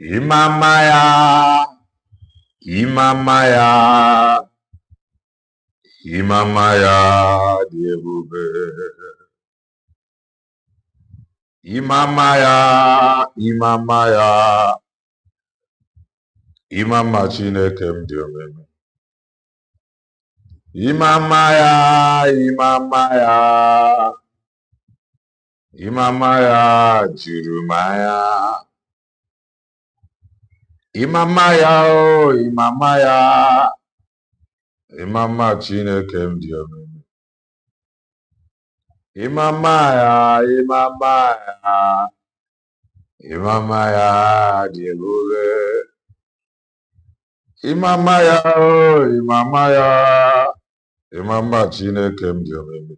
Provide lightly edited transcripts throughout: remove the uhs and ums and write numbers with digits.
Imamaya, Imamaya, Imamaya, Diebube. Imamaya, Imamaya, Imama Chineke m dị omimi. Imamaya, Imamaya, Imamaya juru m anya. Imamaya, oh, Imamaya, Imama Chineke m dị omimi. Imamaya, Imamaya, Imamaya dị ebube. Imamaya, oh, Imamaya, Imama Chineke m dị omimi.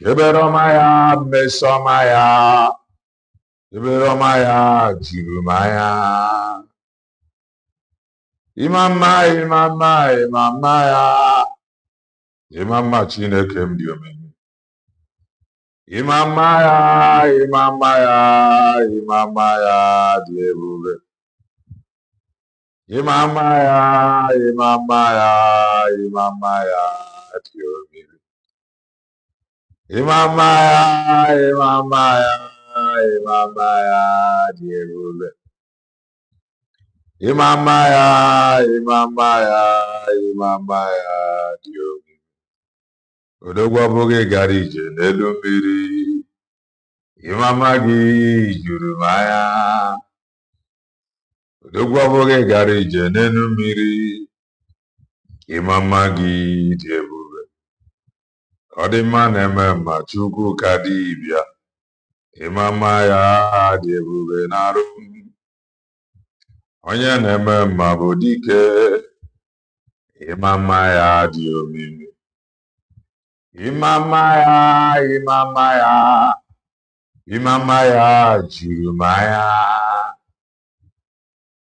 Eberomaya, Mesomaya, Eberomaya juru m anya. Imama, Imama, Imamaya, Imama Chineke m dị omimi. Imamaya, Imamaya, Imamaya dị ebube. Imamaya, Imamaya, Imamaya dị omimi. Imamaya, Imamaya, Imamaya dị ebube. Imamaya, Imamaya, Imamaya dị omimi. Odogwu abụghị gara ije n'elu mmiri. Imama gị juru m anya. Odogwu abụghị gara ije n'elu mmiri. Imama gị dị ebube. Ọ dị mma na-eme mma Chukwu ka dibịa. Imama ya dị ebube n'arụ m. Onye na-eme mma bụ dike. Imama ya dị omimi. Imamaya, Imamaya, Imamaya juru m anya.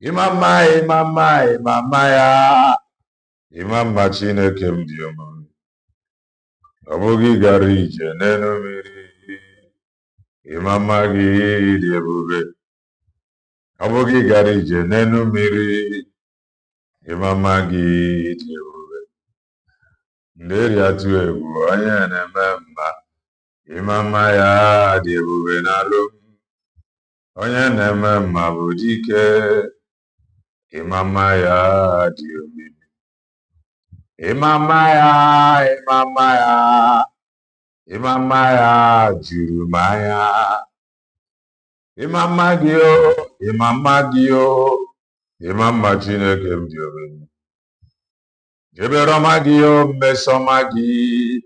Imamaya, Imamaya, Imamaya, Imama Chineke m dị omimi. Ọ bụghị gara ije n'elu mmiri. Imama gị dị ebube. Ọ bụghị gara ije n'elu mmiri. Imama gị dị ebube. Nderi atụ egwu onye na-eme mma. Imamaya dị ebube n'alụ m. Onye na-eme mma bụ dike. Imamaya dị omimi. Imamaya, Imamaya, Imamaya juru m anya. Imama gị o, Imama gị o, Imama Chineke m dị omimi. Eberoma gị o, mmesoma gị,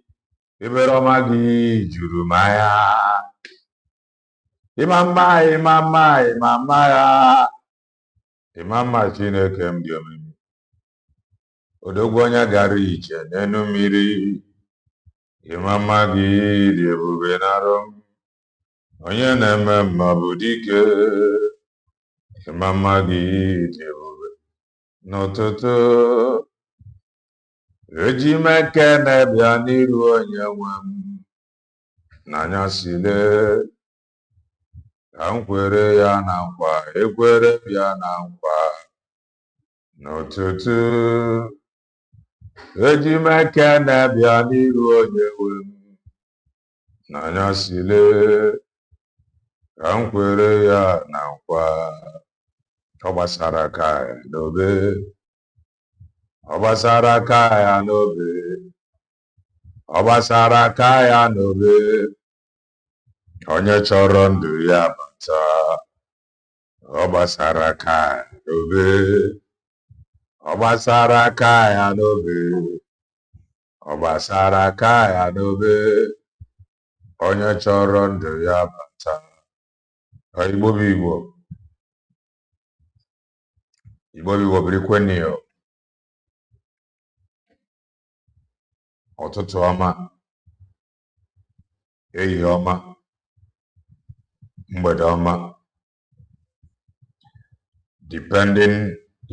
Eberoma gị juru m anya. Imama, Imama, Imamaya, Imama Chineke m dị omimi. Odogwu onye gara ije n'elu mmiri. Imama gị dị ebube n'arụ m. Onye na-eme mma bụ dike. Imama gị dị ebube. N'ụtụtụ eji m ekene bịa n'iru onye nwe m. N'anyasị lee ka m kwere ya na nkwa, ekwere bịa na nkwa. N'ụtụtụ eji m ekene bịa n'iru onye nwe m. N'anyasị lee ka m kwere ya na nkwa. Ọ gbasara aka ya n'obe. Ọ gbasara aka ya n'obe. Ọ gbasara aka ya n'obe. Onye chọrọ ndụ ya bata. Ọ gbasara aka ya n'obe. Ọ gbasara aka ya n'obe. Ọ gbasara aka ya n'obe. Onye chọrọ ndụ ya bata. Igbo bụ Igbo. Igbo bụ Igbo birikwenụ yo. Ụtụtụ ọma, ehihie ọma, mgbede ọma, depending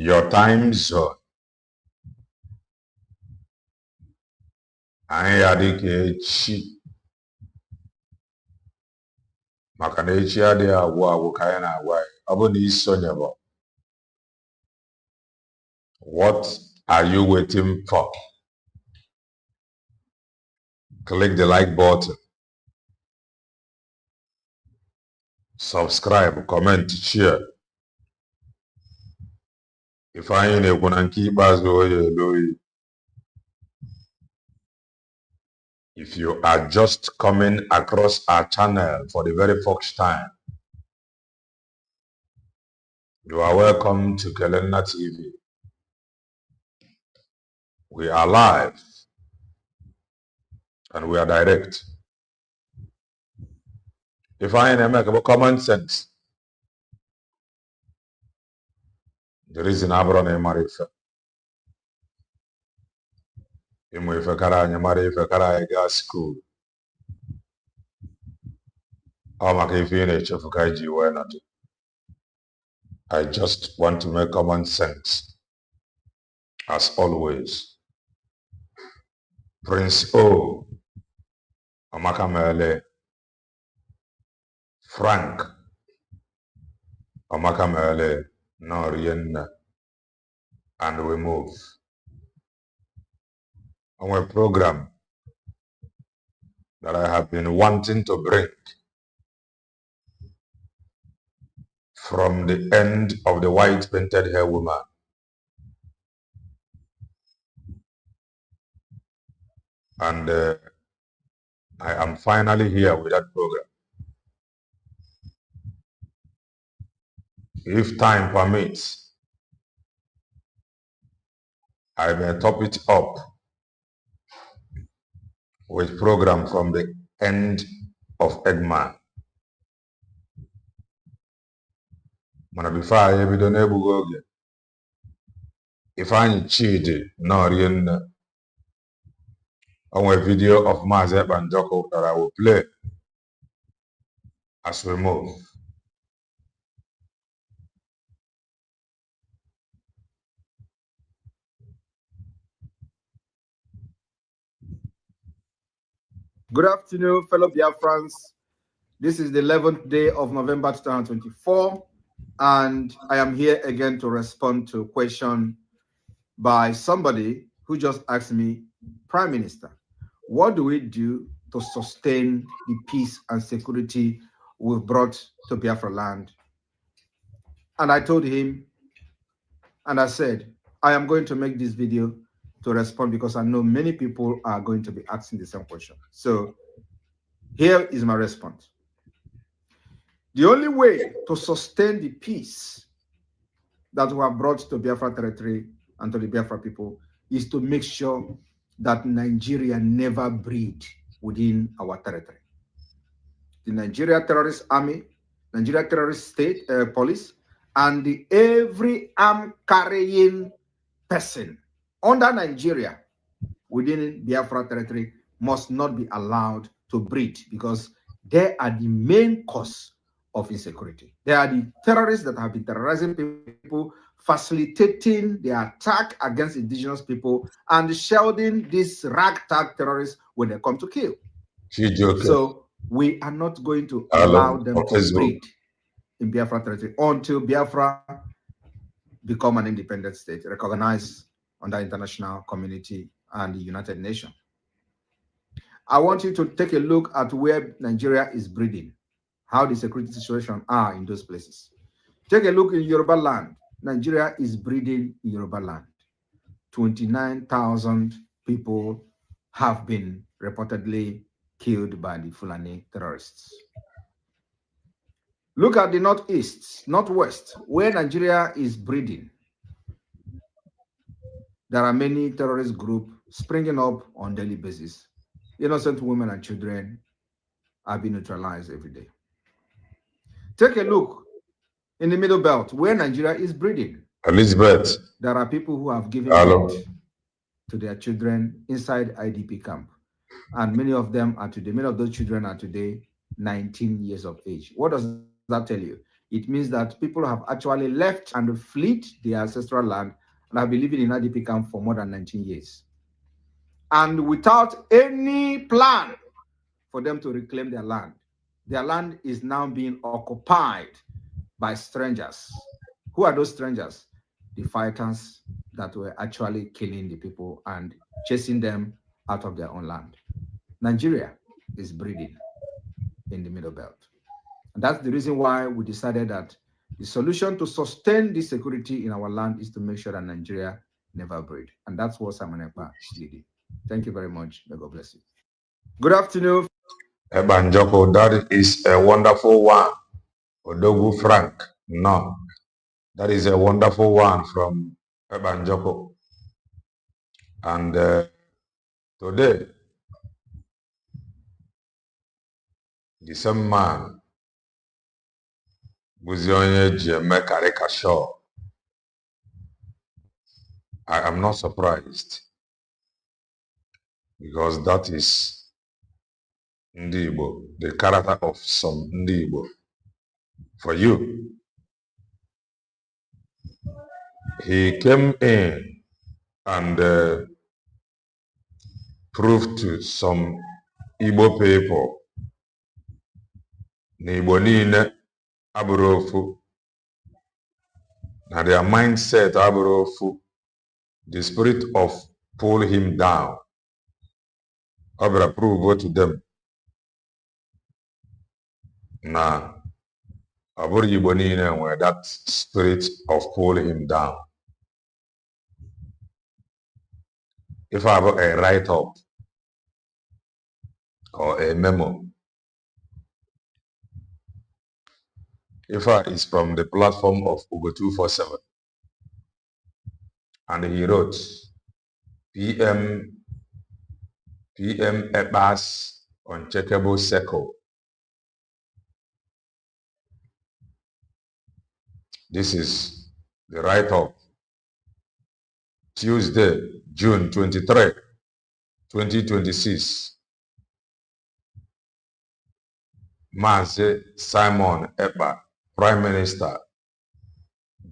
your time zone. Anyị ya dịka echi maka na echi adịghị agwụ agwụ ka anyị na-agwa anyị ọ bụ na isonyebọ. What are you waiting for? Click the like button, subscribe, comment, share. If anyị na-ekwu na nke ikpeazụ oyi eloyi. If you are just coming across our channel for the very first time, you are welcome to Kelenna TV. We are live and we are direct. If I make a common sense, the reason I brought a marifa. If I go school, I just want to make common sense. As always, Prince O, Amakamele, Frank, Amakamele, Norien, and we move. On a program that I have been wanting to bring from the end of the white painted hair woman. And I am finally here with that program. If time permits, I may top it up with program from the end of Eggman. Mana before I ebido n'ebughị oge, Ifeanyi Chidi Norienne, on a video of Maazị Ekpanjọkụ that I will play as we move. Good afternoon, fellow Biafrans. This is the 11th day of November 2024, and I am here again to respond to a question by somebody who just asked me, Prime Minister, what do we do to sustain the peace and security we've brought to Biafra land? And I told him, and I said, I am going to make this video to respond because I know many people are going to be asking the same question. So here is my response. The only way to sustain the peace that we have brought to Biafra territory and to the Biafra people is to make sure that Nigeria never breed within our territory. The Nigeria terrorist army, Nigeria terrorist state police, and every arm carrying person under Nigeria within Biafra territory must not be allowed to breed because they are the main cause of insecurity. They are the terrorists that have been terrorizing people, facilitating the attack against indigenous people, and shielding these ragtag terrorists when they come to kill. So we are not going to allow them to breed in Biafra territory until Biafra become an independent state, recognized under international community and the United Nations. I want you to take a look at where Nigeria is breeding, how the security situation are in those places. Take a look in Yoruba land. Nigeria is breeding in Yoruba land. 29,000 people have been reportedly killed by the Fulani terrorists. Look at the northeast, northwest, where Nigeria is breeding. There are many terrorist groups springing up on a daily basis. Innocent women and children are being neutralized every day. Take a look in the middle belt where Nigeria is breeding. Elizabeth. There are people who have given birth to their children inside IDP camp. And many of them are today, many of those children are today 19 years of age. What does that tell you? It means that people have actually left and fled their ancestral land and have been living in IDP camp for more than 19 years. And without any plan for them to reclaim their land. Their land is now being occupied by strangers. Who are those strangers? The fighters that were actually killing the people and chasing them out of their own land. Nigeria is breeding in the Middle Belt. And that's the reason why we decided that the solution to sustain the security in our land is to make sure that Nigeria never breed. And that's what Simon Ekpa is leading. Thank you very much. May God bless you. Good afternoon. Ebanjoko, that is a wonderful one. Odogu Frank, no. That is a wonderful one from Ebanjoko. And today, the same man, Buzionye Jeme Karikashaw, I am not surprised because that is Ndi Igbo, the character of some Ndi Igbo. For you, he came in and proved to some Igbo people na Igbo niile abụrụ ofu, na their mindset abụrụ ofu. The spirit of pull him down. Ọ bịara prove to them na ọ bụrụ Igbo niile nwere that spirit of pull him down. If I have a write-up or a memo, if I is from the platform of Ugo 247, and he wrote, PM Ekpa's uncheckable circle. This is the write-up. Tuesday, June 23, 2026. Mazi Simon Ekpa, Prime Minister,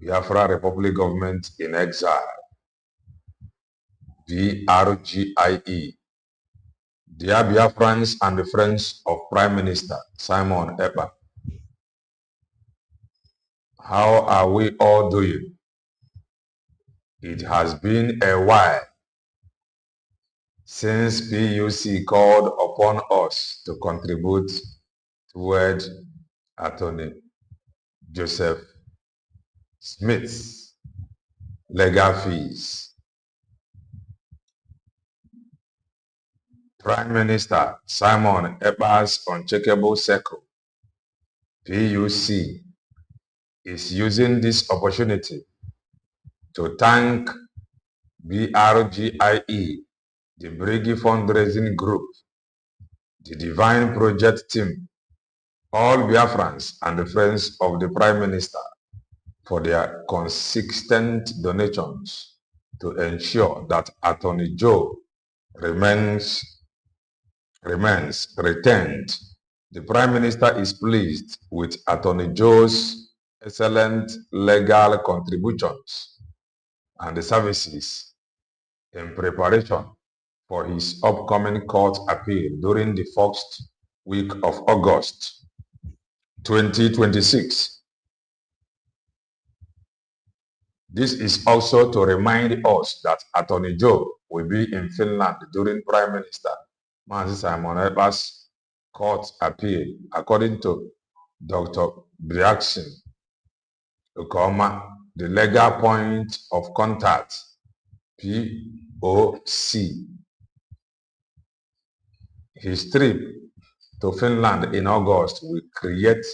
Biafra Republic Government in Exile, BRGIE. Dear Biafrans and the friends of Prime Minister Simon Ekpa, how are we all doing? It has been a while since PUC called upon us to contribute toward Attorney Joseph Smith's legal fees. Prime Minister Simon Ekpa's uncheckable circle, PUC, is using this opportunity to thank BRGIE, the Brigi Fundraising Group, the Divine Project Team, all Biafrans and the friends of the Prime Minister for their consistent donations to ensure that Attorney Joe remains retained. The Prime Minister is pleased with Attorney Joe's excellent legal contributions and the services in preparation for his upcoming court appeal during the first week of August 2026. This is also to remind us that Attorney Joe will be in Finland during Prime Minister Mazi Simon Ekpa's court appeal, according to Dr. Briaxin Ukoma, the legal point of contact, POC. His trip to Finland in August will create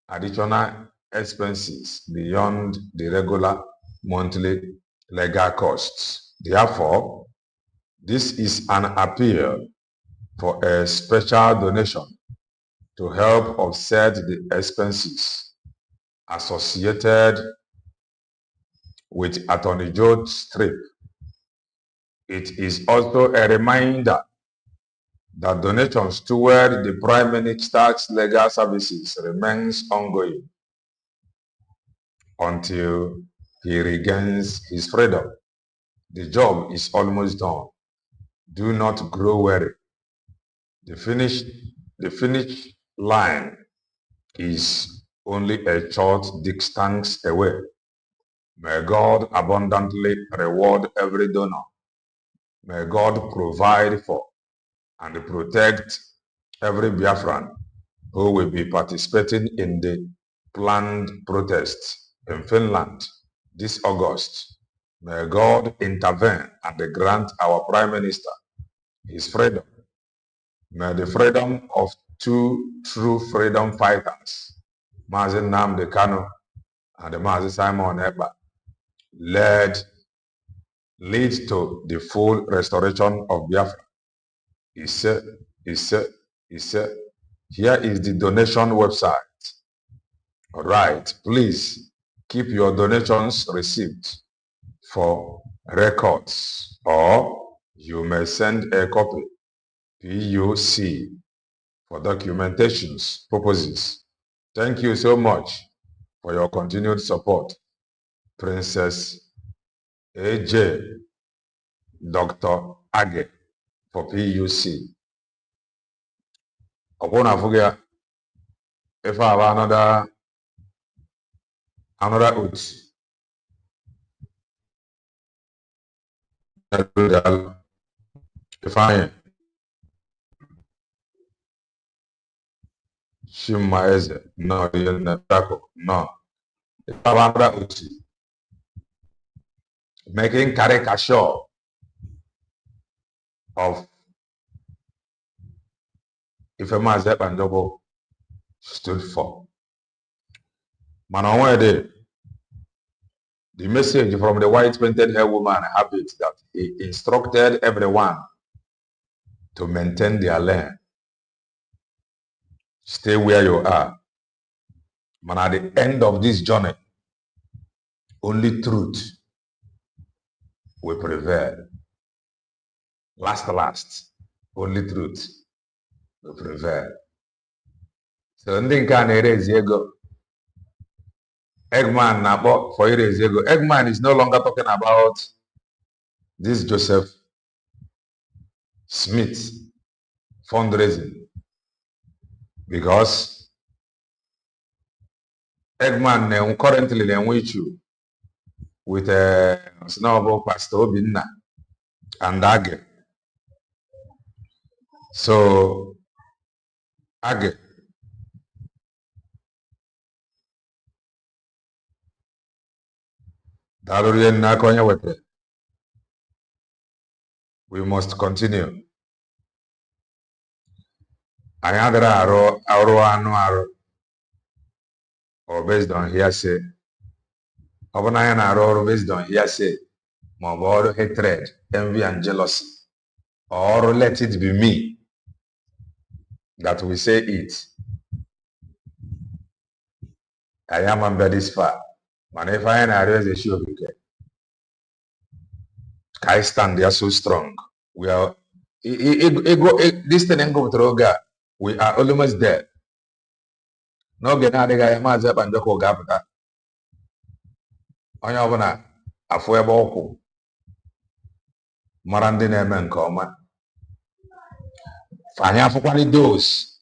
additional expenses beyond the regular monthly legal costs. Therefore, this is an appeal for a special donation to help offset the expenses associated with Attorney Joe's trip. It is also a reminder that donations toward the Prime Minister's legal services remains ongoing until he regains his freedom. The job is almost done. Do not grow weary. The finish line is only a short distance away. May God abundantly reward every donor. May God provide for and protect every Biafran who will be participating in the planned protests in Finland this August. May God intervene and grant our Prime Minister his freedom. May the freedom of two true freedom fighters, Mazi Nnamdi Kanu and Mazi Simon Ekpa, lead to the full restoration of Biafra. He said, here is the donation website. All right, please keep your donations received for records, or you may send a copy PUC for documentations purposes. Thank you so much for your continued support. Princess AJ, Dr. Age for PUC. Upon Afugia, if I have another oath, if I Shimaeze, no, no. If I have another oath, making caricature of Ifeanyi Banjobo stood for. Manawede, the message from the white painted hair woman have it that he instructed everyone to maintain their lane. Stay where you are. Man, at the end of this journey, only truth will prevail. Last, only truth will prevail. So, ndị nke a na-erezi ego, Eggman na-akpọ for erezi ego. Eggman is no longer talking about this Joseph Smith fundraising, because Eggman currently na-enwe issue with Pastor Obinna and Age. So, Age, we must continue. I arụ or based on hearsay. Based on hearsay, or hatred, envy, and jealousy. Or let it be me that we say it. I am under this far. Man, if I raise a show, I stand there so strong. We are this thing go through. We are almost there. No gena de guy Mazi Banjoko Gapta. Onye ọbụla afụ ebe ọkwụ mara ndị na-eme nke ọma. Anyị afụkwara those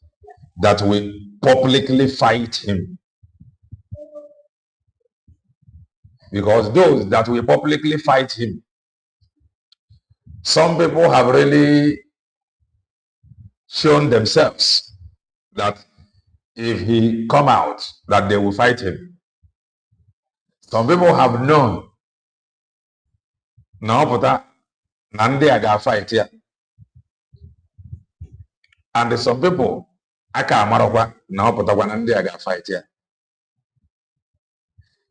that will publicly fight him. Because those that will publicly fight him, some people have really shown themselves that if he come out, that they will fight him. Some people have known na ọpụta na ndị a ga-fight ya. And some people aka amarakwa na ọpụtakwa na ndị a ga-fight ya.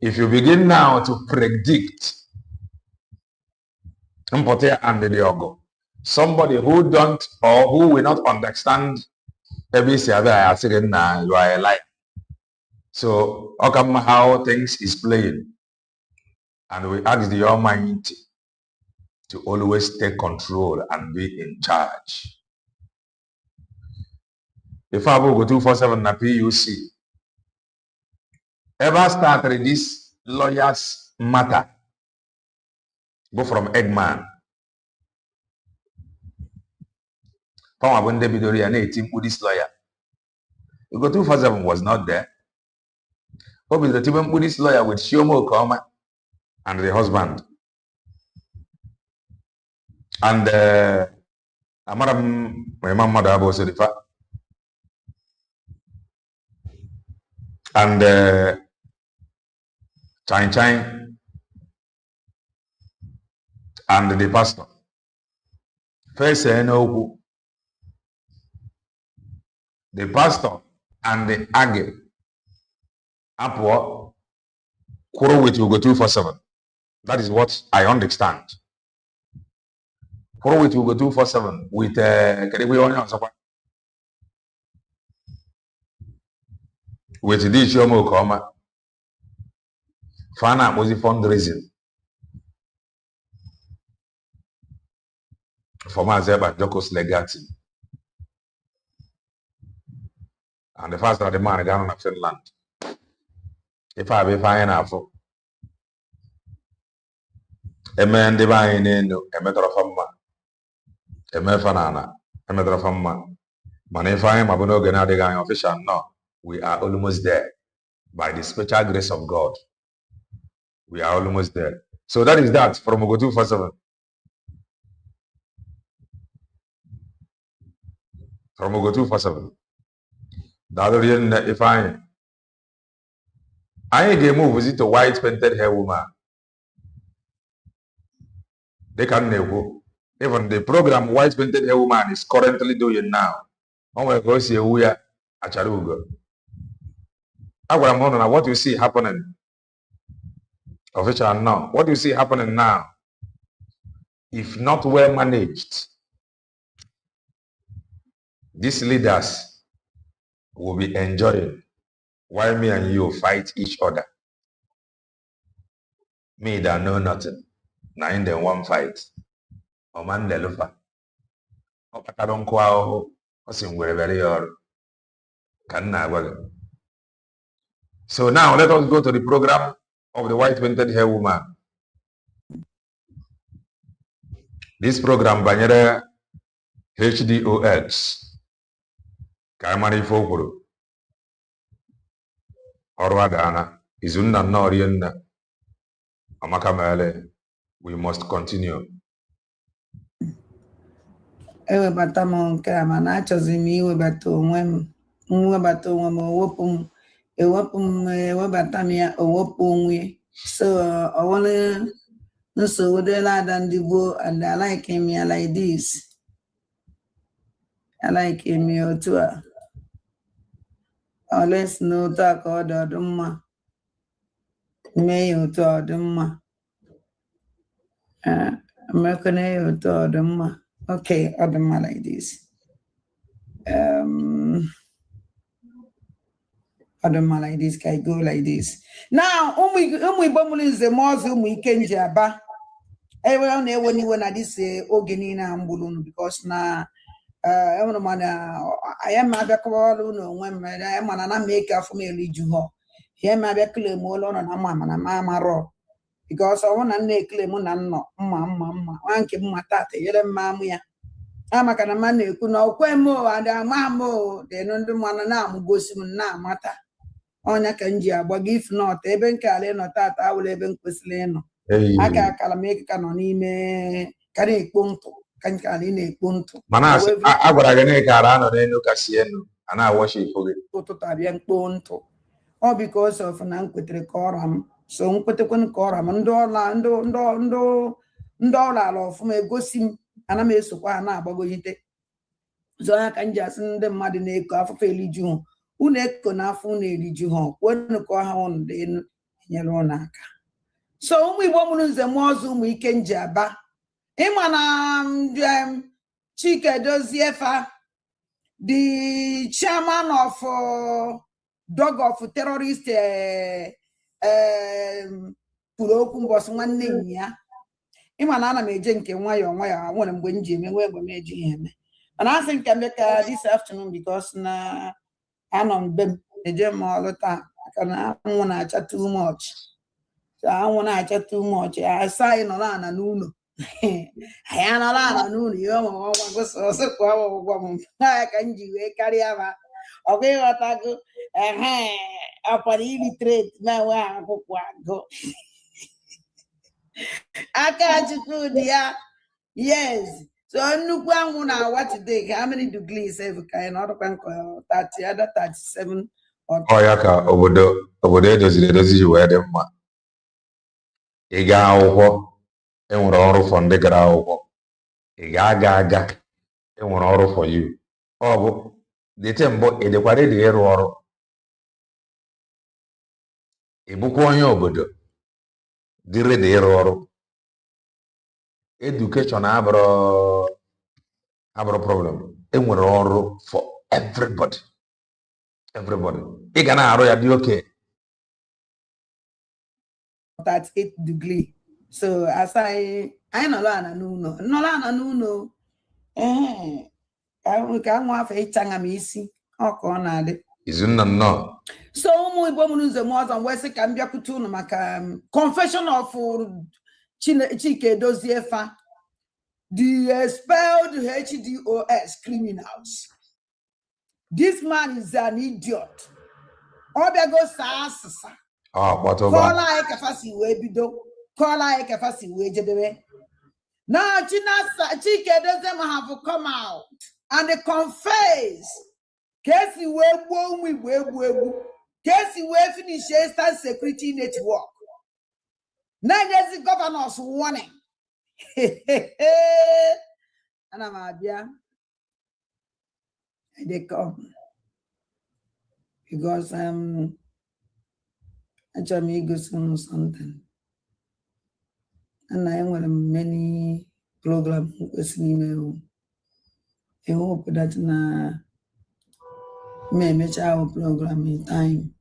If you begin now to predict mpụta and the ogo, somebody who don't or who will not understand ebe isi abịa ya sịrị na you are a liar. So how things is playing, and we ask the Almighty to always take control and be in charge. If I go 247 na PUC, ever started this lawyers matter, go from Eggman. This lawyer. Ugo 247 was not there. What is the Tiban Buddhist lawyer with Shiomo Koma and the husband? And Amaram, my mama Dabo Serifa. And Chine and the pastor. First, the pastor and the Age Apwa quarrel with Ugo 247. That is what I understand. Quarrel with Ugo 247 with with this Yomo Koma. Fana was the fundraising for Mazeba Joko's legati. And the first of the man down in Finland. If I be fine enough, a man divine in a matter of a man, a mefanana, a matter of a man. Man, if I am a Bonoganadigan official, no, we are almost there. By the special grace of God, we are almost there. So that is that from Ogo 247. From Ogo 247. The other reason that if I get move visit a white painted hair woman, they can never. Even the program White Painted Hair Woman is currently doing now. Oh my God, see we are at Charugo. What you see happening? Official now. What you see happening now? If not well managed, these leaders will be enjoying while me and you fight each other. Me that know nothing. Now in the one fight. O man de lufa. O patadon kwao. O singwe very or. So now let us go to the program of the White Painted Hair Woman. This program banyere HDOX. Kamari Fokuru. Orwadana. Izunna Norian. Amakamele. We must continue. Ewebata m nke a mana achọzi m iwebata onwe m ewebata m ya owepụ onwe so ọwụrụ nsogbu dịla ada ndị gboo and I like him ya like this. I like him ya otu a let's know otu a ka ọ dị ọdụ mma mee ya otu a ọdụ mma mmekọne ya otu a ọdụ mma. Okay, other man like this. Other man like this guy go like this. Now, bomulin the most we can jaba. Everyone when I this ogenina ambulun because na every man I am a backwater when I am an maker for me religion. Here my backle more on a mamma and a mamma raw. Because I want to make lemon and no, mamma, one keep my tate, yellow mamma. I'm a kind of man who know Quemo and a mammo, they don't want to now go soon now matter. On a canjia, but if not, even Kalen or that, I will even Quisleno. I can make canonime, carry punto, can caline punto. Manas, I got a carano, then look at Sieno, and I wash it for it. Totabian punto. All because of an uncle coram. So Unquetekun Coram and Dollar of me go sim and I may so far now bogoite. So I can just send the muddy neck of fairly June. Unek na fune June, when the call on the Yeronaka. So we won't the Mosum we can jabba. Emanam Chica does the chairman of dog of terrorist Pulokum was one name, ya. Imanana may drink and why or why I want to win Jimmy where we made him. And I think I make this afternoon because I'm on them the gym all the time. I don't want to chat too much. So I want to chat too much. I sign on a noon. I am a noon. You know, I can do a carry. Okay, what I go? Upon illiterate now, I go. I can't do dear. Yes. So what today? How many degrees have kind of 30, other 37 or Ọ ya ka obodo edozi ji wee dị mma. Ị gaa akwụkwọ enwere ọrụ for ndị gara akwụkwọ. Ị ga-aga enwere ọrụ for you. Ọ bụ dịte mbụ ị dịkwa ready ịrụ ọrụ. Ị bụkwa onye obodo dị ready ịrụ ọrụ. Education abụrụ problem. Enwere ọrụ for everybody. Ị ga na-arụ ya dị oke. 38 degree. So as I know no. I can't have a changamisi. Izunna nnọọ. So confession of Chike Doziefa, the expelled HDOS criminals. This man is an idiot. Obiago Sasa. Kola ekafasi webido. Kola ekafasi wejedebe. Now Chike doesn't have to come out and they confess. Kesi webu. Kesi we finish Eastern Security Network. Now there's the governor's warning. And I'm abia. They come because actually go something. And I want many programs listening. I hope that na may match our program in time.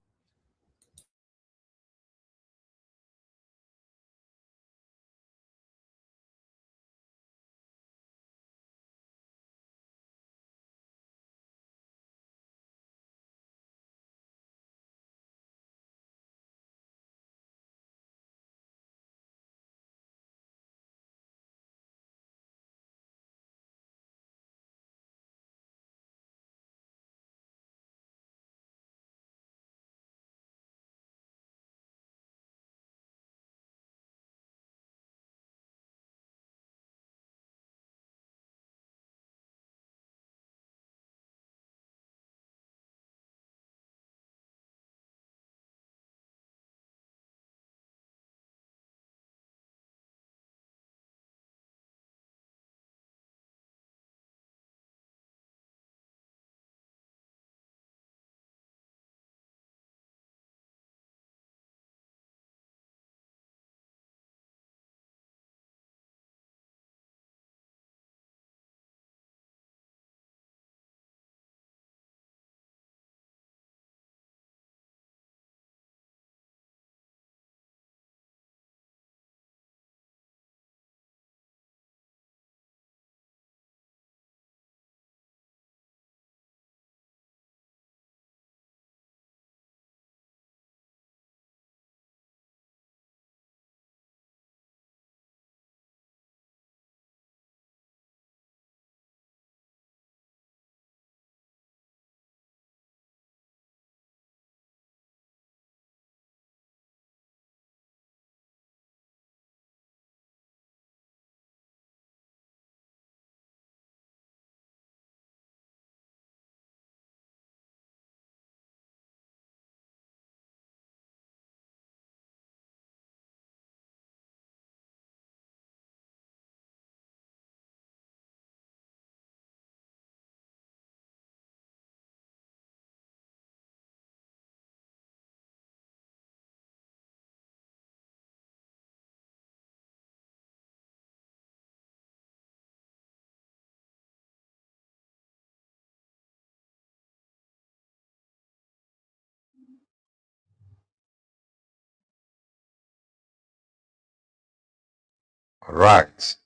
Right.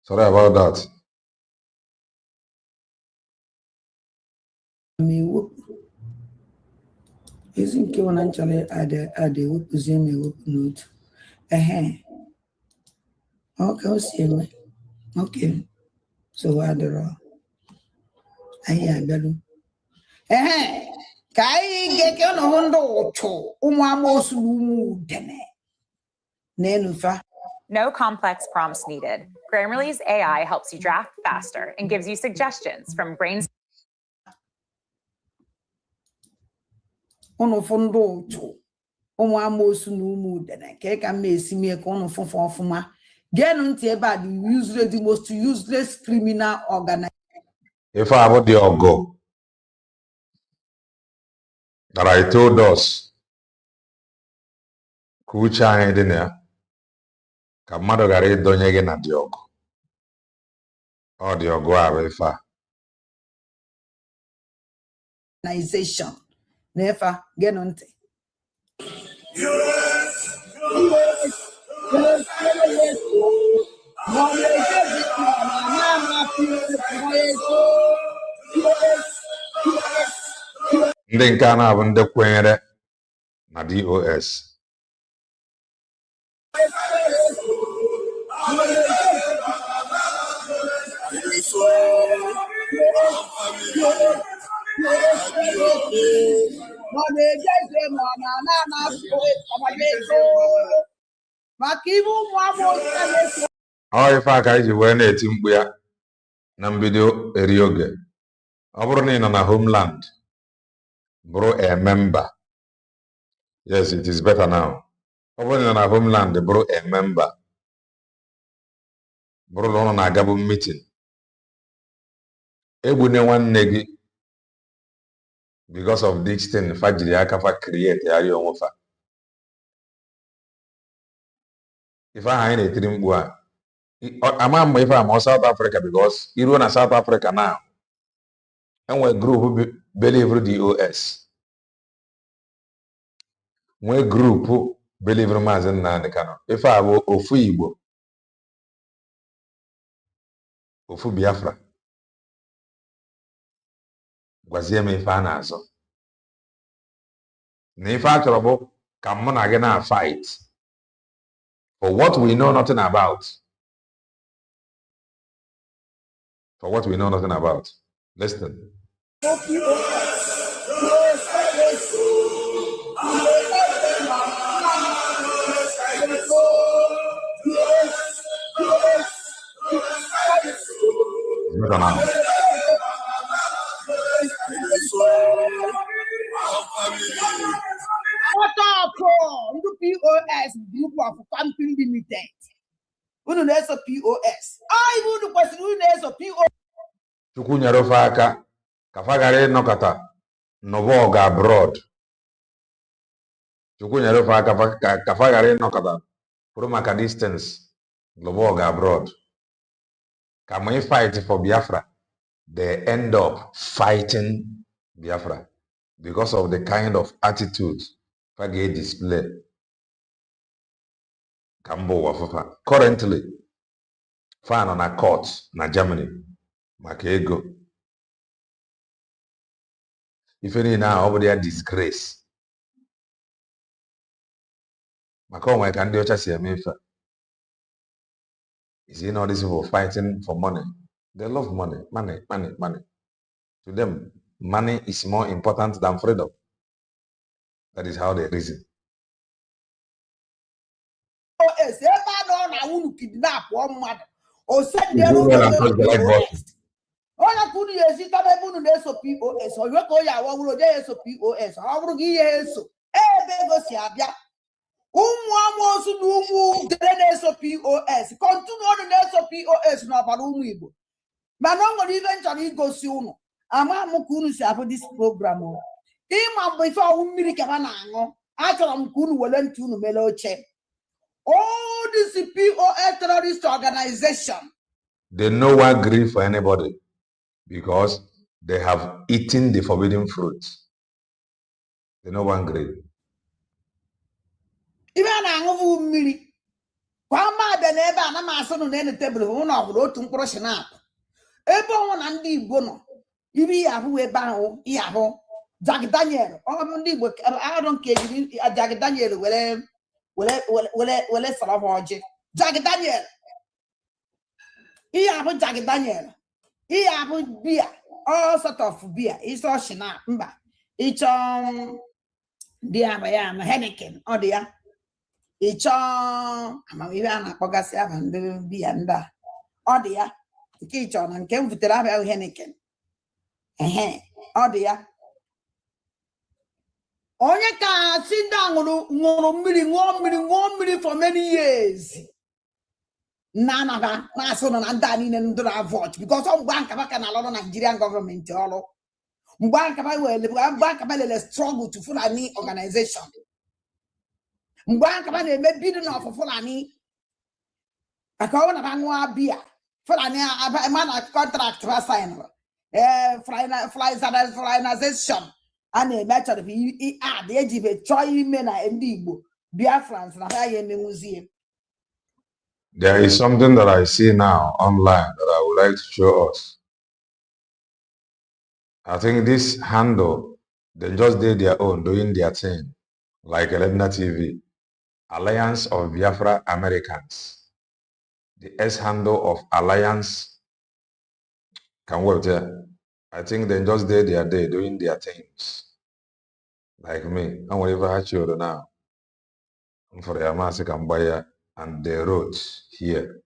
Sorry about that. Isn't Kiwan actually at the whoop note? Okay, okay. So I don't know. I better. Kai get on Hondo cho, Umamosu dene. Nenufa. No complex prompts needed. Grammarly's AI helps you draft faster and gives you suggestions from brains. Ono fondo cho. Umamosu numu dene. Keka me simi kono fofuma. Get on about the most useless criminal organization. If I would the go that I told us, Kucha and dinner, Kamado Gare Donyega na Diogo. Or Diogo Avefa. Organization. Never get on. Ndị nke a na-abụ ndị kwenyere na DOS. Ọ ife aka iji wee na-eti mkpu ya na mbido eri oge. Ọ bụrụ na ị nọ na homeland bụrụ a member. Yes, it is better now. Ọ bụrụ na ị nọ na homeland bụrụ a member. Bụrụ na ọ na-agabu meeting. Egbune nwanne gị because of this thing fa jiri aka fa create ya onwe fa. Ife ahụ anyị na-etiri mkpu a ama mgbe ife a ma South Africa because iruo na South Africa now enwe group believe DOS nwee group believe Maazị Nnamdi Kanu. Ife a bụ ofu Igbo ofu Biafra gwazie m ife a na-azọ na ife a chọrọ bụ ka mụ na gị na fight for what we know nothing about. For what we know nothing about. Listen. What up, the POS group of Camping Limited? Who knows a POS? I would question who knows a POS. Chukwunyere aka kafagare nọkọta n'ụwa abroad. Chukwunyere aka kafagare nọkọta pụrụ maka distance n'ụwa abroad. Can we fight for Biafra? They end up fighting Biafra because of the kind of attitude Fage display. Kambo wafufa. Currently, fan on a court na Germany. Maka ego. If any now over there disgrace. Maka onwe ka ndị ọcha si eme ife. You see, all these people fighting for money. They love money, money, money, money. To them, money is more important than freedom. That is how they reason. Ụmụ n'ugwu dere na-eso POS continue na-eso POS n'ọbara ụmụ Igbo mana ọ nwere ife nchọrọ igosi unu ama m ka unu si abụ this program ịma mgbe ife ọwụ mmiri ka ha na-aṅụ achọrọ m ka unu were ntị unu mere oche all this POS terrorist organization they no one agree for anybody because they have eaten the forbidden fruit. They no one agree. Ibe a na-aṅụ mmiri kwa mmadụ n'ebe a na masị nụ n'elu tebụl hụ na ọ bụrụ otu mkpụrụ shinapụ ebe ọnwụ na ndị Igbo nọ ibe ihe ahụ ebe ahụ ihe ahụ Jack Daniel ọ ndị Igbo arụ nke ejiri Jack Daniel were sarọba ọjị Jack Daniel ihe ahụ Jack Daniel ihe ahụ biya all sort of beer. It's all shina, mba. It's dear Henneken, or dear. It's maybe I'm Pogasi and be under. Oh dear, the kitchen and came to the Rabbi Henneken. Oh dear. Onye can sit down on million for many years. Nana na so na ndani na ndura vote because on bank abaka na lot of Nigerian government all. Bank abaka le struggle to Fulani organization. Bank abaka le bidding of Fulani. Akawa na bangwa bia. Fulani man contract for sign. Flyization. And a matter of the age of a choy men and Igbo. Biafrans na high in the museum. There is something that I see now online that I would like to show us. I think this handle, they just did their own, doing their thing, like Elena TV, Alliance of Biafra Americans. The S handle of Alliance can work there. I think they just did their day, doing their things. Like me, I'm whatever I showed now. For the Amasi Kambaya, and they wrote here.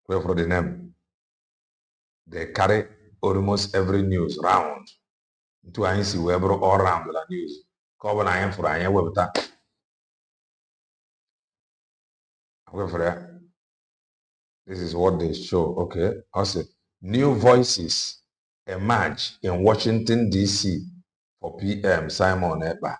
Where for the name? They carry almost every news round. To I see web all around the news. Cover I am for I am web that. For that. This is what they show. Okay. Also, new voices emerge in Washington, D.C. for PM Simon Ekpa.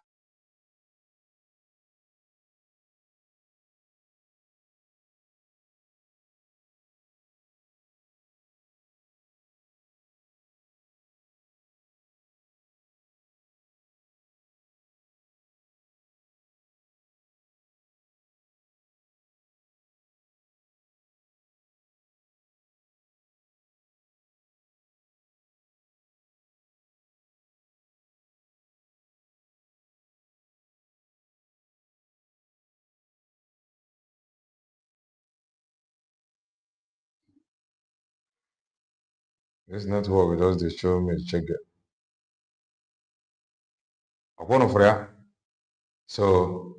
This network just they show me to check it. Upon for that. So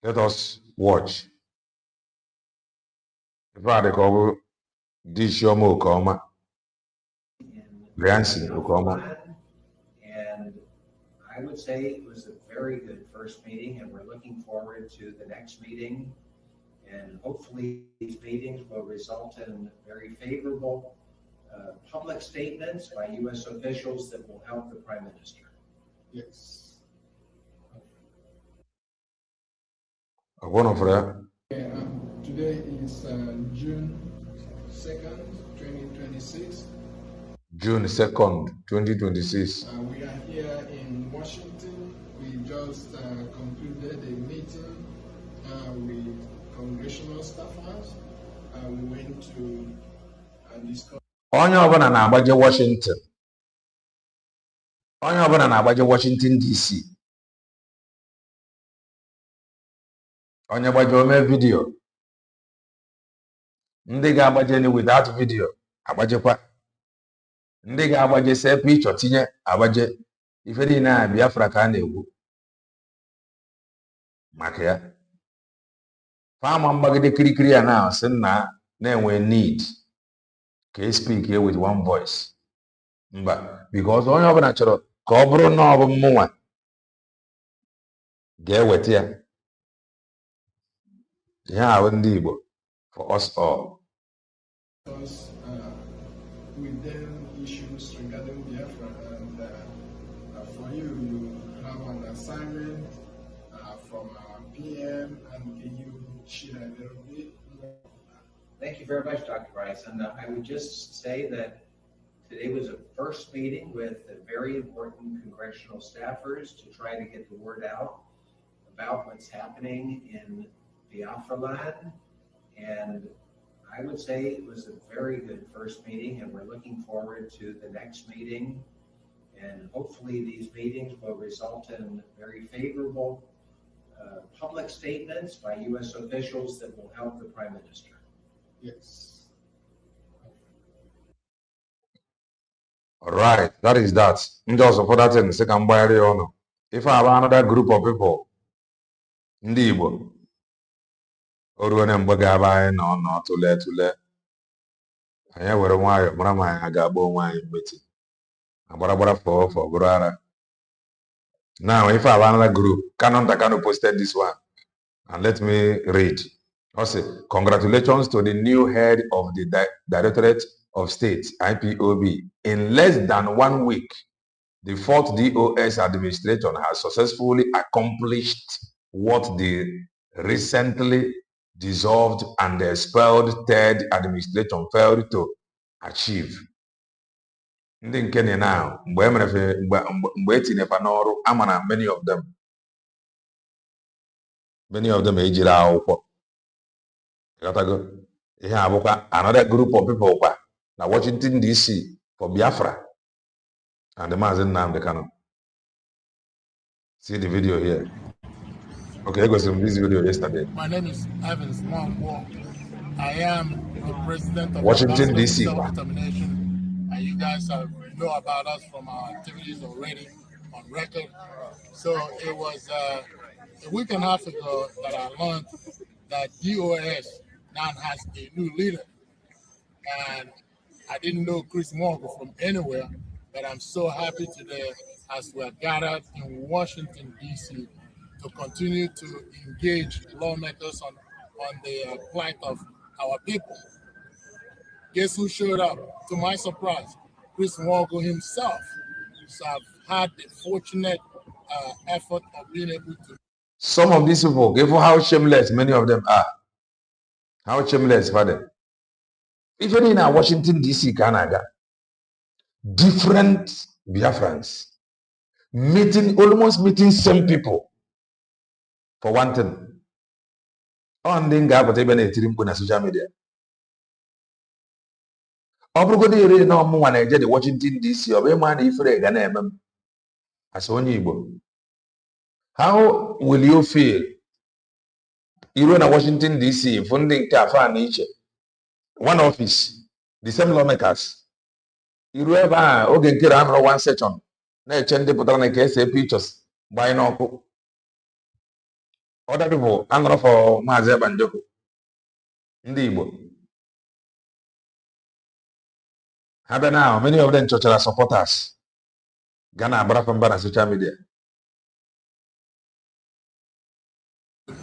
let us watch. If I call this Yomo Okoma, Riansi Okoma. And I would say it was a very good first meeting, and we're looking forward to the next meeting. And hopefully these meetings will result in very favorable public statements by U.S. officials that will help the Prime Minister. Yes. Today is June 2nd, 2026. June 2nd, 2026. We are here in Washington. We just concluded a meeting with congressional staffers. We went to discuss. Onye ọbụla na-agbaje Washington. Onye ọbụla na-agbaje Washington DC. Onye gbaje ome video. Ndị ga-agbaje ni without video. Agbajekwa. Ndị ga-agbaje see picture tinye agbaje. Ife niile a Biafra ka a na-egwu. Maka ya. Fama mgbagide kirikiri ya na sị na-enwe need. Ka e speak here with one voice. Mba, because onye ọbụla chọrọ ka ọ bụrụ na ọ bụ mmụnwa ga-eweta ya. Ihe ahụ ndị Igbo for us all. With them issues regarding Biafra, and for you, you have an assignment from our PM, and can you share a little bit more? Thank you very much, Dr. Bryson. I would just say that today was a first meeting with the very important congressional staffers to try to get the word out about what's happening in Biafra land. And I would say it was a very good first meeting, and we're looking forward to the next meeting. And hopefully these meetings will result in very favorable public statements by U.S. officials that will help the Prime Minister. Yes. All right, that is that. Just for that thing, second by the if I have another group of people, ndị Igbo, o ruo na mgbe ga-aba anyị nọ tụlee anyị were nwayọọ mara ma anyị ga-agba onwe anyị mmeti agbaragbara for bụrụ ara. Now, if I have another group, Kano posted this one, and let me read. Also, congratulations to the new head of the Directorate of State, IPOB. In less than 1 week, the fourth DOS administration has successfully accomplished what the recently dissolved and expelled third administration failed to achieve. Ndị nke ni now, mgbe etinyefa n'ọrụ, ama na many of them ejiri akwụkwọ. Ihe abụkwa another group of people kwa na Washington DC for Biafra and the Mazi Nnamdi Kanu. See the video here. Okay, I got some this video yesterday. My name is Evans Nwankwo. I am the president of Washington DC. Self-Determination, and you guys know about us from our activities already on record. So it was a week and a half ago that I learned that DOS now has a new leader, and I didn't know Chris Morgan from anywhere, but I'm so happy today as we are gathered in Washington, D.C. to continue to engage lawmakers on the plight of our people. Guess who showed up? To my surprise, Chris Morgan himself. So I've had the fortunate effort of being able to. Some of these people, give how shameless many of them are. How shameless, father. Even in our Washington, D.C., Canada, different Biafrans almost meeting same people for one thing. On the gap, even a on social media. Obrigado, no more than the Washington, D.C., or a man if they can as only Igbo. How will you feel? You in Washington, D.C., funding Kafa nature. One office, the same lawmakers. You ever okay, get one section. Na change the putting a pictures by no other people, another for Mazeb and Joko. Indeed. Have now many of them church supporters. Ghana Brafamba on social media.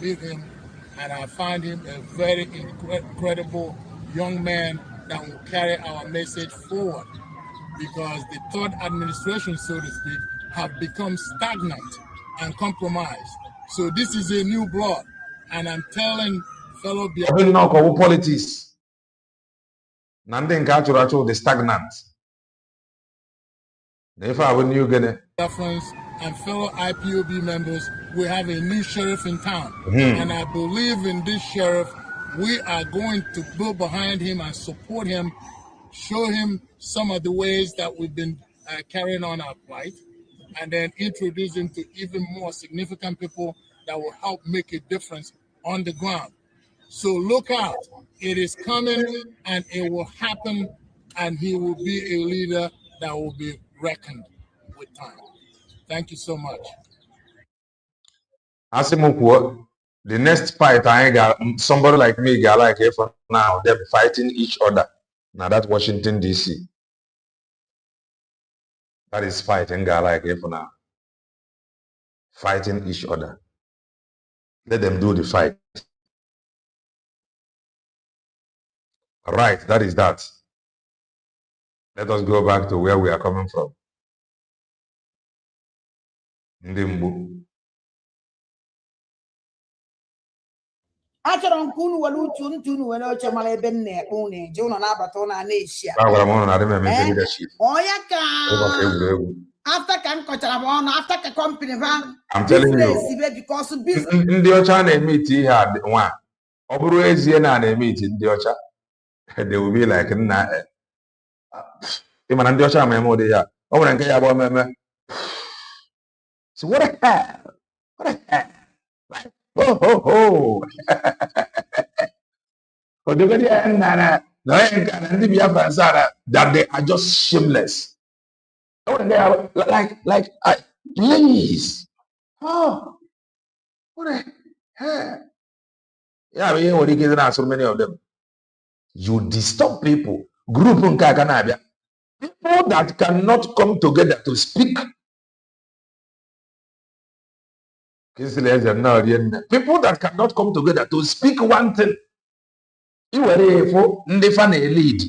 Meet him, and I find him a very incredible young man that will carry our message forward, because the third administration, so to speak, have become stagnant and compromised. So this is a new blood, and I'm telling fellow Biafrans, politics. Nothing cultural, the stagnant. If I win you Biafrans and fellow IPOB members, we have a new sheriff in town, and I believe in this sheriff. We are going to go behind him and support him, show him some of the ways that we've been carrying on our plight, and then introduce him to even more significant people that will help make a difference on the ground. So look out. It is coming, and it will happen, and he will be a leader that will be reckoned with time. Thank you so much. Asimukwuo, the next fight I got somebody like me got like here for now, them fighting each other. Now that's Washington DC. That is fighting guy like here for now. Fighting each other. Let them do the fight. All right, that is that. Let us go back to where we are coming from. Ndimbu. Achọrọ m ka unu were uchu unu were oche mara ebe m na-ekpe unu eje ụlọ na-abata ụlọ na-eshi ọya ka after ka m kọchara m ọnụ after ka company ba I'm telling you, because business ndị ọcha na-eme ite ihe a nwa ọ bụrụ ezie na na-eme ite ndị ọcha they will be like nna ịmana ndị ọcha ma eme ụdị ya ọ nwere nke ya bụ omeme so what the hell like, oh that they are just shameless. Please. Oh, what the hell? Yeah, we already get so many of them. You disturb people. Group people that cannot come together to speak. People that cannot come together to speak one thing. You were a lead.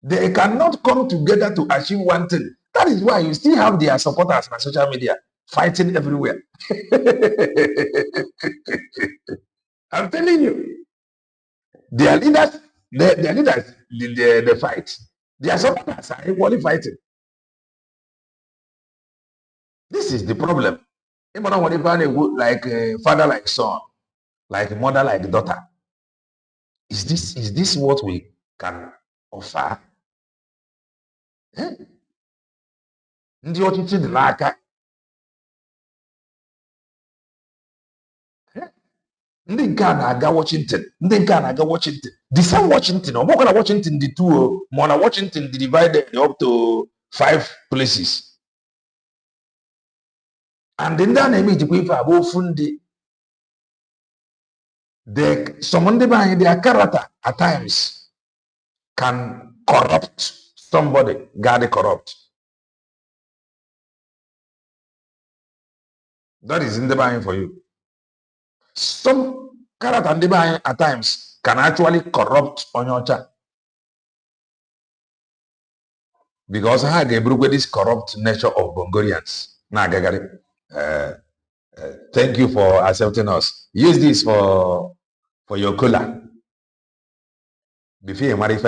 They cannot come together to achieve one thing. That is why you still have their supporters on social media fighting everywhere. I'm telling you, their leaders, they fight. Their supporters are equally fighting. This is the problem. Like father like son, like mother like daughter. Is this what we can offer? Ndị ọchịchị dị n'aka. Ndị nke a na-aga Washington, ndị nke a na-aga Washington. The same Washington, ọ bụkwa na Washington dị two, ma na Washington dị divided up to 5 places. And ndị a na-eme ijikwa ife abụ ofu ndị. Some ndị be anyị, their character at times can corrupt somebody. God corrupt. That is in the mind for you. Some character in the mind at times can actually corrupt Onyocha. Because I get with this corrupt nature of Bongorians. Thank you for accepting us. Use this for your cola. Before you marry, if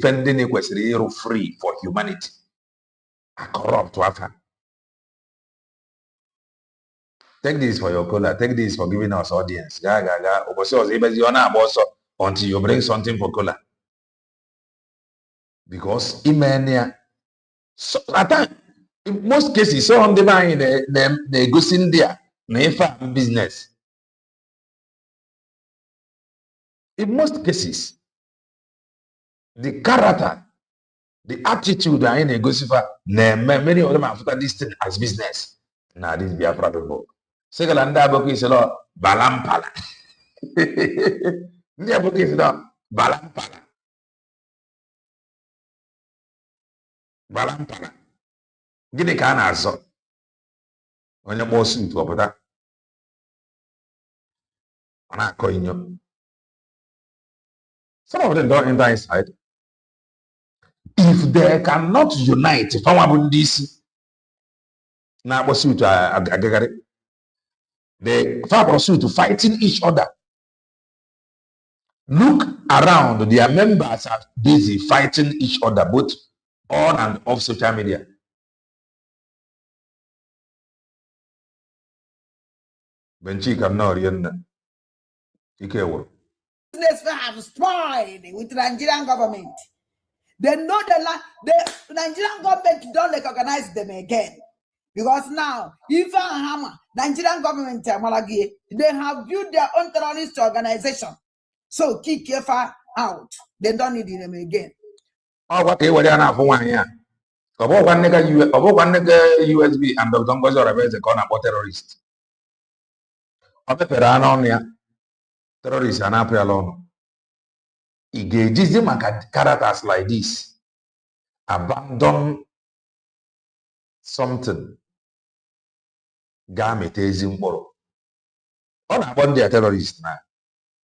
any question free for humanity, a corrupt wafer. Take this for your cola. Take this for giving us audience. Until you bring something for cola. Because so, in most cases, so on the mind, they go in there, business. In most cases, the character, the attitude are in a gossiper, many of them have this thing as business. Now, this Biafra people. Second, is a lot balampala. Is balampala. Balampala. Gini ka na-azọ onye gba osu ntu ọpụta ọ na-akọ inyo. Some of them don't enter inside. If they cannot unite, fanwa bụ ndị isi na-akpọ suit agagharị, they fight suit fighting each other. Look around, their members are busy fighting each other, both on and off social media. Benchika no business have spoiled with the Nigerian government. They know the Nigerian government don't recognize them again. Because now, even Hama, Nigerian government, they have built their own terrorist organization. So kick Kefa out. They don't need them again. Oh, what they were there for 1 year. About one nigga USB and Dr. Ngozi Orebeze corner about terrorists. Terrorists are not alone. He gauges them characters like this. Abandon something. Gametazing moro. On about their terrorists now.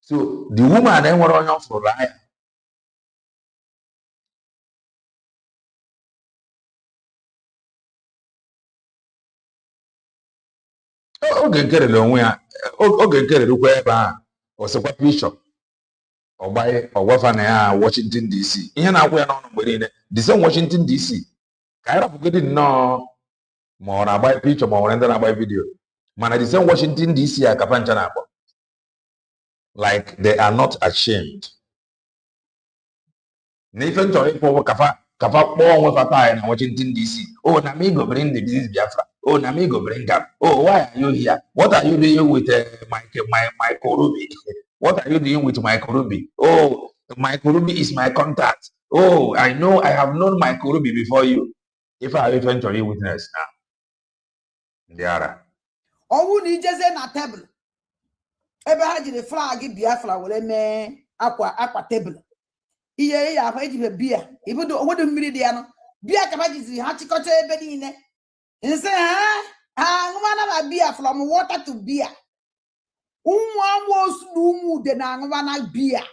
So the woman then were on for liar. Okay, get it onwe ya. Okay, get it where was a bishop or by or wafana Washington DC. Ihe na-akwụ ya n'ọnụ mgbe niile. The same Washington DC. Ka anyị rapụgodi nnọọ ma ọ na-agba picture ma ọ nwere ndị na-agba video. Mana the same Washington DC a kapa ncha na-akpọ. Like they are not ashamed. Na ife nchọrọ ịkpọ kafa kpọọ onwe fata na Washington DC. Oh, na me go bring the disease Biafra. Oh, na me go bring up. Oh, why are you here? What are you doing with my Korubi? What are you doing with my Korubi? Oh, Michael Ruby is my contact. Oh, I know I have known Michael Ruby before you. If I even to you witness now. There. Owu ni jeze na table. Ebe ha jiri flag Biafra were mee akwa table. Iye ya fa eji bia. Ibudo owodo mmiri dia no. Bia ka ba jizi ha chikọta ebe niile. Nse ha ngwa na ba bia from water to beer. Amosu n'umu de na ngwa na beer.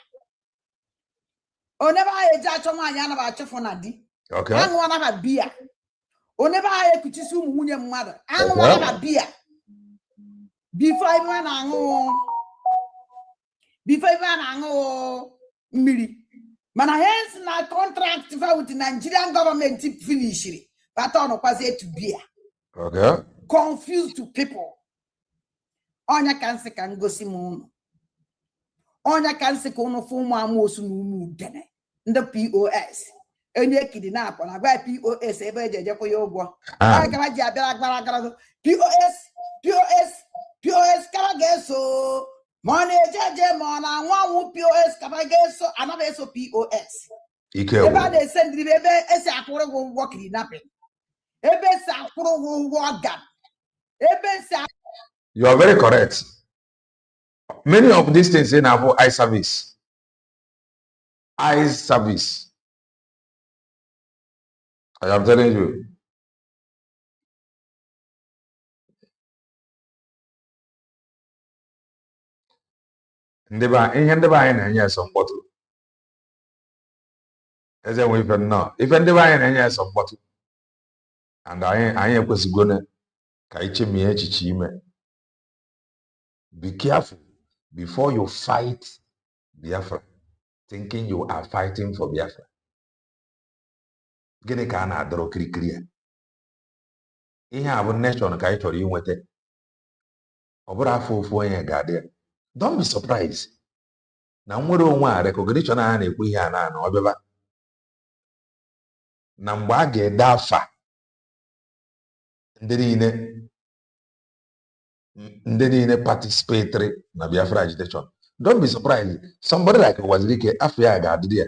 Oneba ha eji achọ nwaanyị ana ba achọfọ na di. Okay. Angwa na ba beer. Oneba ha ekuchisi ụmụ nwunye mmadụ. Angwa na ba beer. Before everyone ango mmiri. Mana hence na contract with the Nigerian government finish it. But on kwase to beer. Okay. Confused to people. Onya kanse kan gosi mu. Onya kanse ko no fu mu amosu mu dene. The POS. Enye kidi na akọ na gba POS ebe ejeje ko yo gwo. Ka ba ji abịara agbara POS kaba geso. Money jeje mona nwa POS kaba geso anaba eso POS. Ebe they send the ebe ese akwụrụ ụgwọ kidnapping. Ebe ese akwụrụ ụgwọ gam. Ebe ese. You are very correct. Many of these things in our eye service. Eye service. I am telling you. Ndeba anyị na-enye mkpọtụ. Eze nwe ife nnọọ. Ife ndeba anyị na-enye mkpọtụ. And anyị ekwesịgone ka ichemie echiche ime. Be careful before you fight Biafra, thinking you are fighting for Biafra. Gịnị ka a na-adọrọ kirikiri ya? Ihe a bụ nation ka anyị chọrọ inweta. Ọ bụrụ afọ ofu onye ga-adị ya. Don't be surprised. Na nwere onwe a recognition a na-ekwu ihe a na ọbịaba. Na mgbe a ga-ede afa ndị niile participatory na Biafra agitation. Don't be surprised. Somebody like Wazirike afọ ya ga-adị ya.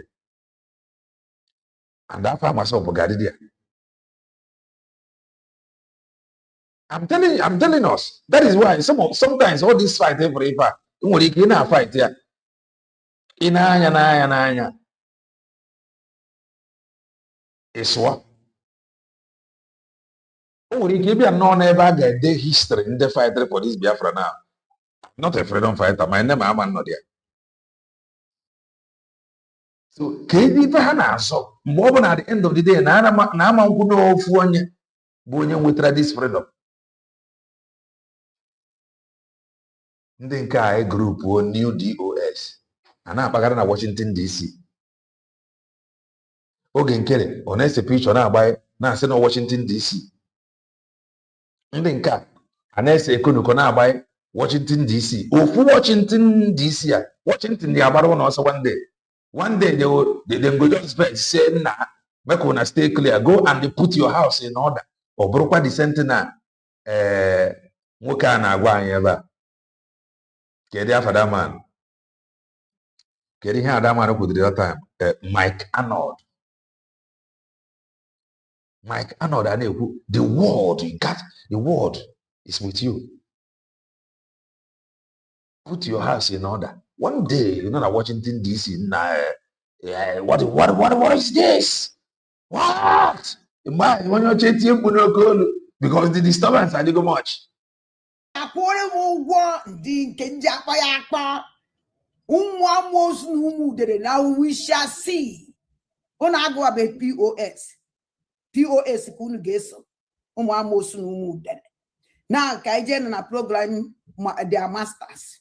And after myself ga-adị ya. I'm telling us. That is why sometimes all this fight every ife nwere ike ị na-fight ya. Ị na-anya. Ịsụọ. O nwere ike ịbịa nnọọ n'ebe a ga-ede history ndị fighter for this Biafra now. Not a freedom fighter. My name ama nọ there. So ka ife ha na-azọ mgbe ọ bụla at the end of the day na ama nkwụ n'ofu onye bụ onye nwetara this freedom. Ndị nke a grupu New DOS a na-akpagara na Washington DC. Oge nkere ọ na-ese pichọ na-agba na-asị na Washington DC. Ndị nke a na-ese ekonuko na-agba Washington DC. Ofu Washington DC a Washington dị agbara ụlọ ọsọ one day they go just say na make una stay clear, go and put your house in order. Ọ bụrụkwa the same thing na nwoke a na-agwa anyị ebe a. Kedu afa that man? Kedu ihe that man kwudiri that time? Mike Arnold. Mike Arnold a na-ekwu the word is with you. Put your house in order. One day, you know, that Washington DC, what is this? What? Because the disturbance I didn't go much. Now we shall see. When I go about POS kunu geso. Now, Kaijen na program their masters.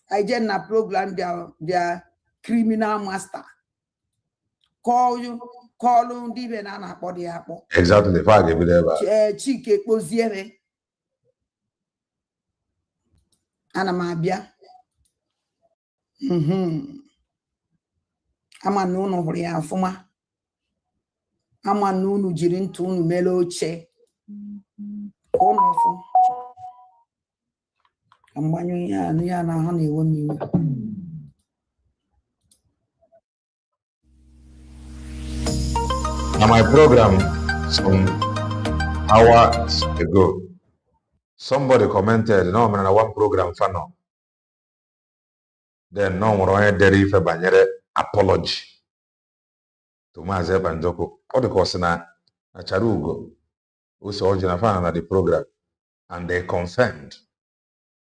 I just na program their criminal master. Call dibe na akpọ dị akpọ. Exactly. If I give it ever. Chike kpoziere. Ana m abịa. Ama na unu hụrụ ya afụma. Ama na unu jiri ntụ unu mere oche. Unu ọfụ. Ambanyo ya na ha na-ewe n'iwe. Now my program some hours ago, somebody commented, no man, one program for no. Then no one there if a apology to Maazị Banjoko. All the course na Charugo, who's original fan of the program, and they confirmed.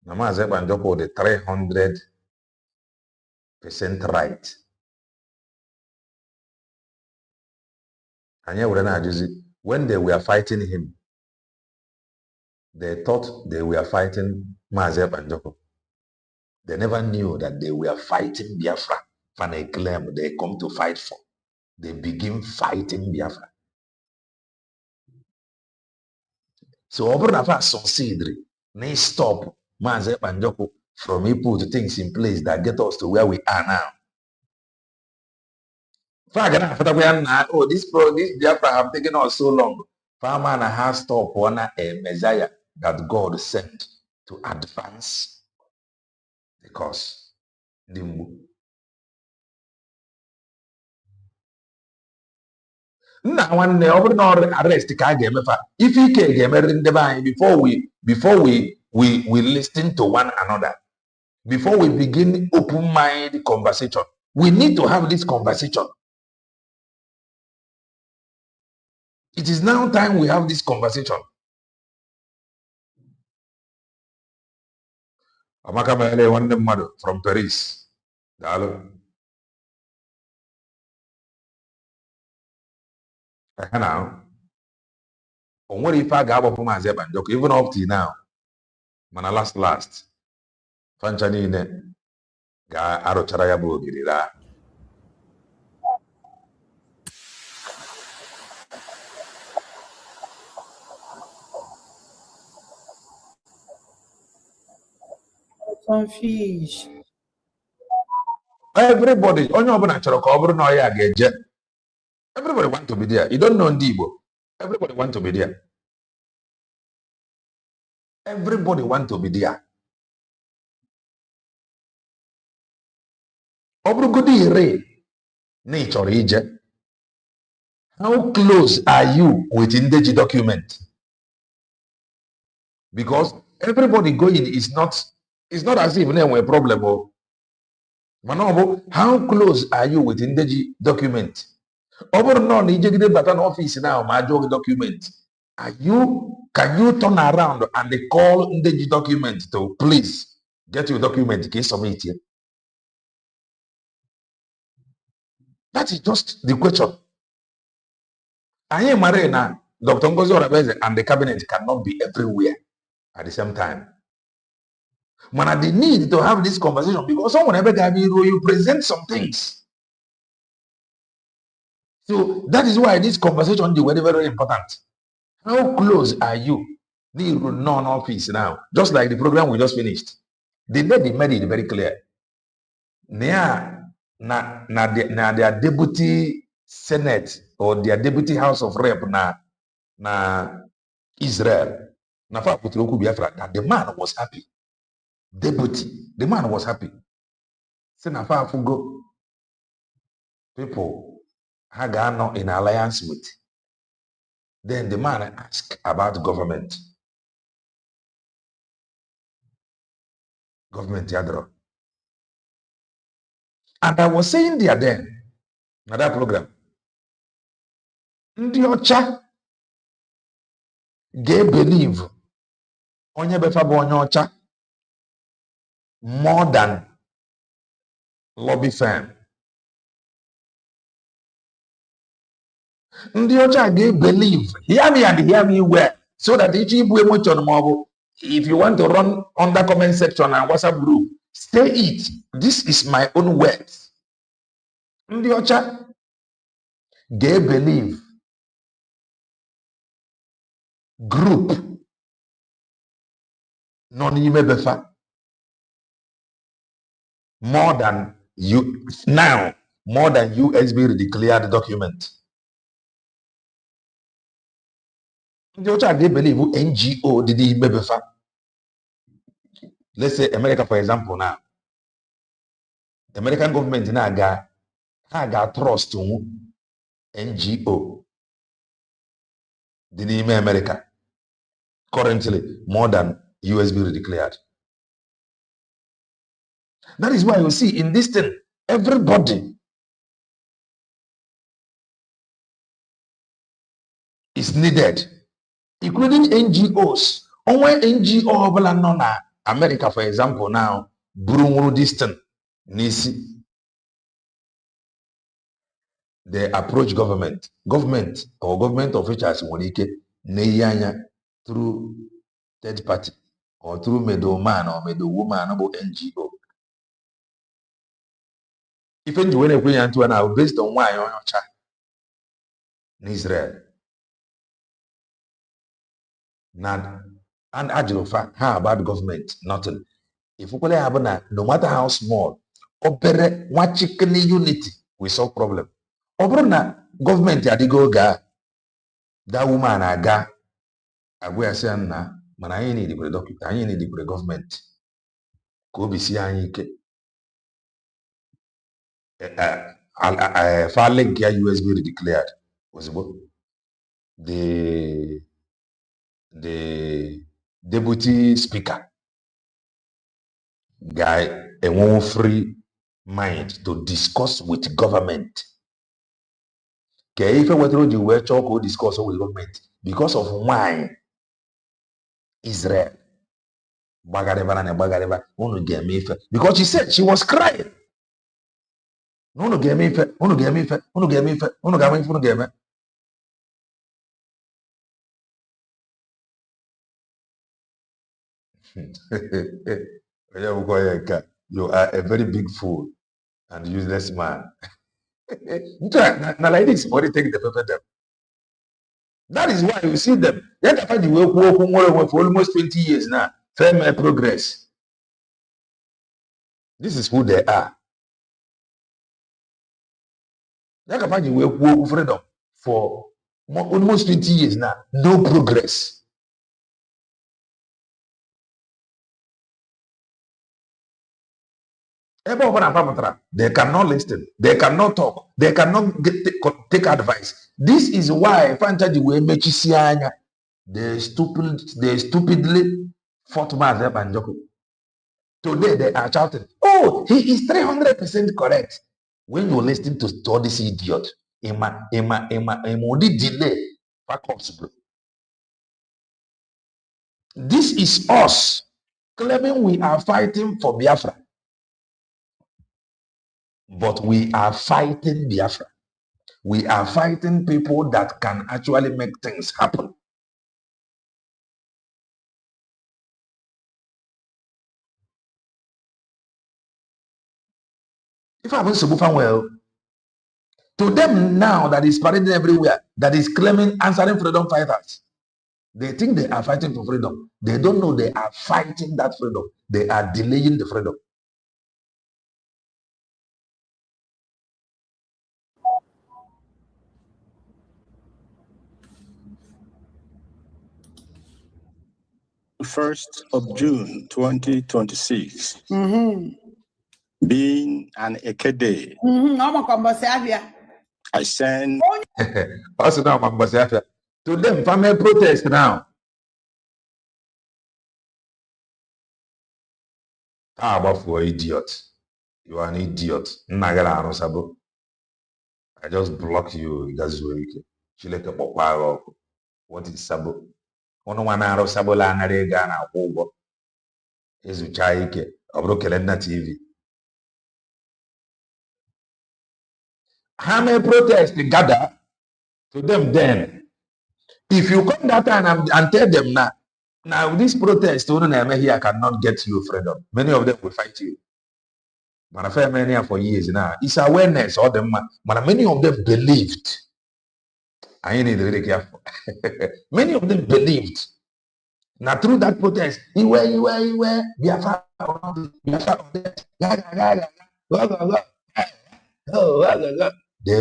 Na Maazị Banjoko the 300% right. And when they were fighting him, they thought they were fighting Maazị Banjoko. They never knew that they were fighting Biafra for a claim they come to fight for. They begin fighting Biafra. So Obranafa succeed, they stop Maazị Banjoko from put things in place that get us to where we are now. Oh, this Biafra have taken us so long. Farmer has stop on a Messiah that God sent to advance the cause. Now one arrest if he can before we listen to one another, before we begin open-minded conversation, we need to have this conversation. It is now time we have this conversation. Amaka Mele one mother from Paris. Now, on what if I got up Maazị Banjoko, even up to now, man, last. Fanchani ne ga arochara ya bụ ogirira. Some fish. Everybody, onye ọbụla chọrọ ka ọ bụrụ na ọ ya ga-eje. Everybody want to be there. You don't know ndị Igbo. Everybody want to be there. Everybody want to be there. Ọ bụrụgodị ire na ị chọrọ ije. How close are you with Ndeji document? Because everybody going is not as if they have a problem. Manobo, how close are you with Ndeji document? Over no Nijegide Batan office now, my document. Can you turn around and they call Ndeji document to please get your document in submit here? That is just the question. I am Marina, Dr. Ngozi Orabeze and the cabinet cannot be everywhere at the same time. Man, they need to have this conversation because someone ever gave you present some things. So that is why this conversation is very, very important. How close are you? The non-office now, just like the program we just finished. The lady made it very clear. Their deputy Senate or their deputy House of Rep na Israel. That the man was happy. Deputy, the man was happy. Go people Hagano in alliance with. Then the man asked about government. Government yadro. And I was saying there then, in that program, Ndi Ocha gave believe onye befa bụ onye ọcha more than lobby firm. Ndị ọcha gave believe, hear me and hear me well, so that if you want to run under comment section and WhatsApp group, say it. This is my own words. Ndị ọcha gave believe group non-ime befa more than you now, more than USB declared document. Ndị ọcha gave believe NGO did ime befa. Let's say America, for example, now. The American government now got trust to NGO. The name America. Currently, more than US be declared. That is why you see in this thing, everybody is needed, including NGOs. Only NGO na America, for example, now, Burunguru distant, Nisi, they approach government or government officials through third party or through middleman or middlewoman or NGO. If any way we are now based on why on in Israel. Now, and Ajilofa, how about government? Nothing. If we have no matter how small, opere one chicken unity, we solve problem. Obrona government adigo ga that woman aga agwe asen na mana anyị need the doctor, anyị need the government. Ko bi si anyị ike. Filing here USB declared was the deputy speaker guy a free mind to discuss with government. Okay, if I were to do talk discuss with government because of why Israel because she said she was crying. No get me. You are a very big fool and useless man. Now like this, body take the paper them. That is why you see them. They have find the work for almost 20 years now. Firm progress. This is who they are. They have find the work freedom for almost 20 years now. No progress. They cannot listen. They cannot talk. They cannot take advice. This is why they stupidly fought Mazi Banjoko. Today they are shouting, "Oh, he is 300% correct." When you listen to all this idiot, delay. This is us claiming we are fighting for Biafra. But we are fighting Biafra. We are fighting people that can actually make things happen. If I was to move well, to them now that is parading everywhere, that is claiming answering freedom fighters, they think they are fighting for freedom. They don't know they are fighting that freedom. They are delaying the freedom. First of June 2026, being an Eke day, I send also now, to them, family protest now. How about for idiot? You are an idiot. I just block you. That's weak. What is Sabo? One arrow Sabo la narega na over. Ezuchaike, Obrokelena TV. How many protests gather to them then? If you come that time and tell them now this protest here cannot get you freedom. Many of them will fight you. But many for years now. It's awareness all them but many of them believed. I need really careful. Many of them believed. Now through that protest, Biafra,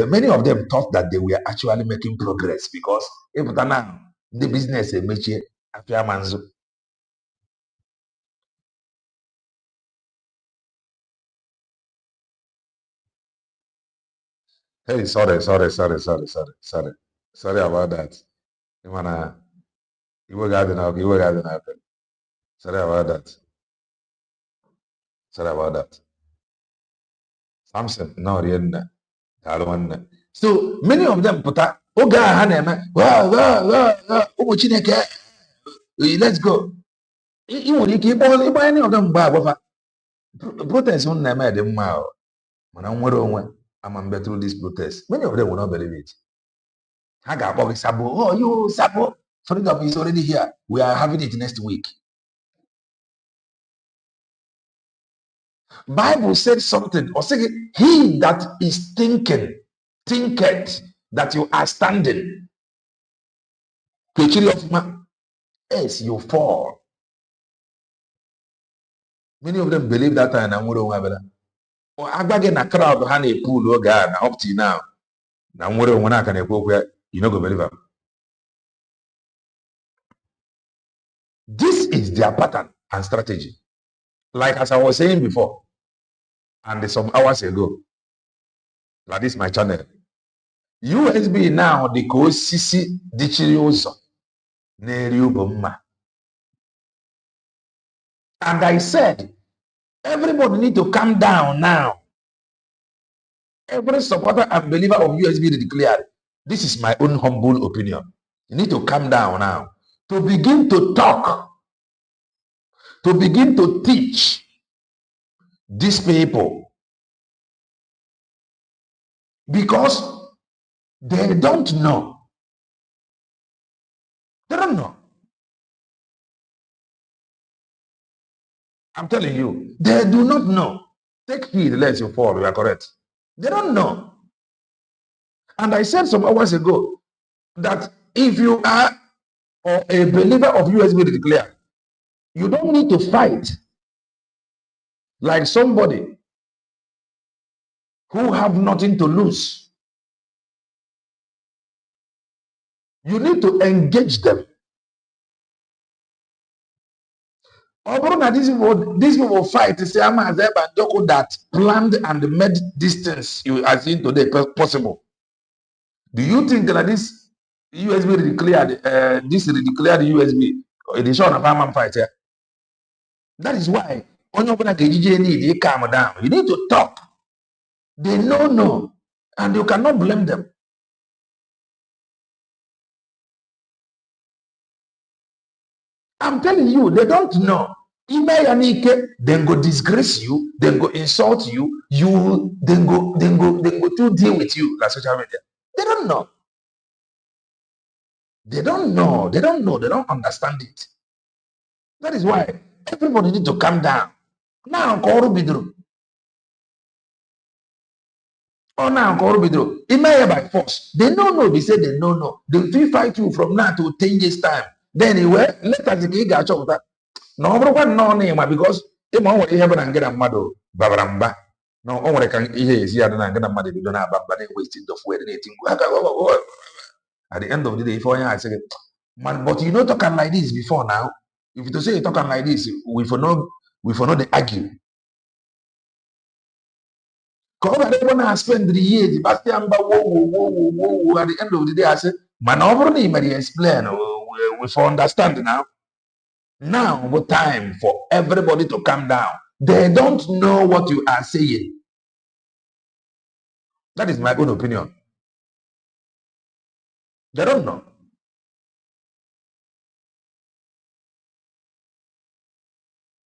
many of them thought that they were actually making progress because if now the business after manzo. Hey, sorry about that. You were gathering out, you were gathering out. Sorry about that. Sorry about that. Samson, no, so many of them put up, oh, God, let's go. You keep all any of them, protest on them, Madam Mao. When I'm better through this protest. Many of them will not believe it. I got Bobby Sabo. Oh, you Sabo. Freedom is already here. We are having it next week. Bible said something, or say, he that is thinketh that you are standing. Yes, you fall. Many of them believe that and I'm going to na crowd honey pool up to now. Now when I can go where you know go believe them. This is their pattern and strategy. Like as I was saying before, and some hours ago, like this my channel. USB now the co CC dichirioso Neriuboma. And I said, everybody need to calm down now. Every supporter and believer of USB declared, this is my own humble opinion. You need to calm down now. To begin to talk, to begin to teach these people. Because they don't know. They don't know. I'm telling you, they do not know. Take heed lest you fall, you are correct. They don't know. And I said some hours ago that if you are a believer of USB declare, you don't need to fight like somebody who have nothing to lose. You need to engage them. These people fight to say, I'm that planned and made this things you are seeing today possible. Do you think that this USB declared, this declared USB, edition of Farmer fight here? That is why on your need calm down. You need to talk. They know no, and you cannot blame them. I'm telling you, they don't know. Then go disgrace you, then go insult you, then go to deal with you like social media. They don't know. They don't know. They don't know. They don't understand it. That is why everybody need to calm down. Now, oh, now, by force. They don't know. They say they don't know. They will fight you from now to 10 years' time. Then anyway, let us get that. No, because if I want to have an get a mother, Babaramba. No, only can hear here and get a mother, you don't have a wasting the food anything. At the end of the day, if I say, man, but you know, talking like this before now. If you say you're talking like this, we for no they argue. Because I don't want to spend 3 years, but at the end of the day, I say, man, over me, explain, we for understand now. Now, what time for everybody to calm down? They don't know what you are saying. That is my own opinion. They don't know.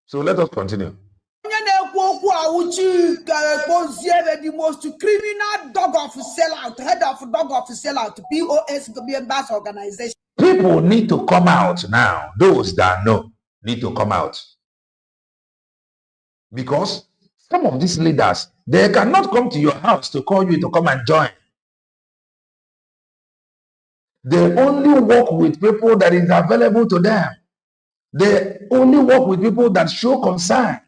So let us continue. The most criminal dog of sellout, head of dog of sellout, POS members organization. People need to come out now. Those that know need to come out. Because some of these leaders, they cannot come to your house to call you to come and join. They only work with people that is available to them. They only work with people that show concern.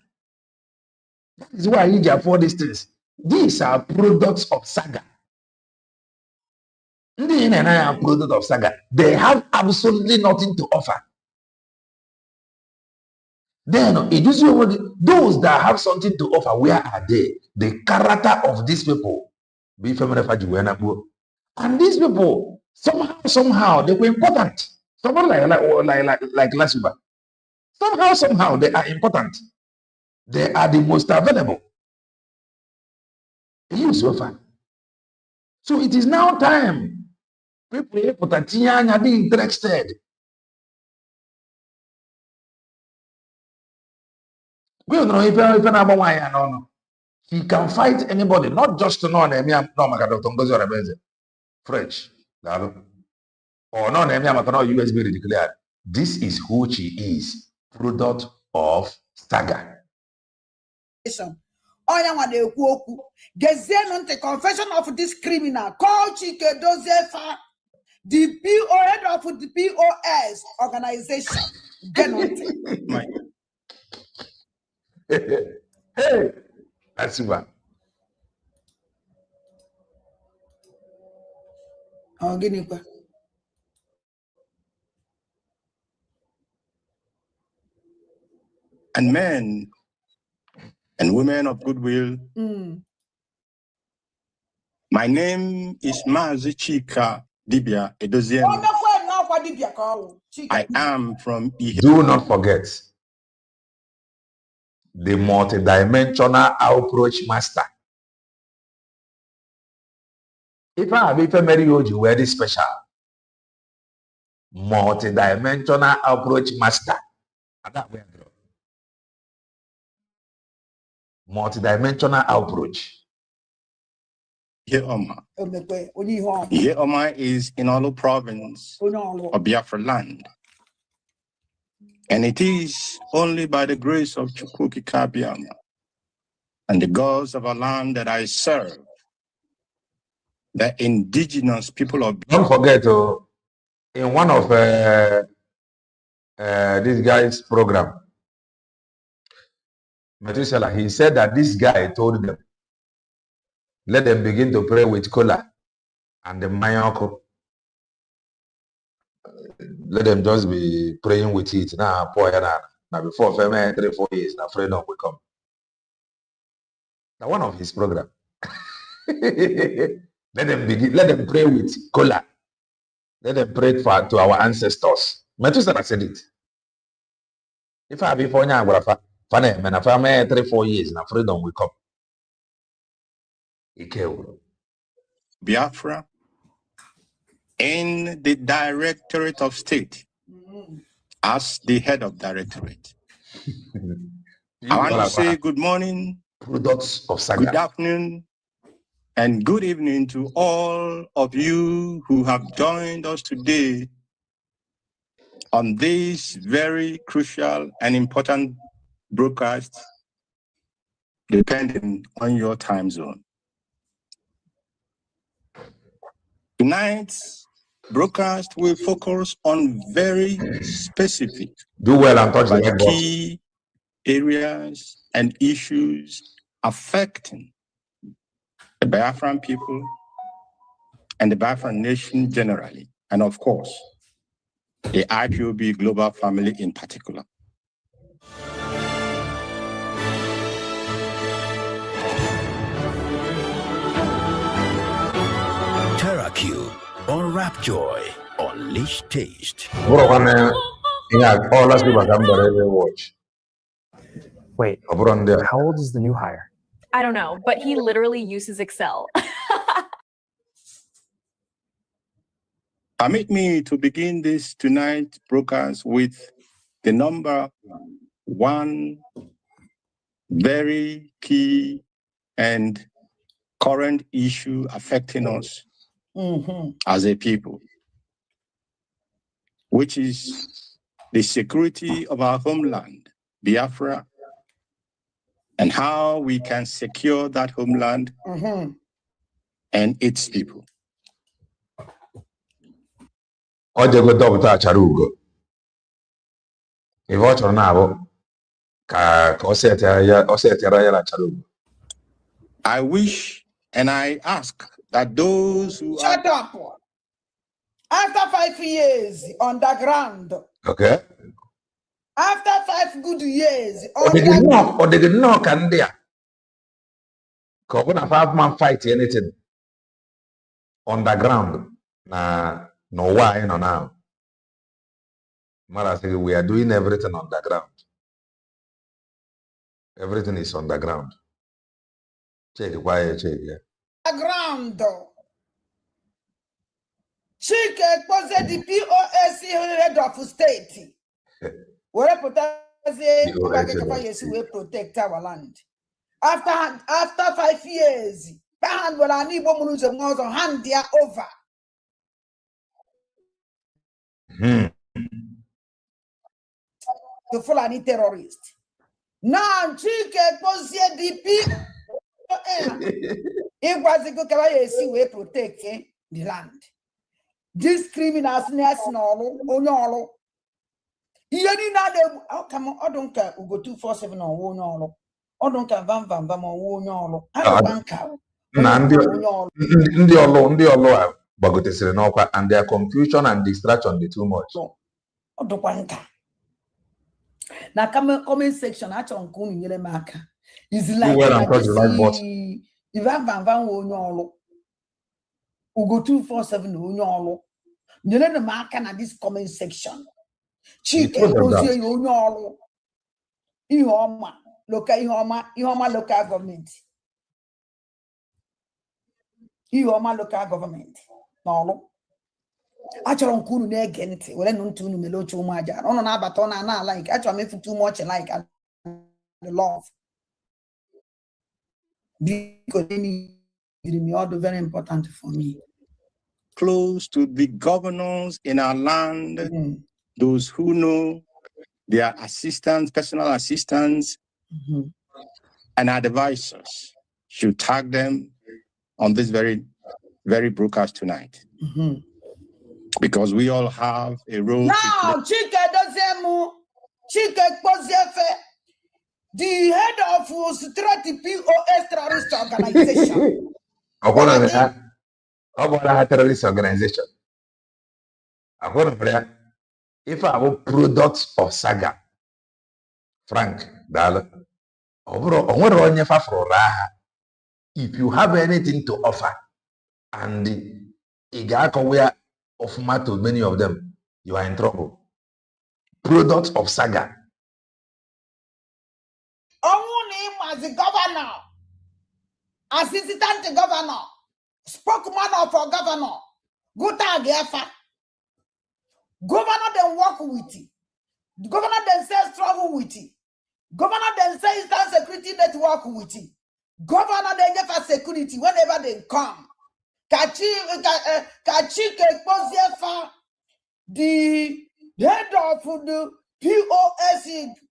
That is why I need you for these things. These are products of saga. Products of saga. They have absolutely nothing to offer. Then it is those that have something to offer. Where are they? The character of these people. And these people, Somehow they were important. Someone like Lasiba. Somehow they are important. They are the most available. So it is now time. People are interested. We don't know if he can fight anybody, not just to know French. Or no USB declared. This is who she is, product of Saga. The confession of this criminal called Chike Dozefa, the head of the POS organization. Hey, that's what. And men and women of goodwill. My name is Mazi Chika Dibia Edozien. I am from Do not forget the multidimensional approach master. If I have a marry you, very special. Multidimensional approach master. Multidimensional approach. Yeoma. Yeoma is in Olu province of Biafra land. And it is only by the grace of Chukwuki Kabiama and the gods of our land that I serve the indigenous people of Don't forget, in one of this guy's program, Methuselah, he said that this guy told them, let them begin to pray with cola and the mayoko. Let them just be praying with it. Now, before 3-4 years, now freedom will come. Now, one of his program. Let them pray with cola. Let them pray to our ancestors. Methuselah said it. If I be for now, if I 3-4 years, now freedom will come. Biafra in the Directorate of State as the head of directorate. I want to say good morning, products of Saga. Good afternoon, and good evening to all of you who have joined us today on this very crucial and important broadcast depending on your time zone. Tonight's broadcast will focus on very specific, but key areas and issues affecting the Biafran people and the Biafran nation generally, and of course, the IPOB global family in particular. TerraCube, unwrap joy, unleash taste. Watch. Wait, how old is the new hire? I don't know, but he literally uses Excel. Permit me to begin this tonight's broadcast with the number one very key and current issue affecting us as a people, which is the security of our homeland, Biafra, and how we can secure that homeland and its people. I wish and I ask that those who shut up. After 5 years underground. Okay. After 5 good years. Or they did not can there. Come on, 5-man fight anything underground. no why no now. Mara say we are doing everything on the ground. Everything is on the ground. Check why check yeah. Ground. Chike was the POS head of state. Where we protect our land. After 5 years, hand will I need more hand there over. The Fulani terrorist. Now, Chike was the POS. It was a good way protect the land. These criminals, national, onolo. Yeni na de come on, I don't care. We go 247 on onolo. I don't care vam on onolo. I don't banka. Ndi olo bagotesere n'ọkwa, and their confusion and distraction be too much. I don't banka. Na comment section I chọn kunu nyere m aka. Is like vam onolo. We go 247 onolo. Nyere m aka na this comment section. Chike ozie onye ọrụ ihe ọma local government local government n'ọrụ achọrọ nke unu na-ege ntị were nụ ntị unu mere oche ụmụ aja ọnụ na-abata ọ na like achọrọ m ifu too much like and the love because they are very important for me. Close to the governors in our land, those who know their assistants, personal assistants, and advisors should tag them on this very broadcast tonight. Because we all have a role now, to play. The head of Security POS terrorist organization. Terrorist organization. If I have products of Saga, Frank, if you have anything to offer and aware of matter, many of them, you are in trouble. Products of Saga. As the governor, assistant governor, spokesman of our governor, governor then work with it. Governor then say struggle with it. Governor then say Eastern Security Network with it. Governor then get for security whenever they come. The head of the POS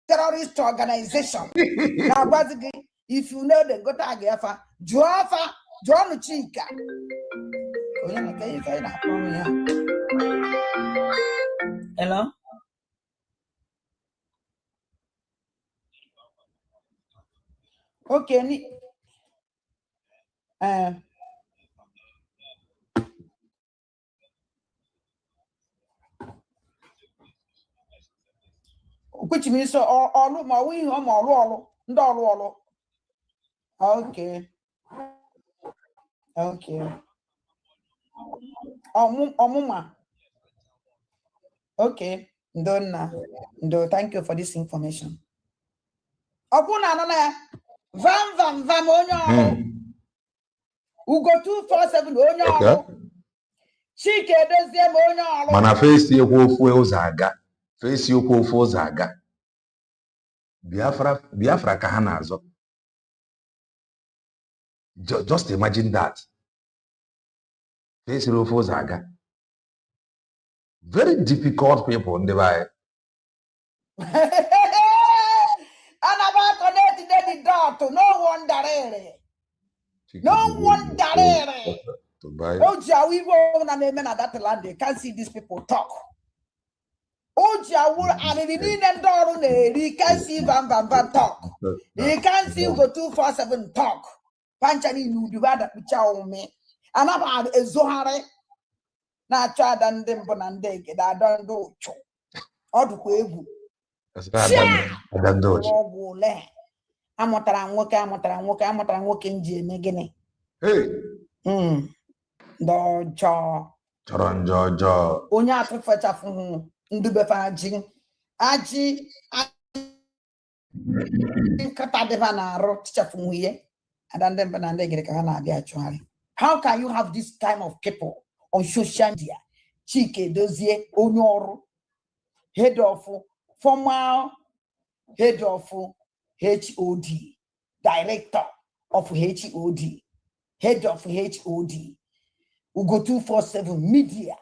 terrorist organization. Now, basically, if you know the Gotagefa, John Chica. Hello? Okay. Which means all my wing or all. Okay. Mama. Okay. Thank you for this information. Vam onyo. We go 247 onyo. Chike dozie onyo. Mana face okwu Zaga. Face okwu Zaga. Biafra ka ha na-azọ. Just imagine that. Face okwu Zaga. Very difficult people in the way. And about connected the door no wonder. Oh, we won't at that land. They can't see these people talk. Oh, and he can't see Van talk. He can't see go 247 talk. Panchani you divide the chow me. And about a Zohare. Na child and them bonande get I don't do cho. Or to quavu. I don't do it. I'm what I'm working Jimmy Guinea. Hey. Do cha. Onye atụfechafu ndubefa aji nkata dịba na-arụ tichafu ihe adande mba na ndị gịrị ka ha na-abịa achụgharị. How can you have this kind of people on social media? Chike Dozie onye ọrụ head of former head of HOD, director of HOD, head of HOD, Ugo 247 media,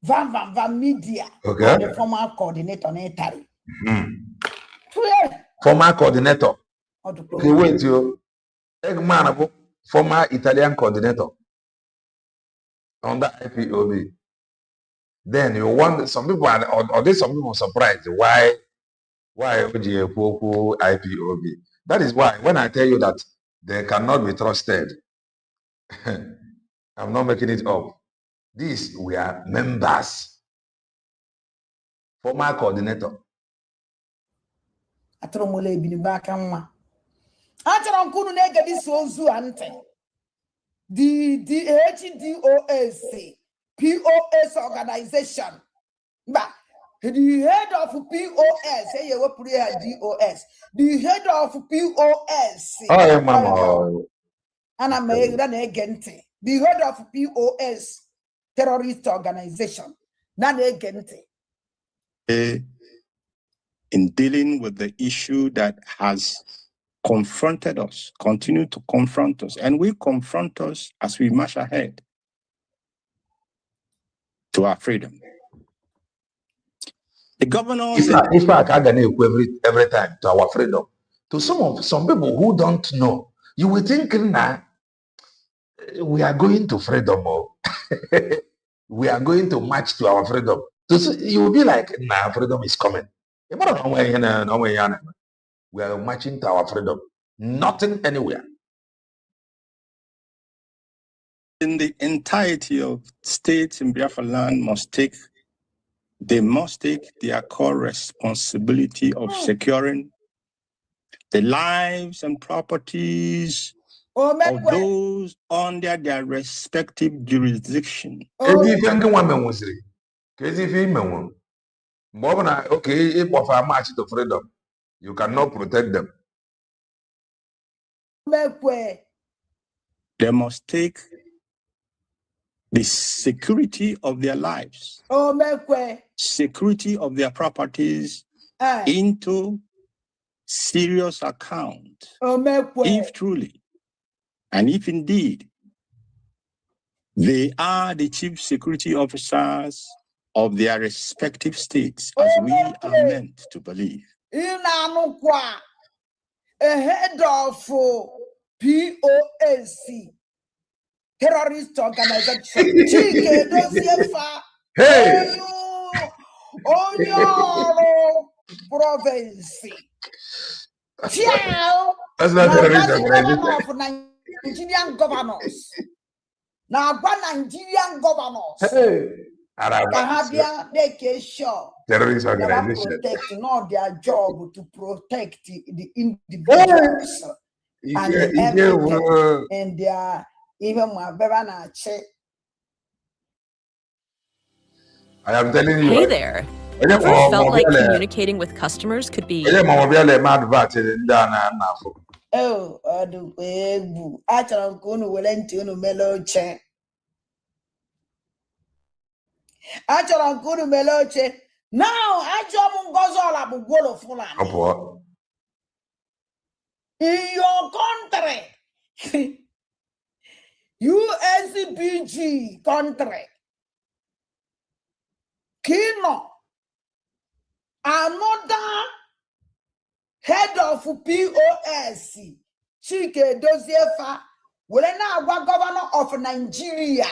Van media, Okay. and the former coordinator in Italy. Former coordinator. Okay, wait, you. Eggman, former Italian coordinator under IPOB. Then you want some people or there's some people surprised why IPOB. That is why when I tell you that they cannot be trusted, I'm not making it up. These we are members. Former coordinator. Atromole binibaka mwa. Achara nkunu nege di sozu ante. The HDOS POS organization. But the head of POS, say you put here DOS. The head of POS. Oh, mama. And I'm agent. The head of POS terrorist organization. Nan agent. In dealing with the issue that has confronted us, continue to confront us, and will confront us as we march ahead to our freedom. The governors in fact, I can every time to our freedom. To some people who don't know, you will think now we are going to freedom or we are going to march to our freedom. You will be like, nah, freedom is coming. We are marching to our freedom. Nothing anywhere. In the entirety of states in Biafra land must take their core responsibility of securing the lives and properties of those under their respective jurisdiction. Okay, if of our march to freedom, you cannot protect them. They must take the security of their lives, security of their properties into serious account. If truly, and if indeed, they are the chief security officers of their respective states, as we are meant to believe. A head of POS terrorist organization. Chike Dosiefa. Hey! Onyoro province. Ciao. That's not terrorist organization. Of Nigerian governors. Now, Nigerian governors. Hey! Kahabia, they can show. Terrorist organization. Protect, not their job to protect the individuals. And everything. And they are even my Bevana check. I am telling you. Hey there. Ever felt like communicating with customers could be... Oh, do we? I tell you, willing to mellow check. I tell you, good mellow check. Now, I jump goes all up with Wolo Fulan. In your country, USBG country, Kino, another head of POS, Chike Dosiefa, will now governor of Nigeria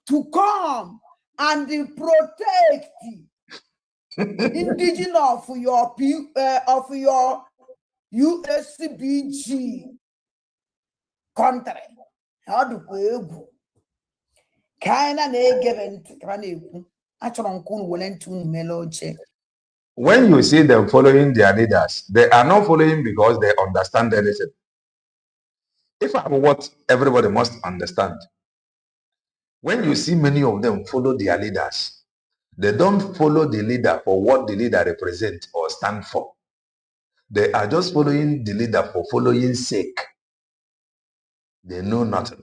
to come and protect indigenous of your USBG country. How do we go? Kaina ne given Kraniku. When you see them following their leaders, they are not following because they understand anything. If I what everybody must understand, When you see many of them follow their leaders, they don't follow the leader for what the leader represents or stand for. They are just following the leader for following sake. They know nothing.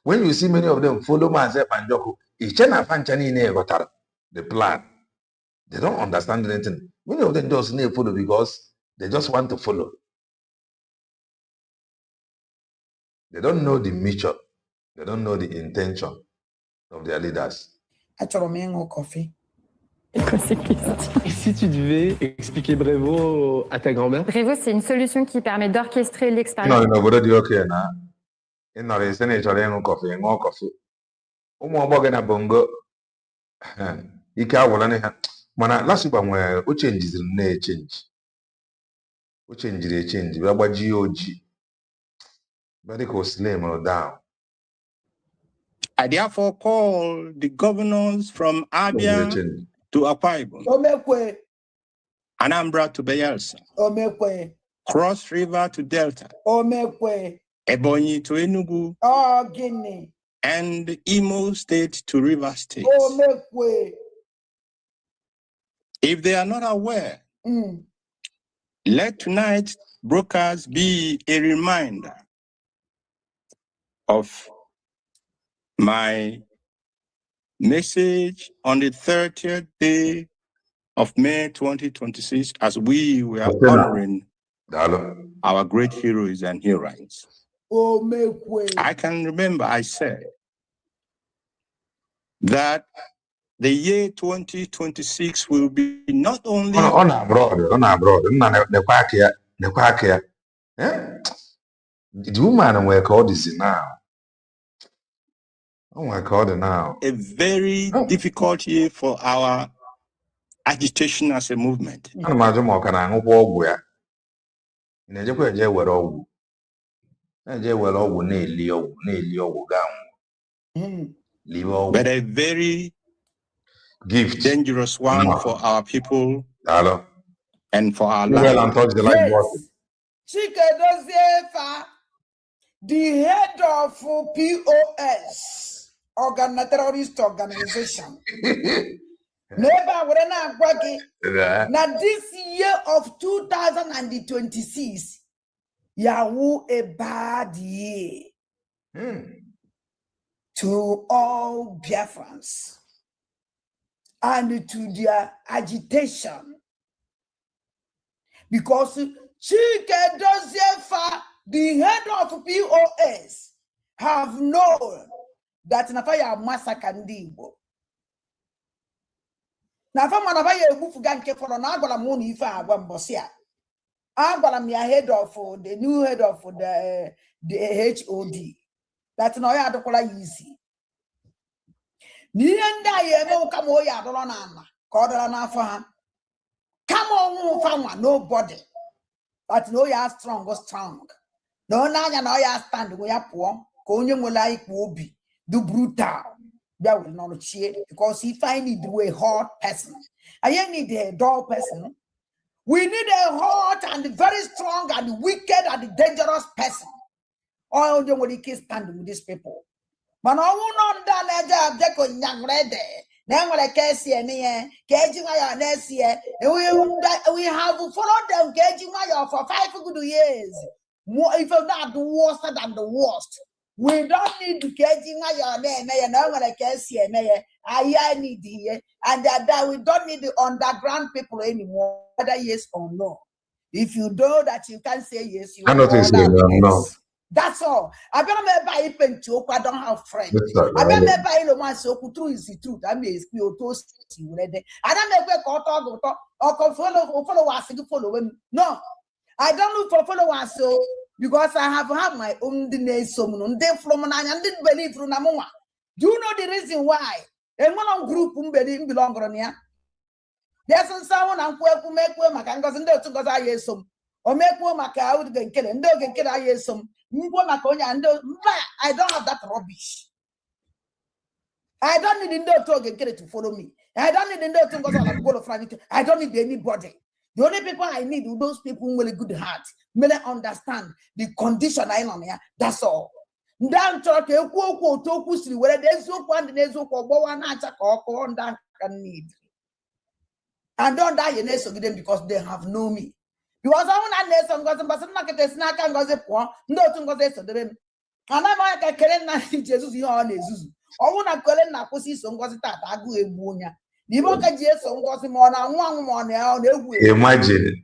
When you see many of them follow myself and Joko, the plan. They don't understand anything. Many of them just need follow because they just want to follow. They don't know the mission. They don't know the intention of their leaders. Coffee. Et si tu devais expliquer Brevo à ta grand-mère? Brevo, c'est une solution qui permet d'orchestrer l'expérience. Non, non, vous ok na. Il n'aurait essayé de faire un coffee, Au moins, on va bongo. Ike awụla ne ha. Mana last week o changes na change. O change. We agbaji oji. Very slim down. I therefore call the governors from Abia to Akwa Ibom, Anambra to Bayelsa, Cross River to Delta, Ebonyi to Enugu, and Imo State to River State. If they are not aware, let tonight's broadcast be a reminder of my message on the 30th day of May 2026 as we were honoring our great heroes and heroines. I can remember I said that the year 2026 will be not only on abroad. The woman will call this now. Oh my God, now. A very difficult year for our agitation as a movement. But a very dangerous one for our people and for our land. The head of POS, terrorist organization. Now this year of 2026, Yahoo a bad year to all Biafrans and to their agitation, because Chike Doziefa, the head of POS, have known that Nafaya massacre Ndibo. Nafama Nafaya Bufuganke for an Agala Muni Ifa Wambosia. Agala me head of the new head of the HOD. That's no ya dokola easy. Nienda yemo kamo ya dolana kodala na fa. Come on, fama nobody. But no ya strong. No na ya stand go ya poor. Konye mola ikuobi. Do brutal. That will not cheer because if I need a hot person, I need a dull person. We need a hot and very strong and wicked and dangerous person. All the way can stand with these people. But I will not done a job. They could young ready. Then what I can see any caging my next year. We have followed them caging my for 5 good years. More if not the worst than the worst. We don't need to get in my name, and now when I can see a mayor, I need here, and that we don't need the underground people anymore, whether yes or no. If you know that you can say yes, you cannot say no. That's all. I better buy a pen to I don't have friends. I better buy a man so true is the truth. I may speak to you ready. I don't know where or follow us to follow him. No, I don't look for followers so. Because I have had my own DNA, so they from and didn't believe from Namua. Do you know the reason why? And one group belong on here. There's someone I'm going to make one my kangas and they'll took I some or make one my cow to get and they'll get I some. I don't have that rubbish. I don't need the dog and get it to follow me. I don't need the dog to go to Frank. I don't need anybody. The only people I need are those people with a good heart, may understand the condition I'm on here. That's all. Ndan chọrọ ka ekwu okwu otu okwu siri were dị eziokwu and n'eziokwu ọgbọwa na-acha ka ọkụ nda ka need. And don't die in them because they have known me. Because I want to know some gossip, but some market is not can gossip. No to gossip to them. And I'm like a keren na Jesus you on Jesus. I want to call na pussy some gossip that I go a bunya. The more can Jesus some gossip more than one more now. Imagine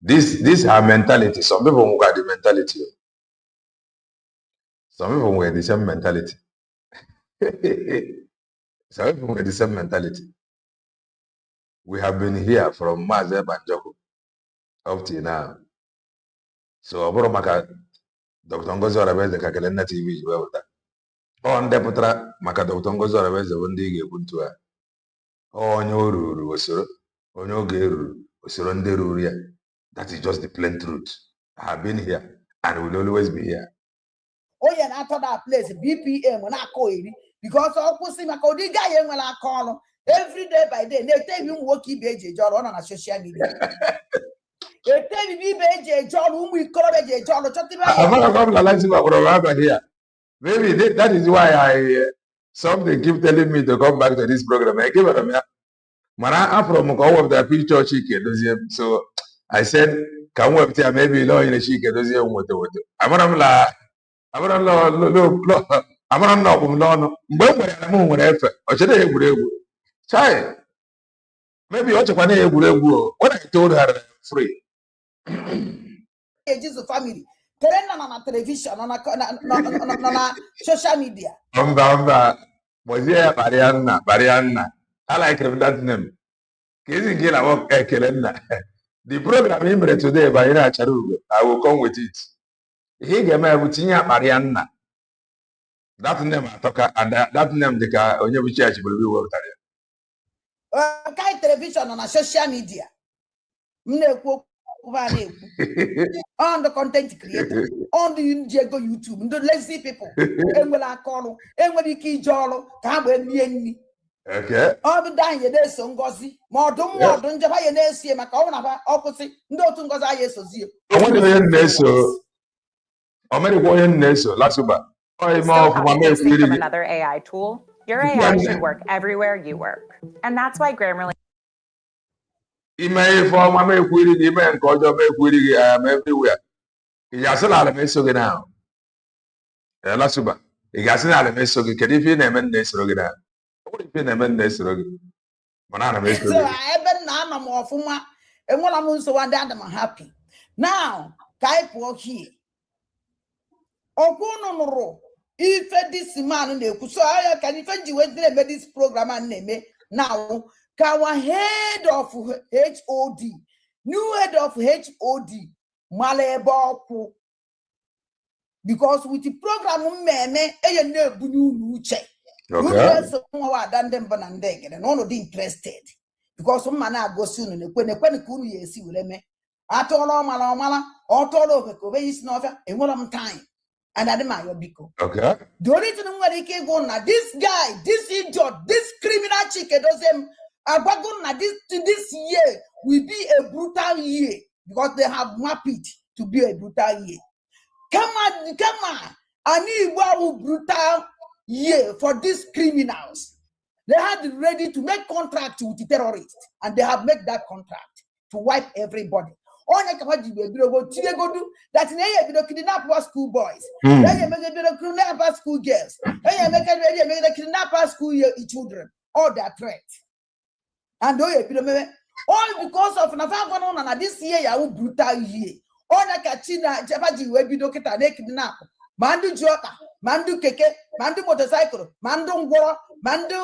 this our mentality. Some people got the mentality. Some people were the same mentality. Some people were the same mentality. We have been here from Mazeb and Joko up till now. So Oboromaka, Dr. Ngozi Orebeze Kakelena TV you have that. On Deputra Maka Dr. Ngozi Orebeze one day Buntua. Oh Nyoru Osoro, Onyogeru, Osoro Nderuria. That is just the plain truth. I have been here and will always be here. Oh yeah, I thought that place BPM when I call it because I was saying I call the guy when I call him every day by day. They tell you what keep AJ John on social media. They tell me AJ John whom we call AJ John. I'm not going to lie to you here. Maybe that is why I something keep telling me to come back to this program. I give it a minute. I'm from all of the picture chicken. So I said, can we have maybe law in a chicken? I'm not la. I'm not no. I'm not no. When I'm on whatever. I said, hey, maybe what I told her I'm free. Jesus family. On television, on social media. Was here Mariana. I like that name. The program him today by Charugo. I will come with it. He gave me a Mariana. That name I talk and that name the guy on your church will be worked at. Television on a social media. On the content creator, on the Diego YouTube, the lazy people, and when I call, and when you key jollo, come with me. Okay. All the dying a day, son gossy, more don't Java and see my corner opposite, no tungoza yes or zero. I want to hear Neso. Or many warrior Neso, Lasuba. Still copy from another AI tool. Your AI should work everywhere you work. And that's why Grammarly. Email for my make with the email called your make with everywhere. He has a lot of message now. Lasuba. He has a lot of message. Can you feel a mess again? What if you name a mess again? Banana message. So I have been more for my and one I'm so one that I'm happy. Now, type work here. Okono if this man so I can if you wait this program and name now. Our head of HOD, new head of HOD, Malebo, because with the program, and all of the interested because some man go soon and when you see with them at all Malamala, all over is not in one time. And I demand your biko. Okay. The only thing where can go now, this guy, this idiot, this criminal chicken doesn't. This year will be a brutal year because they have mapped it to be a brutal year. Come on. I need one brutal year for these criminals. They had ready to make contract with the terrorists, and they have made that contract to wipe everybody. That in kidnap school boys, kidnap school girls, kidnap school children, all their threats. And all because of Navagon this year, you brutal year. All the Kachina, Japaji, will be located at kidnap. Mandu Joka, Mandu Keke, Mandu motorcycle, Mandu Gora, Mandu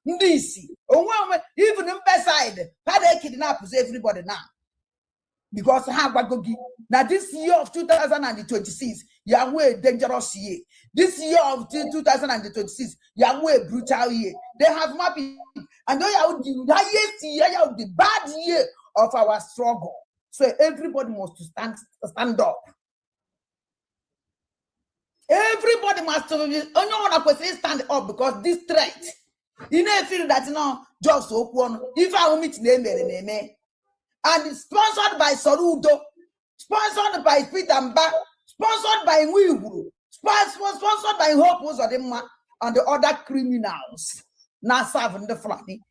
Ndisi. Oh, even in Beside, Pade kidnaps everybody now. Because now this year of 2026, Yahweh dangerous year. This year of 2026, Yahweh brutal year. They have mapped it, and they are the highest year, the bad year of our struggle. So everybody must stand up. Everybody must stand up because this threat. You know, feel that just open. If I meet name. And it's sponsored by Sorudo. sponsored by Peter Mba, sponsored by Nwiyi, sponsored by Hope Uzodimma and the other criminals. Now serving the flag.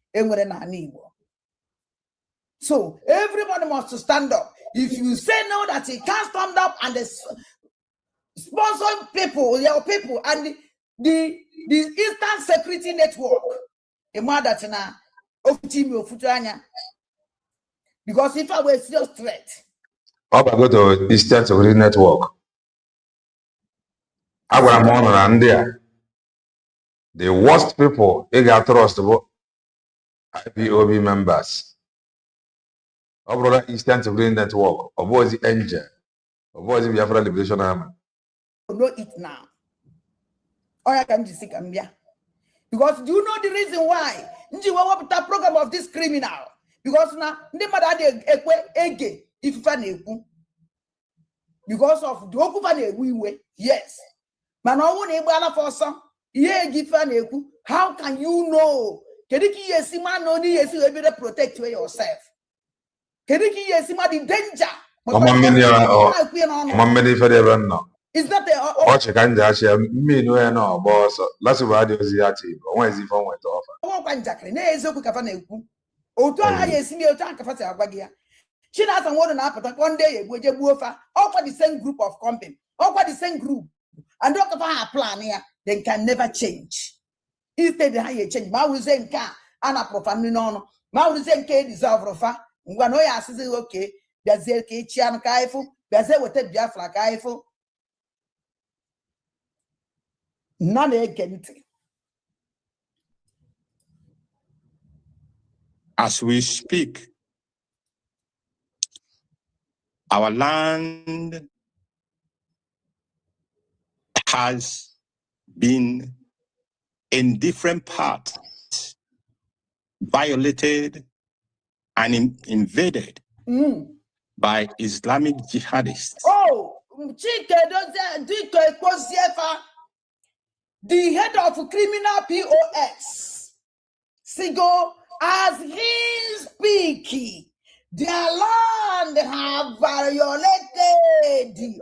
So everybody must stand up. If you say no, that he can't stand up and the sponsor people, your people, and the Eastern Security Network, because if I were a serious threat, I go to Eastern Security Network. I want more than there. The worst people, they got trustable IPOB members. Our brother Eastern Security Network, or was the Angel, or was the Biafra Liberation Army. Know it now. Or I can just because do you know the reason why? The program of this criminal. Because now they mother ege if because of the Okufane, yes. Man, I won't able for some. How can you know? Kediki yesima no ni yesi able to protect yourself. Kediki yesima the danger. It's not a me no boss. Last of all, when is he from went off? She doesn't want to happen. One day we just move over the same group of company, over the same group, and don't have a plan here, they can never change. Instead, how you change? Ma will say, "Anna profane no, ma will say, deserve rofa." When no ya says okay, there's a Chiam Kaifu, there's a what Biafra Kaifu. None again. As we speak, our land has been in different parts violated and invaded by Islamic jihadists. Oh, the head of criminal POS, Sigo, as he speaking, their land have violated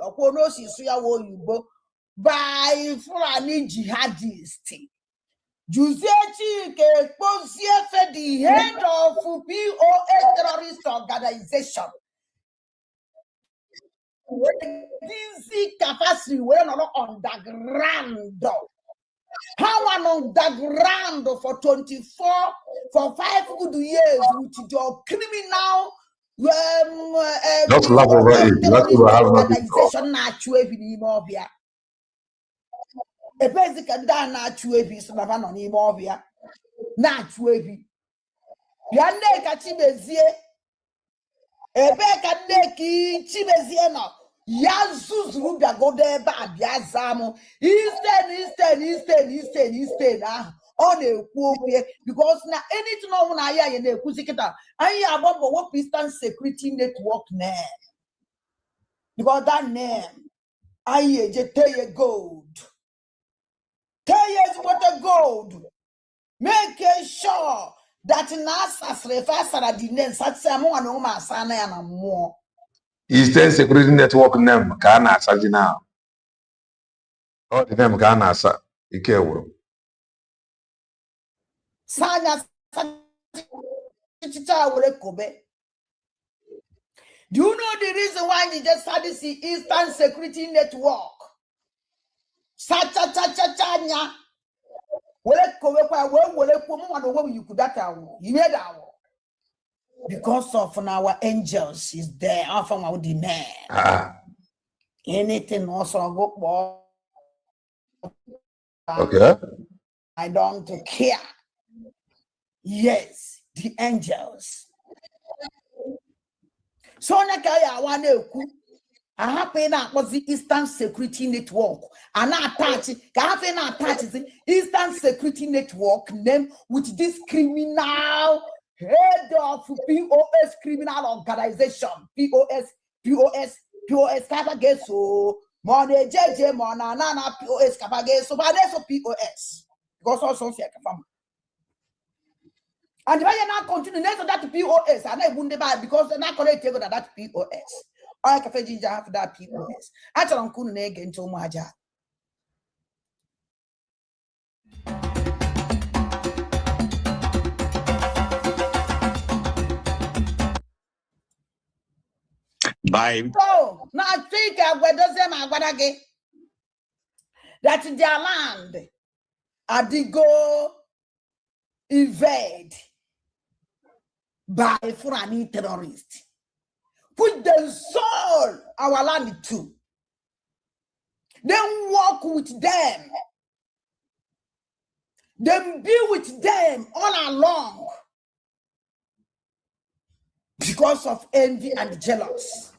by Fulani jihadists. Juzechi Keposiefe, the head of POS terrorist organization. This capacity we're not underground. How on underground for 5 good years with your criminal just laugh over it. That's what I have organization not a basic and that not you so never on him over here. Not you. Yande kachibezie Ebeka neki chibezie no. Yazus rubia go there bad yazamo. Instead on a quote because now anything on I in the Kusikita. I have what Eastern Security Network name. Because that name I just tell you gold. 10 years worth of gold. Make sure that NASA's refers at the name such a more no masana and more. Eastern Security Network name Kana Sajina. Oh, the name Kana Sa Ikewo. Sanya Kobe. Do you know the reason why they just started the Eastern Security Network? Sacha. Because of our angels is there, often our demand. Anything also go. Okay. I don't care. Yes, the angels. So I happen that was the Eastern Security Network. And I attach the Eastern Security Network name with this criminal head of POS criminal organization. POS Kabageso. Money JJ Monana POS Kabageso, but that's POS. Because also and why you not continue next to that POS and I wouldn't buy because they're not connected to that POS. I can fetch after that POS. I tell Uncle Neg into my job. So now I think where does them again that their land are they go invade by Fulani terrorists. Put the soul our land to. Then walk with them. Then be with them all along. Because of envy and jealous.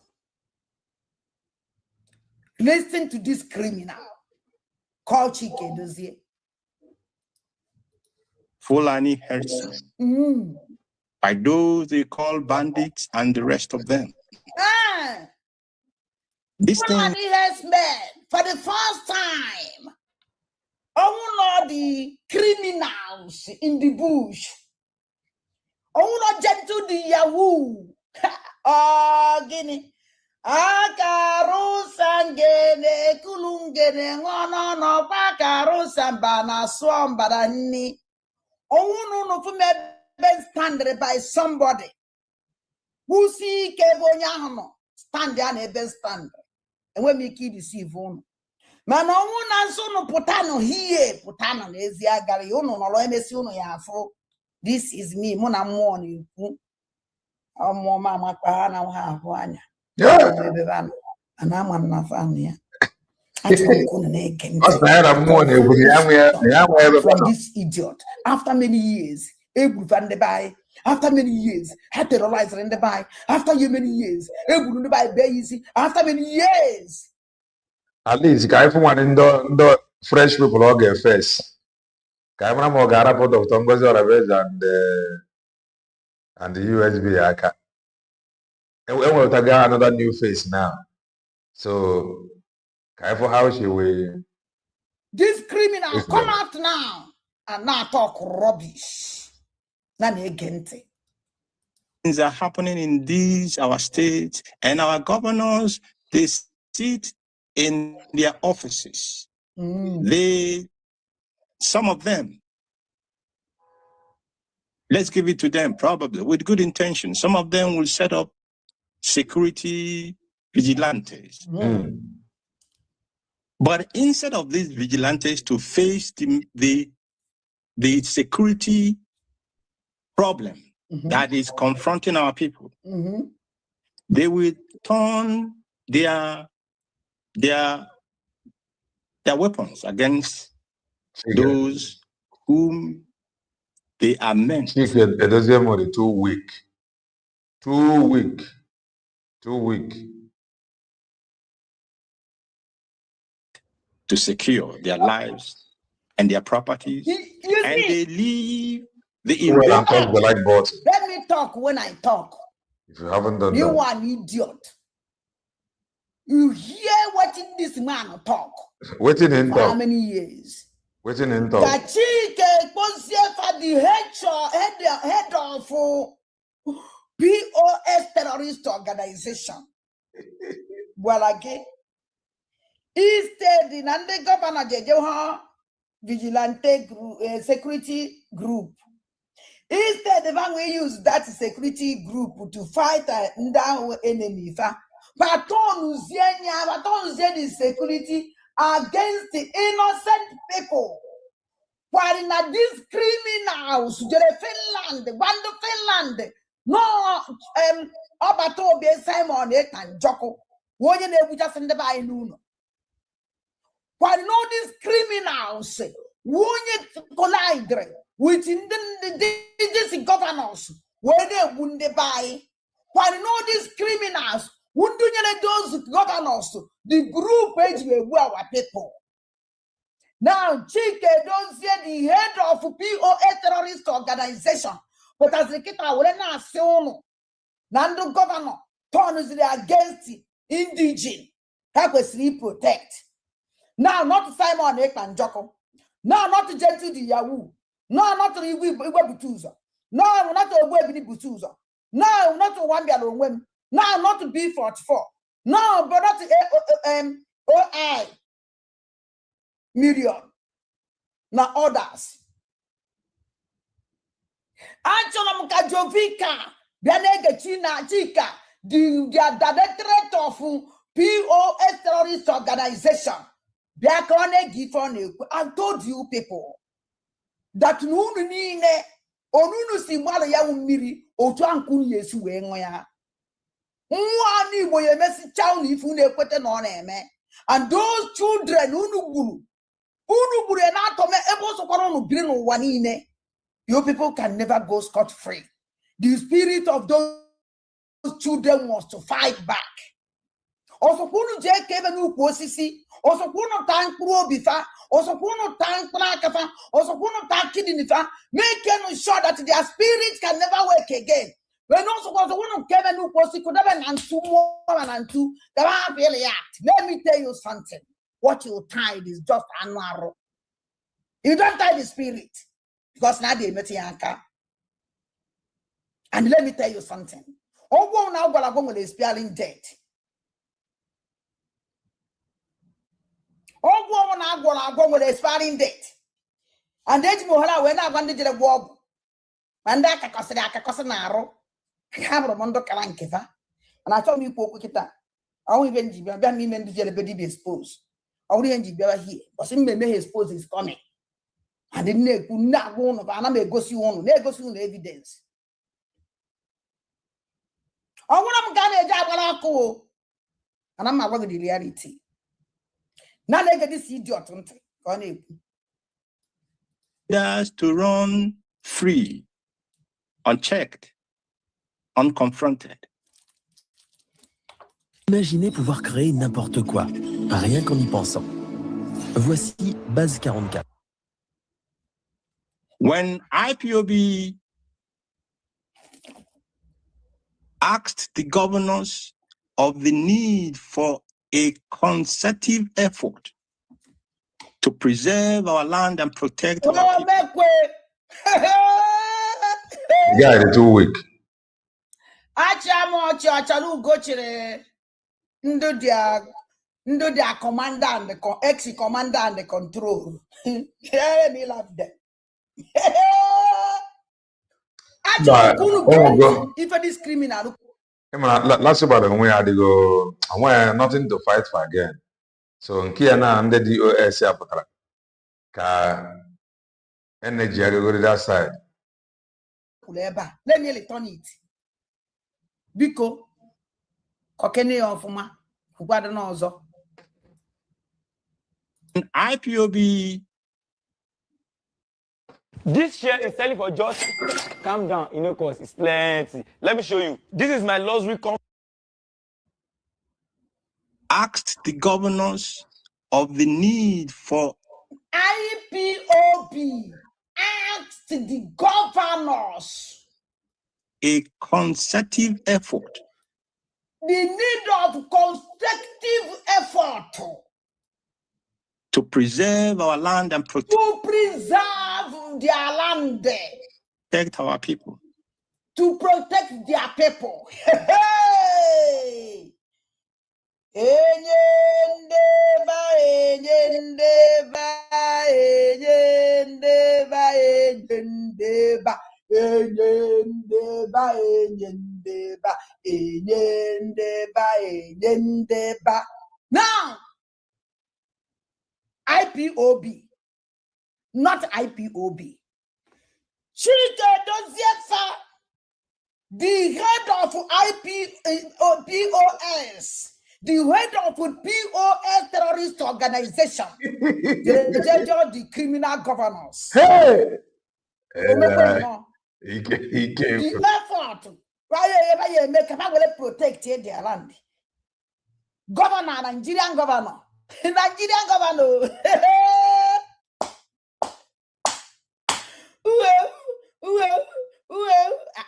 Listen to this criminal called Chike Dozie. Fulani herdsmen. By those they call bandits and the rest of them. Fulani herdsmen for the first time. All the criminals in the bush. All gentle the Yahoo. Oh, Guinea. Akarusangene kulungene ngono no pakarusambana swambarani. Oh no for me standard by somebody who see kebonyano stand there and be stand. And when me kid deceive on. Man no so no potano here potano nezia gari uno no lo emesi uno ya afro. This is me mona mo ni ku. Omo mama kwa na ha hwanya. Yeah. And I'm on my family. From this idiot, after many years, after many years, had terrorized in the buy, after many years, after many years. At least, guy for one in the fresh people all get first. Camera more got up of Tongo's and the USB aka. And we will take another new face now. So, careful how she will. This criminal come out now and now talk rubbish. Things are happening in these our states, and our governors they sit in their offices. Some of them, let's give it to them, probably with good intention. Some of them will set up security vigilantes. But instead of these vigilantes to face the security problem that is confronting our people, they will turn their weapons against those whom they are meant. It doesn't too weak. Too weak. Too weak. To secure their lives and their properties. And they leave the invaders. Let me talk when I talk. If you haven't done you are an idiot. You hear what this man talk. Waiting in for how many years? Waiting in talk. Kachike was for the head of POS terrorist organization. Well, again, he stayed in the governor Jejoha vigilante group, security group. Instead, the one we use that security group to fight the enemy. But on the security against the innocent people. While in these criminals, Finland, Finland, no, Obato be Simon and Joko, what you know, we just in the by noon. While no these criminals, won't collide within the governors, where they wouldn't buy. While no these criminals, wouldn't those governors, the group where our people. Now, Chike don't say the head of POS terrorist organization, but as the kita will not say Nando governor turns against indigene. Help us protect. Now, not Simon and Joko. Now, not to Gentle the Yahoo. No, not to Butuza. No, not to Webini Butuza. No, not to Wambian women. No, not to B44. No, but not OI million. Now others. Antonom Kajovika, Bianega China Chika, the directorate of POS terrorist organization. I told you people that Nunine Onunu Simala Yamiri Otuankun Yesu Wengoya. Mwani boye mesi town if you and those children Unuburu and Atome Ebo Sokono Green Wanine. You people can never go scot-free. The spirit of those children wants to fight back. Also, kunu je kevenu posisi. Also, kunu tank pro bifa. Also, kunu tank plakafa. Also, kunu tank kidinifa. Making sure that their spirit can never work again. When also kunu kevenu posi kudaben and two more and two. Let me tell you something. What you tied is just an arrow. You don't tie the spirit. Because now they met Yanka. And let me tell you something. Oh, now Golagongo is bearing debt. Oh, now Golagongo is bearing debt. And then Mohala, when I wanted to walk, and that Cacosanaro, Cabromondo Calankiva, and I told me Pokita. I won't even give me men to be exposed. I won't even give here, but some may his pose is coming. And then they could not go on, and I may go see one, they go see evidence. I want to get a job, and I'm not going to the reality. Now they get this idiot on it. Just to run free, unchecked, unconfronted. Imaginez pouvoir créer n'importe quoi, rien qu'en y pensant. Voici Base 44. When IPOB asked the governors of the need for a concerted effort to preserve our land and protect our people. The guy is too weak. Ndo their commander and the ex-commander and the control. Let me love them. If a this criminal. Last about the way I go, I want nothing to fight for again. So in Kiana under the DOS ka energy I go to that side. Let me turn it. Biko kokene ofuma kwado na ozo. IPOB. This share is selling for just calm down, cause it's plenty. Let me show you. This is my luxury asked the governors of the need for IPOB asked the governors a concerted effort. The need of constructive effort to preserve our land and protect their land. Protect our people. To protect their people. Hey! Now, IPOB, not IPOB. The head of POS, the head of POS terrorist organization, the criminal governors. Hey! He came. The effort, why you make a protect their land. Governor, Nigerian governor. Nigerian governor.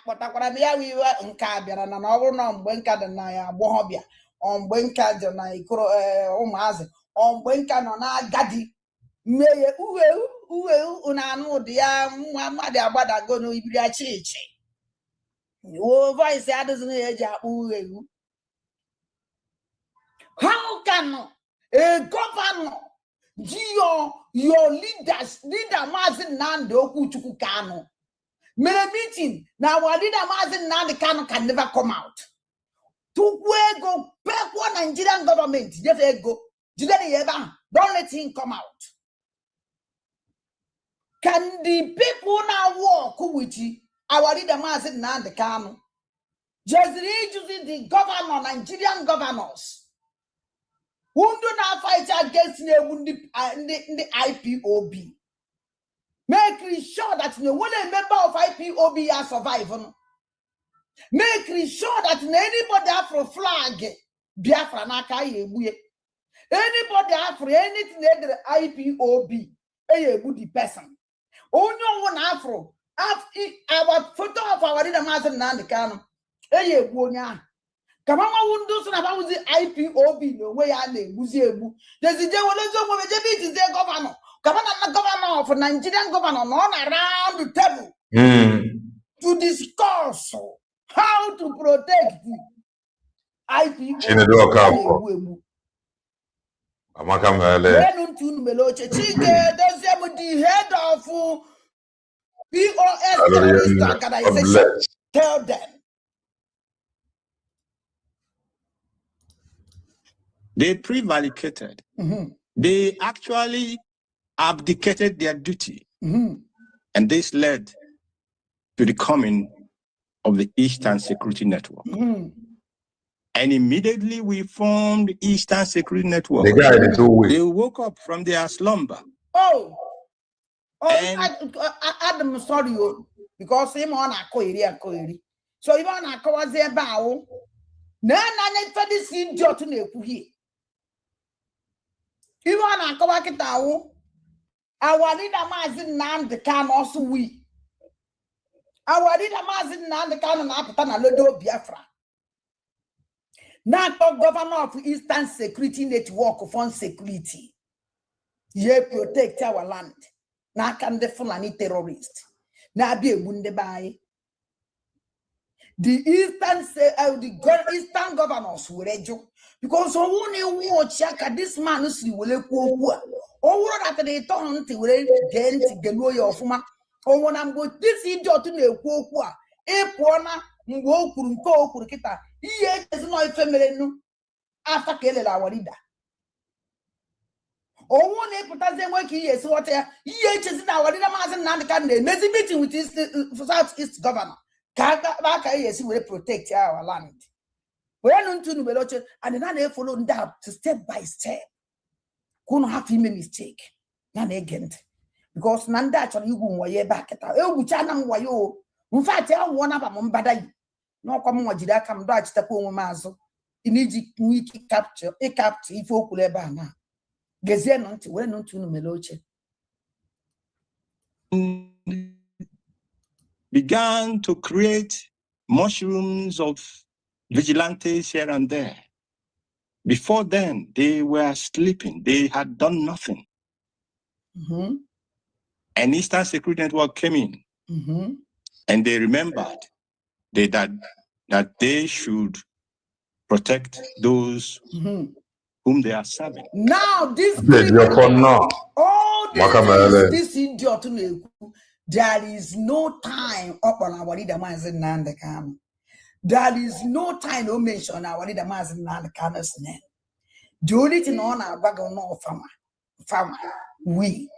Kpọtakwara m ya wiwe nke a bịara na ọ bụrụ na mgbe nka dị na ya agbọghọbịa ọ mgbe nka dị na ikoro ụmụazị ọ mgbe nka nọ na agadi mmeye uwe na anụ ụdị ya nwa mmadụ agbadago n'ibiri achịchị voice adịghị na eji akpọ uwe How can a governor, your leader Mazin Nando Kuchukano, made a meeting, now our leader Mazin Nando can never come out. To where go back one Nigerian government, just go, don't let him come out. Can the people now walk with you? Our leader Mazin Nando just using the governor, Nigerian governors. Who do not fight against the IPOB? Make sure that no one member of IPOB are surviving. Make sure that anybody have for flag Biafra Nakaye. Anybody have for anything the IPOB, a good person. Only one Afro. Our photo of our leader Master Nandekano. A wonya. Come on, do so about the IPOB, no way I name Museum. There's a journalism the governor. Come on, the governor of Nigerian governor on around the table to discuss how to protect the IPOB. The head of POS terrorist organization. Tell them. They prevaricated. They actually abdicated their duty. And this led to the coming of the Eastern Security Network. And immediately we formed the Eastern Security Network. They woke up from their slumber. I'm sorry, because him on a query. So even I call their bow. None for this idiot to know here. Even I come back it now. Our leader Mazin Nan the can also we. Our leader Mazin Nan the can and Apatana Lodo Biafra. Now governor of Eastern Security Network of on security. Ye protect our land. Now can the Fulani terrorist. Now be a wounded by the Eastern governors will rejo because only watch this man is will go over that they turn to get the lawyer of ma or when I'm going this idiot to the Kukua, a corner, go Kurunko Kurkita, yet is not family after killing our leader. Oh, one put us work here, so what yet is our leader Master Nandakan, messy meeting with his Southeast governor. Yes, will protect our land. We're not to Beloche, and then they follow that step by step. Couldn't have him a mistake. None again. Because Nanda actually you go back at our Chanam Wayo. In fact, I want up among Badai. No common Wajida come back to the Mazo. In Egypt, we capture a capture if you could ever now. Gazen to we're not to Meloche. Began to create mushrooms of vigilantes here and there. Before then, they were sleeping. They had done nothing. And Eastern Security Network came in. And they remembered that they should protect those whom they are serving. Now, this criminal, all this idiot, there is no time up on our leader Mazin Nandekam. There is no time to mention our leader Mazin Nandekama's name. The only thing on our bag of no farmer. We.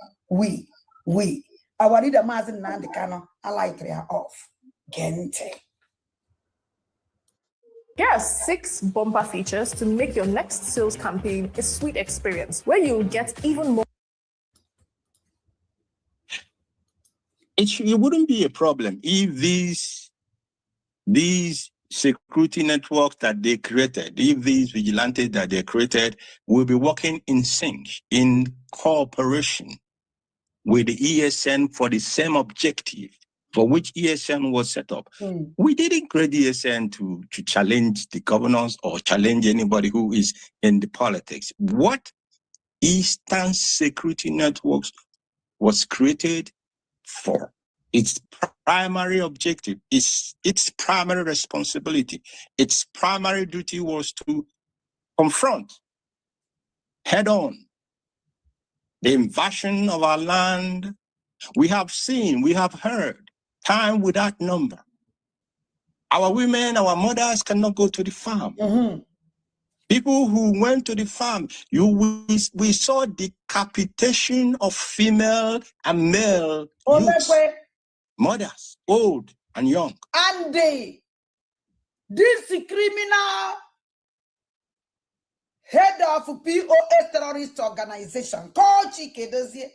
Our leader Mazin Nandekama, I like they are off. Gente. Here are 6 bumper features to make your next sales campaign a sweet experience where you'll get even more. It wouldn't be a problem if these security networks that they created, if these vigilantes that they created will be working in sync, in cooperation with the ESN for the same objective for which ESN was set up. We didn't create ESN to challenge the governors or challenge anybody who is in the politics. What Eastern Security Networks was created for, its primary objective, its primary responsibility, its primary duty was to confront head on the invasion of our land. We have seen, we have heard, time without number. Our women, our mothers cannot go to the farm. People who went to the farm, we saw decapitation of female and male youths, mothers, old and young. And this criminal head of POS terrorist organization called Chike Dozie,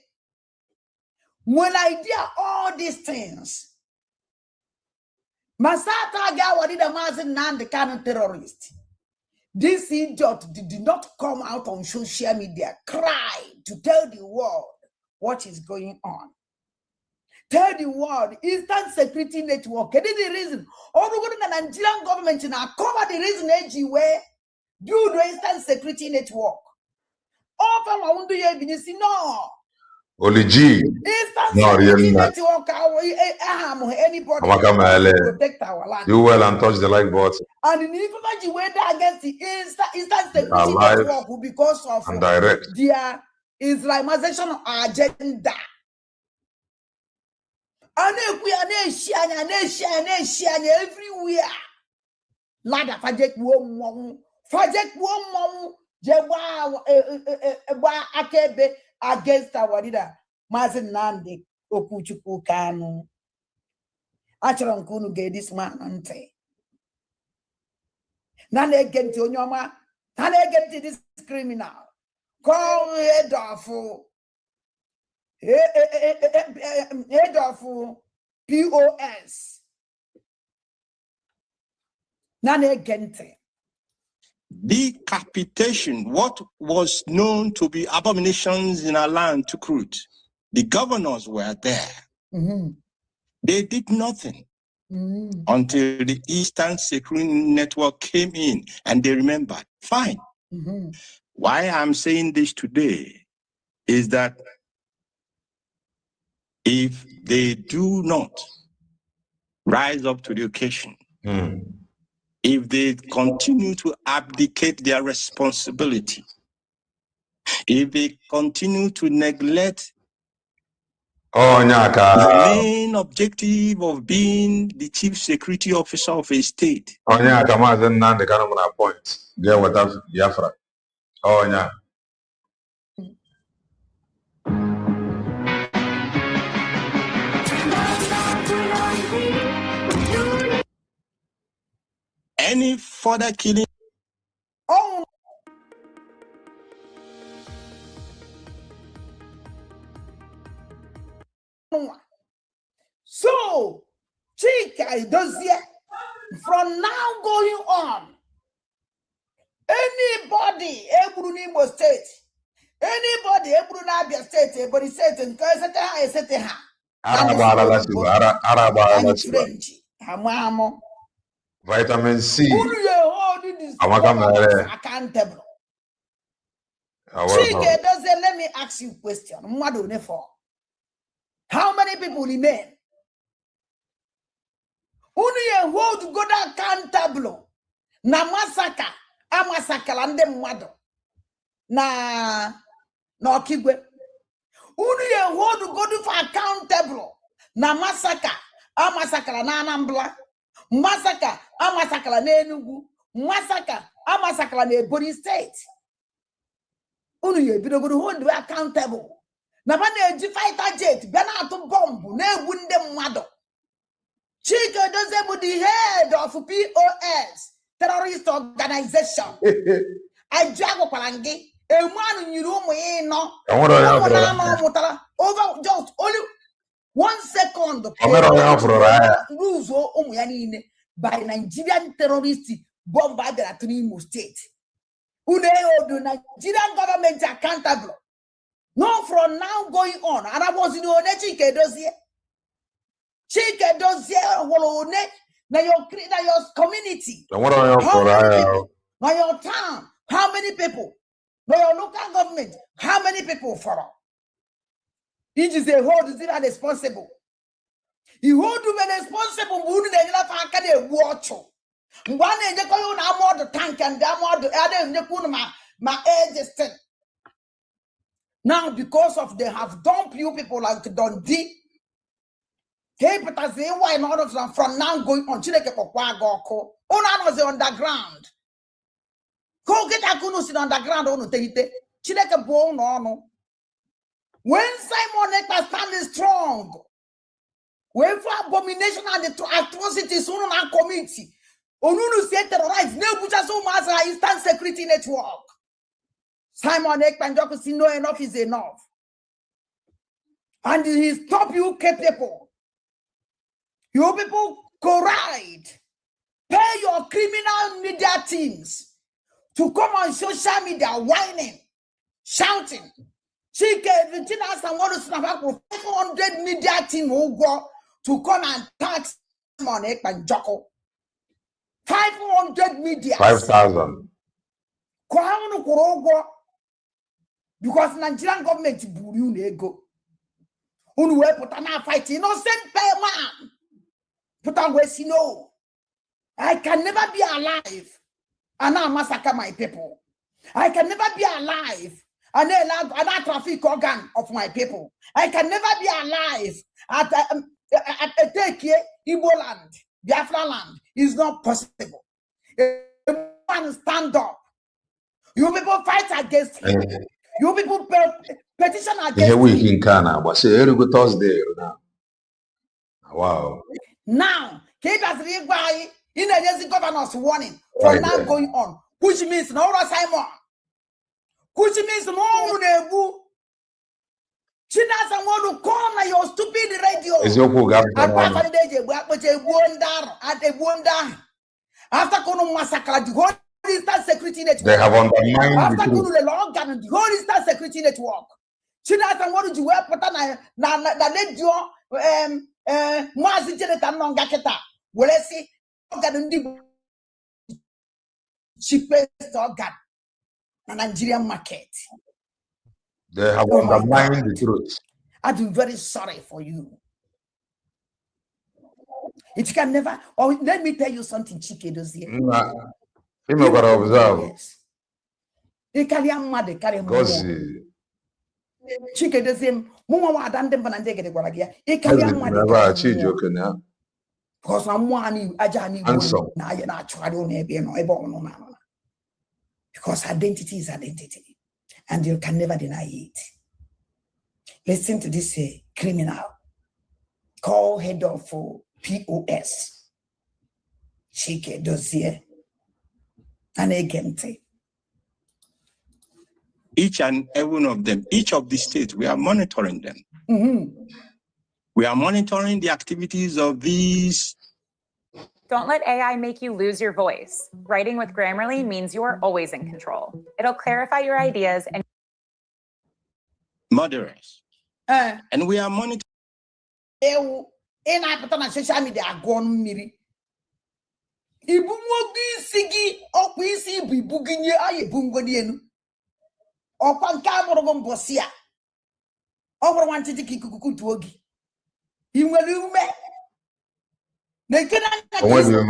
when I did all these things, Masata Gawadi the Mazin Nan the kind of terrorist. This idiot did not come out on social media, cry to tell the world what is going on. Tell the world, Eastern Security Network. That is the reason. All the Nigerian government now cover the reason AG where do the Eastern Security Network. All from no. Oli G. Eastern No, Security really. Network. Anybody protect our land. Do well and touch the like button. And in information whether against the Eastern Security Live Network because of and direct. their Islamization agenda. And everywhere. Lada fajek wom jewa akebe against our leader Mazin Nandi Okuchuku Kanu. Acharon Kunu gave this man ante. None again to Nyoma, none again to this criminal. Call head of POS. None again. Decapitation, what was known to be abominations in our land took root. The governors were there. They did nothing until the Eastern Security Network came in and they remembered. Fine. Why I'm saying this today is that if they do not rise up to the occasion, if they continue to abdicate their responsibility, if they continue to neglect the main objective of being the chief security officer of a state. The kind point. There what Biafra. Any further killing. So, Chika Dozie, from now going on, anybody, Ebru State, anybody, Ebru Nabia State, everybody said, and I said, Vitamin C. Accountable. Chika Dozie, let me ask you a question. How many people remain? Only hold God accountable. Na massacre, a massacre and them mother. Na no kigwe. Only hold God for accountable. Na massacre, a massacre na Anambra. Massacre, a massacre na Enugu. Massacre, a massacre na Ebonyi State. Only be hold accountable. Na bana eji fighter jet bana to bomb na egwu ndị mmadụ. Chike Dozie bụ the head of POS terrorist organization. Ajago parangi emanu nyiri ụmụ ịnọ. Over just only 1 second. Lose ụmụ ya niile by Nigerian terrorist bomb at Imo State. The Nigerian government accountable. No, from now going on, and I was in Chike Dozie. Chike Dozie, now your community, how many people? Now your town, how many people? Now your local government, how many people for? Each is a hold is it responsible. You hold to be responsible, wouldn't they have a watch? One day they call you now more the tank and down more the other in the Kunama, my age is 10. Now, because of they have dumped you people like Dundee, why not of them from now going on Chineke Pokwa Goko? Ona was the underground. Go get a kunus in underground on the Chineke bone on. When Simon Ekpa standing strong, when for abomination and the atrocities on our community, Onunu said terrorize, no butcher so much instant security network. Simon Ekpa Njoko see no enough is enough. And he stop you people. You people go ride. Pay your criminal media teams to come on social media whining, shouting. She gave someone 500 media team who go to come and tax Simon Ekpa Njoko. 500 media. 5,000. Because Nigerian government buru go. Unu we put an fight innocent man. Put on where no. I can never be alive and I massacre my people. I can never be alive and I traffic organ of my people. I can never be alive at take Igbo land, Biafra land. Is not possible. Man stand up. You people fight against him. You people petition against Here we him. in Ghana, but say every good Thursday now. Wow. Now, keep as the guy in the governor's warning from now going on, which means no Simon, which means no Nebu. She doesn't want to come on your stupid radio. After Kono massacre, the whole Eastern Security Network. They have undermined after the Kono the law and the whole Eastern Security Network. She doesn't want to wear patana na ledio Mazi Jeneta Nongaketa. Well, let's see. She placed organ in the Nigerian market. They have undermined the truth. I'm very sorry for you. It can never. Or let me tell you something, Chike does here. You got to observe. Yes. They carry a mother, carry a Chike does him. Mama, done them, and they get a guaragia. It carry a mother. Because I'm one, Ajani, and I try to be no ebo. Because identity is identity, and you can never deny it. Listen to this criminal call head of POS. Chike dossier and agente. Each and every one of them, each of the states, we are monitoring them. We are monitoring the activities of these. Don't let AI make you lose your voice. Writing with Grammarly means you are always in control. It'll clarify your ideas and murderers. And we are monitoring. I put on social media, gone miri. Ibu mogi sigi, okwisi bibuginye aye bungodienu. Okwan kamoro bosia. Over one tiki kuku tuogi. Imwelume. They can better than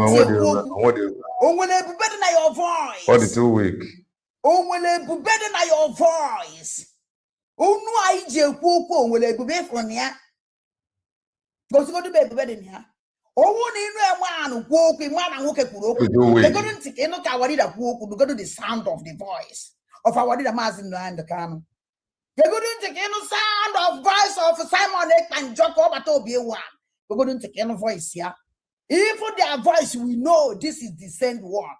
your voice. 42 weeks. Better than your voice. Oh no, I just will be from here. Go to bed better than here. Oh, man, walk in man and walk a kuro. They couldn't take any kawarida walk to go to the sound of the voice of our leader Mazin and the Kano. They couldn't take any sound of voice of Simon and Joko Batobi one. We couldn't take any voice here. If for their voice, we know this is the same one.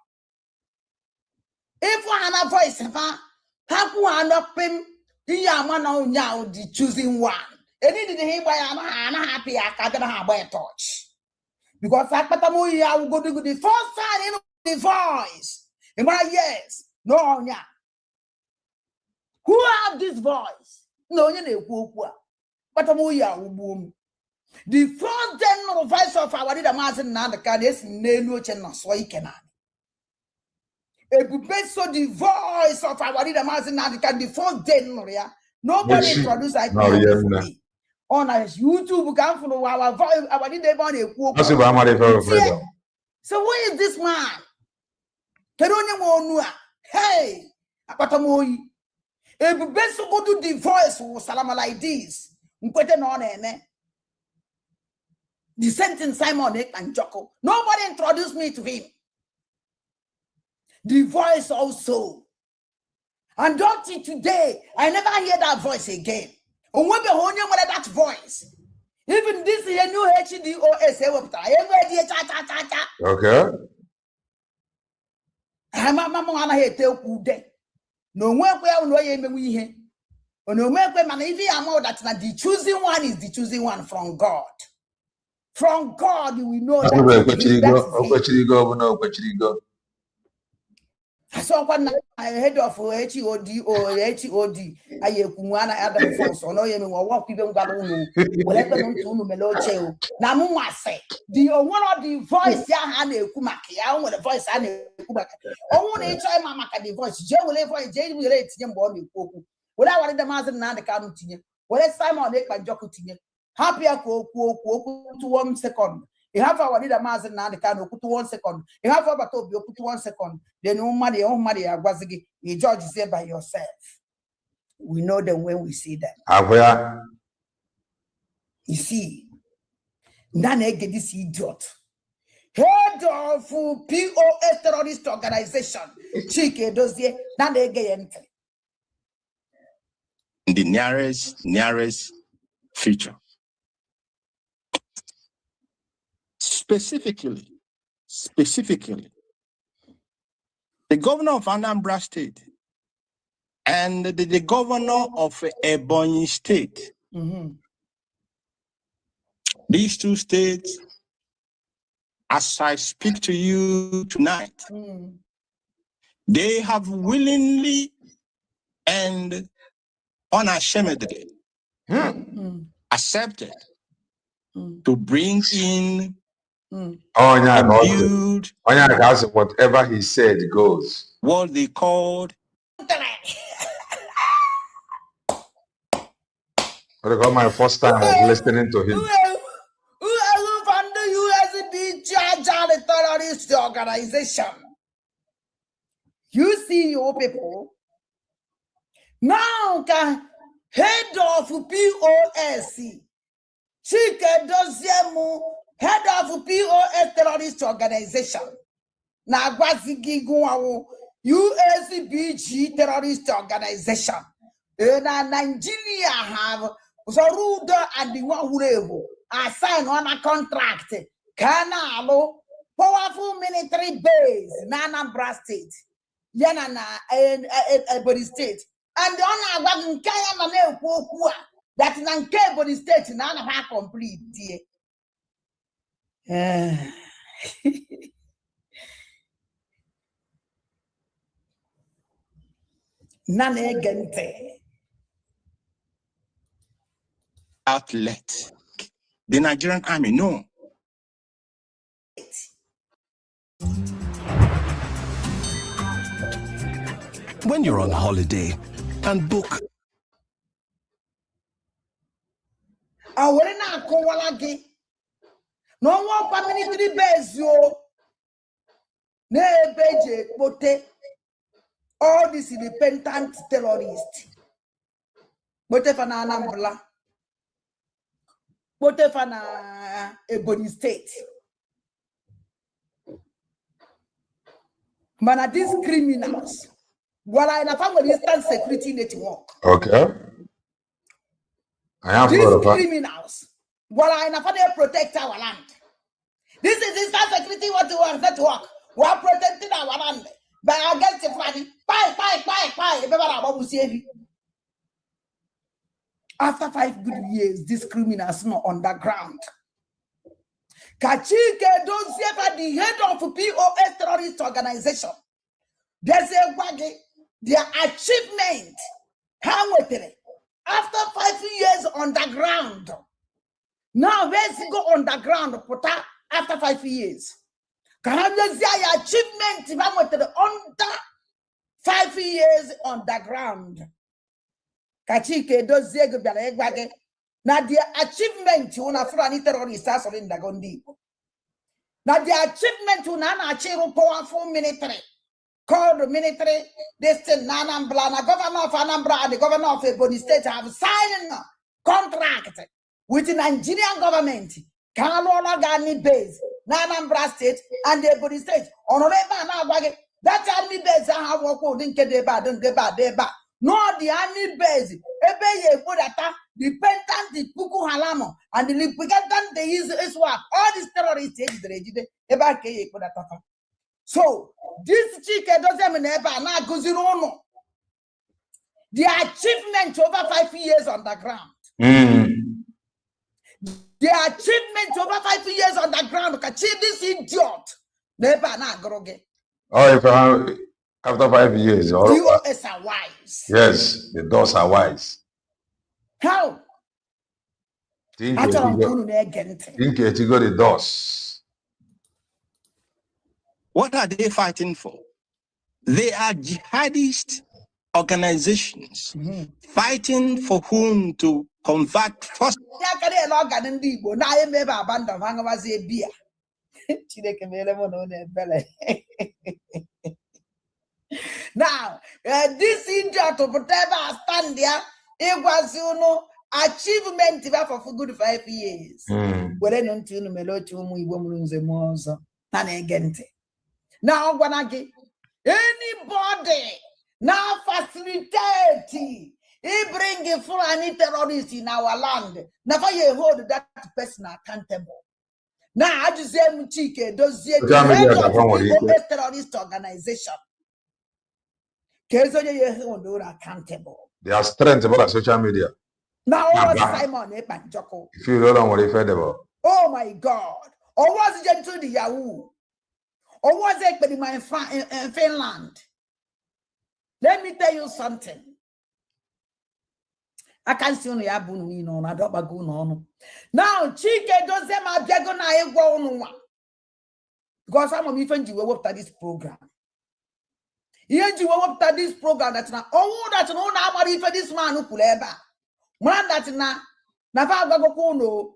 If for another voice, how can I pim? The choosing one. Anything he by I'm happy I can't have a touch. Because I will go to the first time in the voice. In my yes, no, yeah. Who have this voice? No, you know, but I'm boom. The first general voice of our leader Martin Nandaka is Nenu Chena Soikenan. So the voice of our leader Martin Nandaka, the first general, nobody introduced like me. On YouTube, come from our voice, our leader money. So where is this man? Hey, Apatamoy. If best go to the voice will salama like this, the sentence Simon and Joko. Nobody introduced me to him. The voice also. And don't see today, I never hear that voice again. And when that voice, even this is a new HDOS. Okay. I'm no one will know you. No man, if you are that the choosing one is the choosing one from God. From God, you will know that I saw one head of HOD or HOD. I kumana Adam Fons or no you walk people galunu. Whatever no to meloche. Namu say the one of the voice ya hand kumaki. I want the voice and kumaki. I want to try mama the voice. Joe will voice Jay will rate him born. What I wanted the master and the camutin. What is Simon Lake by Jokutin? Happy to 1 second. You have our leader master and the can put 1 second. You have our top, you put 1 second. Then no money, Guazigi. You judge say by yourself. We know them when we see them. You see, none get this idiot. Head of POS terrorist organization. Chike does the none get in the nearest future. Specifically, the governor of Anambra State and the governor of Ebonyi State, these two states, as I speak to you tonight, they have willingly and unashamedly accepted to bring in and build whatever he said goes. What they called my first time of listening to him. Who from the USB charge the terrorist organization? You see your people now can head of POSC. Chike Doziemu, head of POS terrorist organization. Nagwazigi Guawo, USBG terrorist organization. Nigeria have Zoruda and the one who assigned on a contract. Kanalo, powerful military base, Anambra State, Yanana, and Ebony State. And the honor wagon Kayamane Pokua, that Nanke Ebony State, none of her complete, dear. Nane gente. Outlet. The Nigerian army, no. When you're on holiday and book. No one military base, yo. Nebeje, bote. All these independent terrorists. Bote fana Anambra. Bote fana Ebony State. But these criminals, while I have a instant security network. Okay. These criminals, while I have to protect our land. This is instant security network. We are protecting our land. But against the flag, after 5 good years, these criminals are underground. Kachike don't serve the head of POS terrorist organization. There's a waggy, their achievement. How with it? After 5 years underground. Now let's go underground after 5 years. Achievement under 5 years underground. Kachike does the now the achievement una frani terrorists are in the gondi. Now the achievement una achieve powerful military. called the military, this thing, Anambra, the governor of Anambra and the governor of Ebony State have signed a contract with the Nigerian government. Kanola Gani base, Anambra State and the Ebony State. That army base I have worked in Kedeba, don't get bad, no, the army base, Ebe Budata, the Pentant, the Puku Halamo, and the Lipigantan, the Iswap, all these terrorists, Eba Keye Budata. So, this chicken doesn't mean ever now goes in on. The achievement over 5 years on the ground. The achievement over 5 years on the ground. Achieve this idiot. Never now groge. Oh, if after 5 years, DOS are wise. Yes, the doors are wise. How? Think you got the doors. What are they fighting for? They are jihadist organizations fighting for whom to convert first. Now, this idiot to whatever stand there, it was achievement for good 5 years. Now, anybody now facilitate, he bring a foreign terrorist in our land. Never you hold that person accountable. Now, I just say, Muchike, those the head of the terrorist organization. Accountable. They are strength about social media. Now, was Simon Epanjoko? If you don't know what he fed about. Oh my God. Or was it to the Yahoo? Or was it in Finland? Let me tell you something. I can't see only Abun, no, I don't go on. Now, Chike does them a diagonal go. Because some of you friends you work at this program. You work at this program that's now, oh, that's no nobody for this man who could ever. Man that's na Navago Kuno,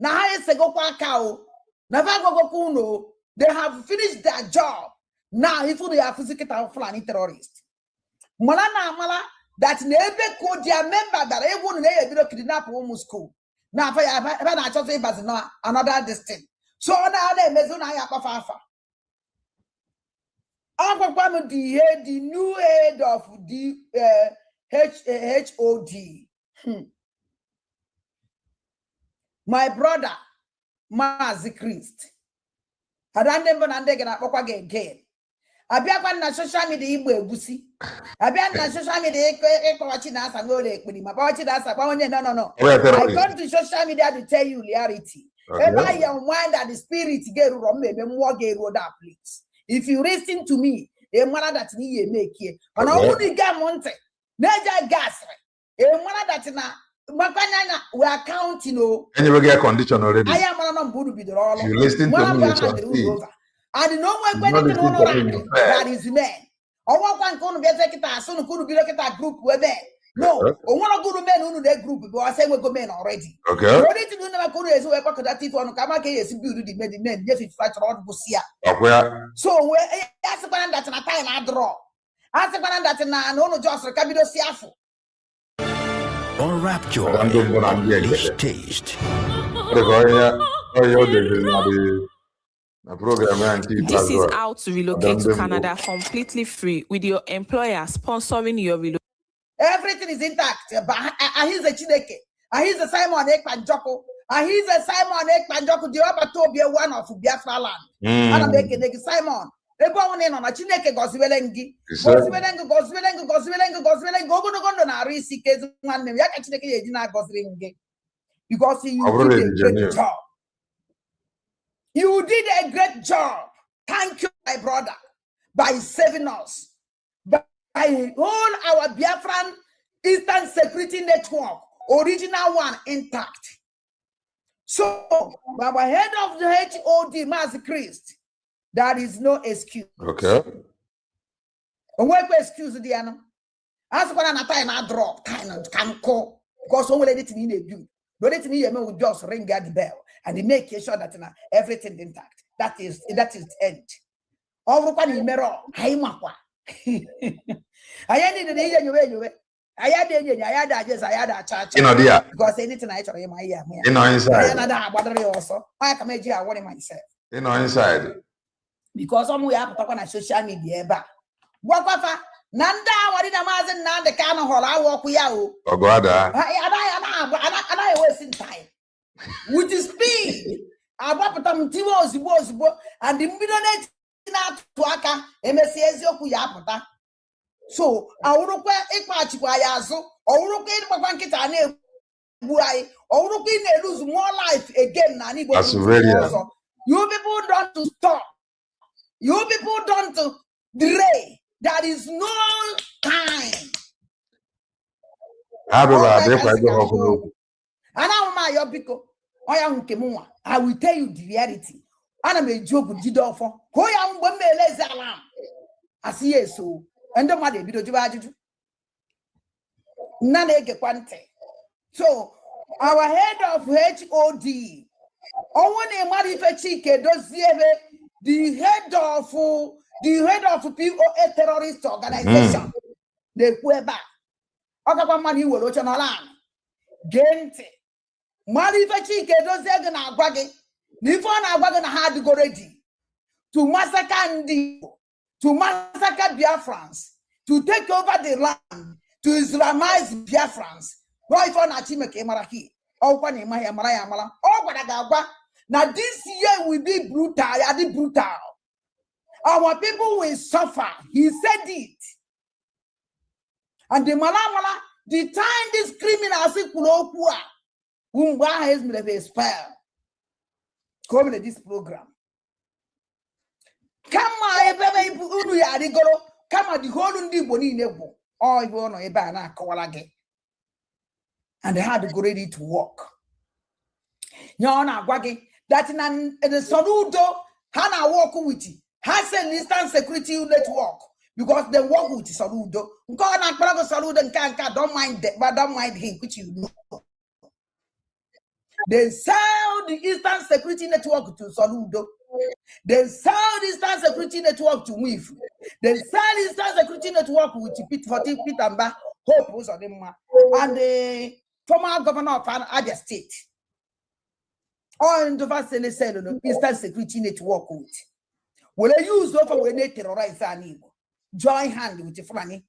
Naha Sego Pakao, Navago Kuno. They have finished their job. Now, if they are physical flying terrorists. Malana Mala, that never could their member that everyone never kidnap almost school. Now, if I just say, but no, another distance. So now they Mezuna Fafa. Uncle Kwame, the new head of the HOD. My brother, Mazi Christ. I don't remember again. I be on social media. I be on social media. Watching us and go like my watching us. No. I come to social media to tell you reality. Every young mind that the spirit get wrong, maybe more get road up, please. If you listen to me, a man that me make here. And I only get monte. Neja gas. A man that na. We are counting. And you will get a condition already. I am on Budu be the roll. You listen to me. And no one that is man. Or one can be a secretary, soon could be like a group where men. No, or one of good men who that group, but I say we're good men already. Okay. Ready to do never could as well that if on Kamake is beauty, the men, yes, it's fight on Busia. So where that's the one that's in a time I draw. That's the one that's in no just a cabinet siafu. Or rapture, taste. This is how to relocate to Canada completely free with your employer sponsoring your relocation. Everything is intact. But he's a Chineke. He's a Simon Ekpanjoko. He's a Simon Ekpanjoko. The other two be one of Biafra land. And I'm making Simon. They go on in on a Chineke Goswelengi. Goswelengi. Go na Risi Kez one name. Yakachineke Yedina Goswelenge. Because you did a great job. You did a great job. Thank you, my brother, by saving us. By all our Biafran Eastern Security Network, original one, intact. So, our head of the HOD, Mazi Christ, there is no excuse. Okay. Why excuse Diana? As for an time I drop, can call because someone let it in a view. Don't let me will just ring at the bell and they make sure that everything intact. That is end. All the mirror, I need the you. I had church. You know, dear. Because anything I try my ear. You know, inside. I also. I can make you one myself. You know, inside. Because some we have to talk on social media. But what Nanda, what did a mazen now the kind of hole I walk with you? Oh, God. I wasting time. With the speed. I bought them Timos, and the middle not to Aka, MSC Yokuya. So, I would require a patch by Yazo, or look at my bank or looking to lose more life again. That's really. You people don't to stop. You people don't to delay. There is no time. I will tell you the reality. And I'm a joke with Jido for who am when me les alarm. I see it so. And the money be do. None ege quante. So our head of HOD, Owen Marifechike does the head of POA terrorist organization. The Queba. Okapa money will watch on land. Gente. Marifechike does na gwage. Nifon agwaga na hard to go ready to massacre to massacre Biafrans, to take over the land, to Islamize Biafrans. Right for Nachime Kemaraki. Oh, now this year will be brutal. Our people will suffer. He said it. And the Malamala, the time this criminals has been expelled. Come to this program. Come on, the whole undi boni nebo. Oh, you want to na kawalage. And they had to go ready to work. Nyona gwage that in the Saludo Hana walk with it. Has an instant security network because they work with Saludo. Nkona kwala Saludo nkanka don't mind that, but don't mind him, which you know. They sell the instant security network to Saludo. They sell the instant security network to WIF. They sell the instant security network with Pitamba, Hope was on them, and the former governor of Abia State. All in the vast instant security network with. Will they use over when they terrorize our neighbor? Join hand with the Fulani.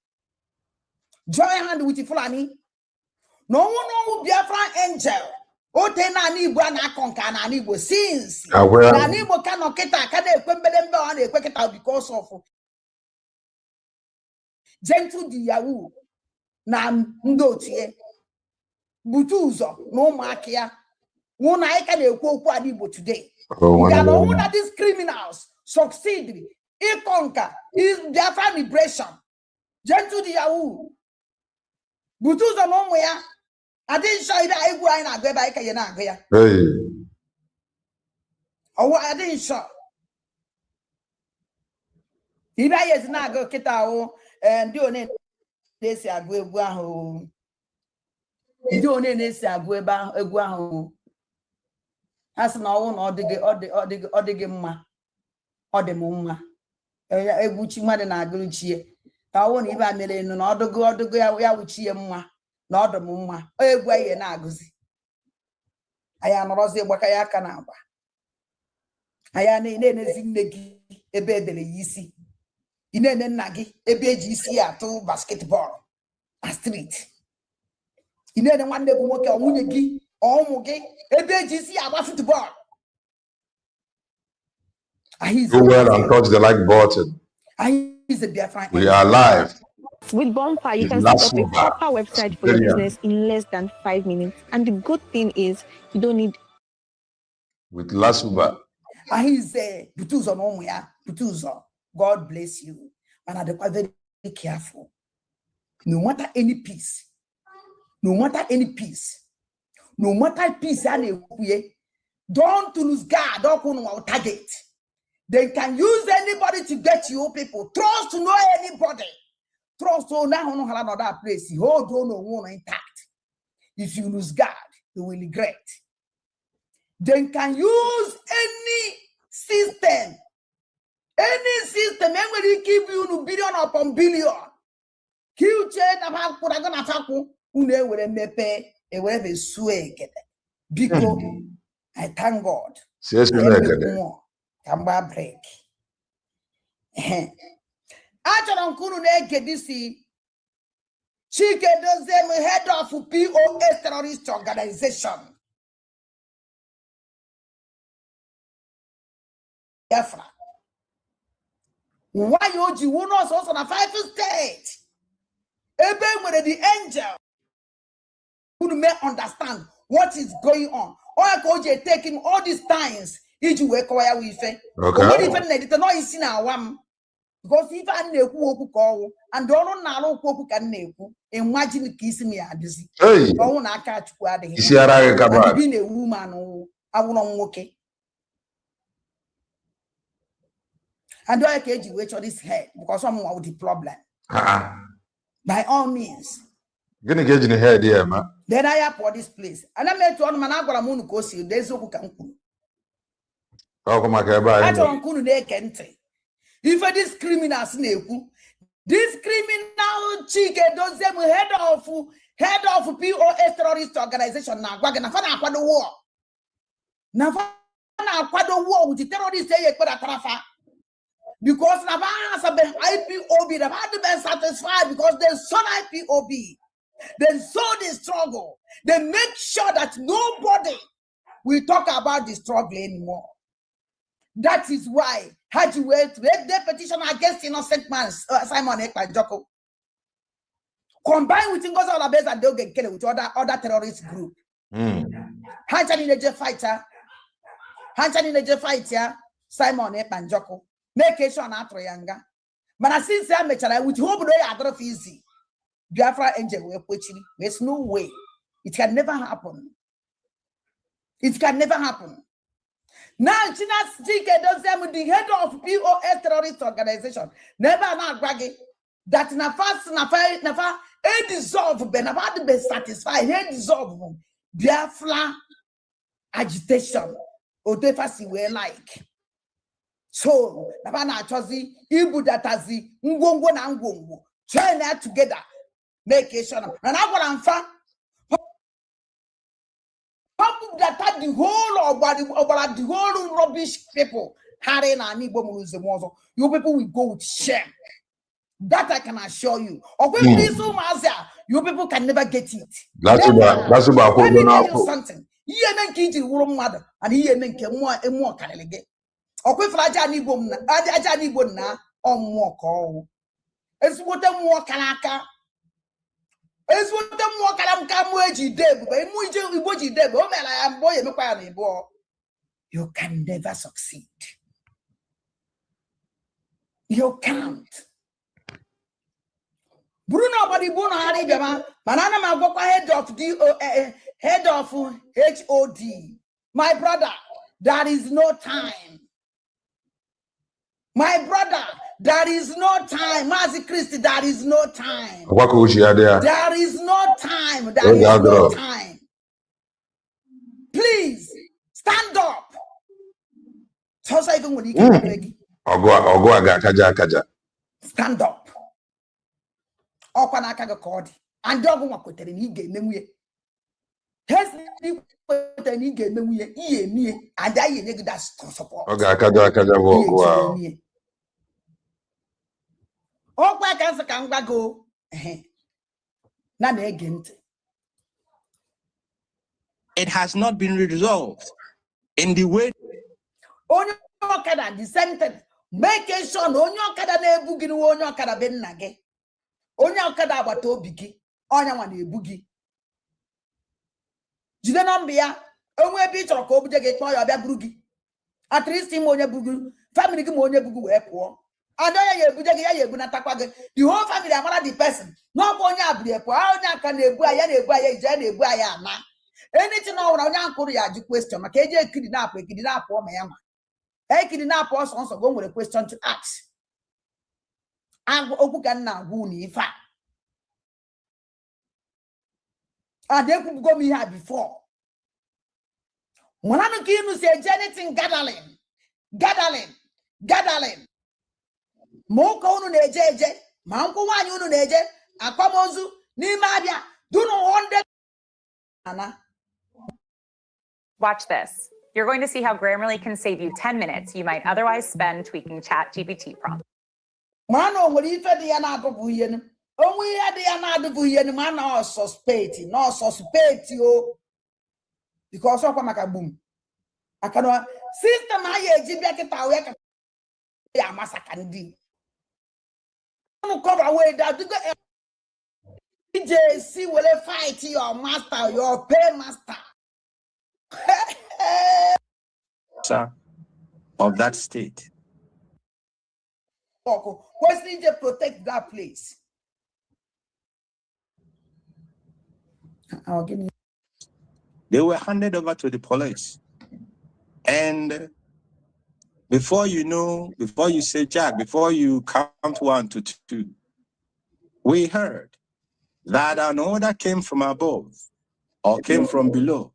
Join hand with the Fulani. No one will be a Biafran angel. Ote na ni bua na konka na ni bo since na ni bo cannot get a ekwembedembe on the ekweketa because of gentle di yawu na ndotie butuzo no makia wona eka na ekwu okwu adibo today. That these criminals succeed in conquer is Biafra liberation. Gentle di yawu butuzo no mo ya. I didn't show you that I go back and oh, I didn't show. If I is not go get out and do it, they say I go home. Do it, I go home. That's no one or the game or the mumma. A butching mother and I go cheer. I won't even million or the go with cheer. No, the mumma, oh, way and aguzi. I am Rose Wakayaka now. I am in anything a bed easy. In any naggy, a BGC at two basketball, a street. In any one day, work a wunigi, or mugi, a BGC about football. Do well and touch the like button. We are live. With Bonfire, you can set up a proper website for your business in less than 5 minutes. And the good thing is, you don't need. With Lasuba. He said, Butuzo, God bless you. And I'm very careful. No matter any peace, no matter peace, don't lose God, don't go target. They can use anybody to get you people. Trust to know anybody. Trust to now another place. You hold on one intact. If you lose God, you will regret. They can use any system, Any system, when keep you billion upon billion. Kill chain about what I'm gonna talk une will mepe a web swag. Because I thank God. I am more. Kamba break. Actually, on Kunu get this. Chike does them head of POS terrorist organization. Biafra. Why you want us also na 5 state? Ebe with the angel who may understand what is going on. Or OJ taking all these times. Iju we kwaya we fe. Okay. What even edit no isi na awam. Because if I neku oku call and don't know oku can neku, imagine kissing me at this. Oh, na catch quad. Being a woman, I will okay. And do I cage you wait on this head because someone with the problem. By all means. Gonna get in the head, yeah, man. Then I have for this place. And I met one man, I got a moon go see. There's no can. Oh, come on, I don't couldn't they can't say. If this criminal snake, this criminal chicken does them head of POS terrorist organization now. We're gonna find out the war. Now, the war with the terrorists say because Navas have been IPOB, they've had to be satisfied because they saw IPOB. They saw the struggle. They make sure that nobody will talk about the struggle anymore. That is why had you wait the petition against innocent man Simon Ekpa combined with Ngozi Olabese and they'll get killed with other terrorist group. Hanchani Neje fighter Simon Ekpa make a sure not Troyanga. But I see some with hope they are easy. Biafra angel will put you. There's no way. It can never happen. It can never happen. Now, China's ticket does them with the head of POS terrorist organization. Never not bragging that Nafa a dissolve, but about to be satisfied. He dissolve Biafra agitation. Or they fast we like. So, Nabana Chozi, Ibu Datazi, Ngongo na Ngongo, join that together, make a shot. And I want to that the whole about the whole rubbish people carrying an you people will go with shame. That I can assure you. Or when you people can never get it. That's about let me tell you something. Ye men kiji wuro mother and ye men ke more kalege. Or when Fraja ni bom na aja ni bom na on more call. It's what them more kalaka. It's what them more kalamkamuji deb, but emoji deb, oh man, I am boy, you can never succeed. You can't. Bruno body bono hari bema, banana magoko head of HOD. My brother, there is no time. My brother, there is no time. Mazi Christi, there is no time. There is no time. There is no time. Please stand up. So even when you get ready. Stand up. Okwana kaga kodi. And dogo wakotere ni ge memuye. Test ni kotere ni ge memuye. Iye niye. And I ye nigga that's support. Okwa kansa kangba go. Na agent. It has not been resolved in the way. Onyo kada the same thing. Make sure onyo kada na ebugi ni onyo kada ben nage. Onyo kada agbata obi gi. Onya nwa na ebugi. Jide na mbia. Onwe bi choro ka obuje gi kpọ ya bia buru gi. At least mo onye bugu. Family gi mo onye bugu we pụọ. And the whole family amara the person. No onye abri ekpo. Onye aka na ebu aya ije na ebu aya ama. Anything now onye ankuru ya ji question maka eje kidnap o ma ya ma. E kidnap also go with a question to ask. And okwu ka na agwu ni ifa. And they could go me here before. When I don't say anything gathering. Moko unu neje manko wanyi unu neje akwamozu n'ime abia do no 100 ana. Watch this. You're going to see how Grammarly can save you 10 minutes you might otherwise spend tweaking ChatGPT prompts. Mano nwere ife dị ya na-adụbụ ihe nu. Onwe ihe dị ya na-adụbụ ihe nu ma na suspect o. Because of maka boom. Akano system aye eji bia kita we ka ya masaka ndi. No cover away that you go JC will fight your master, your paymaster. Of that state. Question to protect that place. They were handed over to the police. And before you know, before you say Jack, before you count 1 to 2, we heard that an order came from above, or came from below,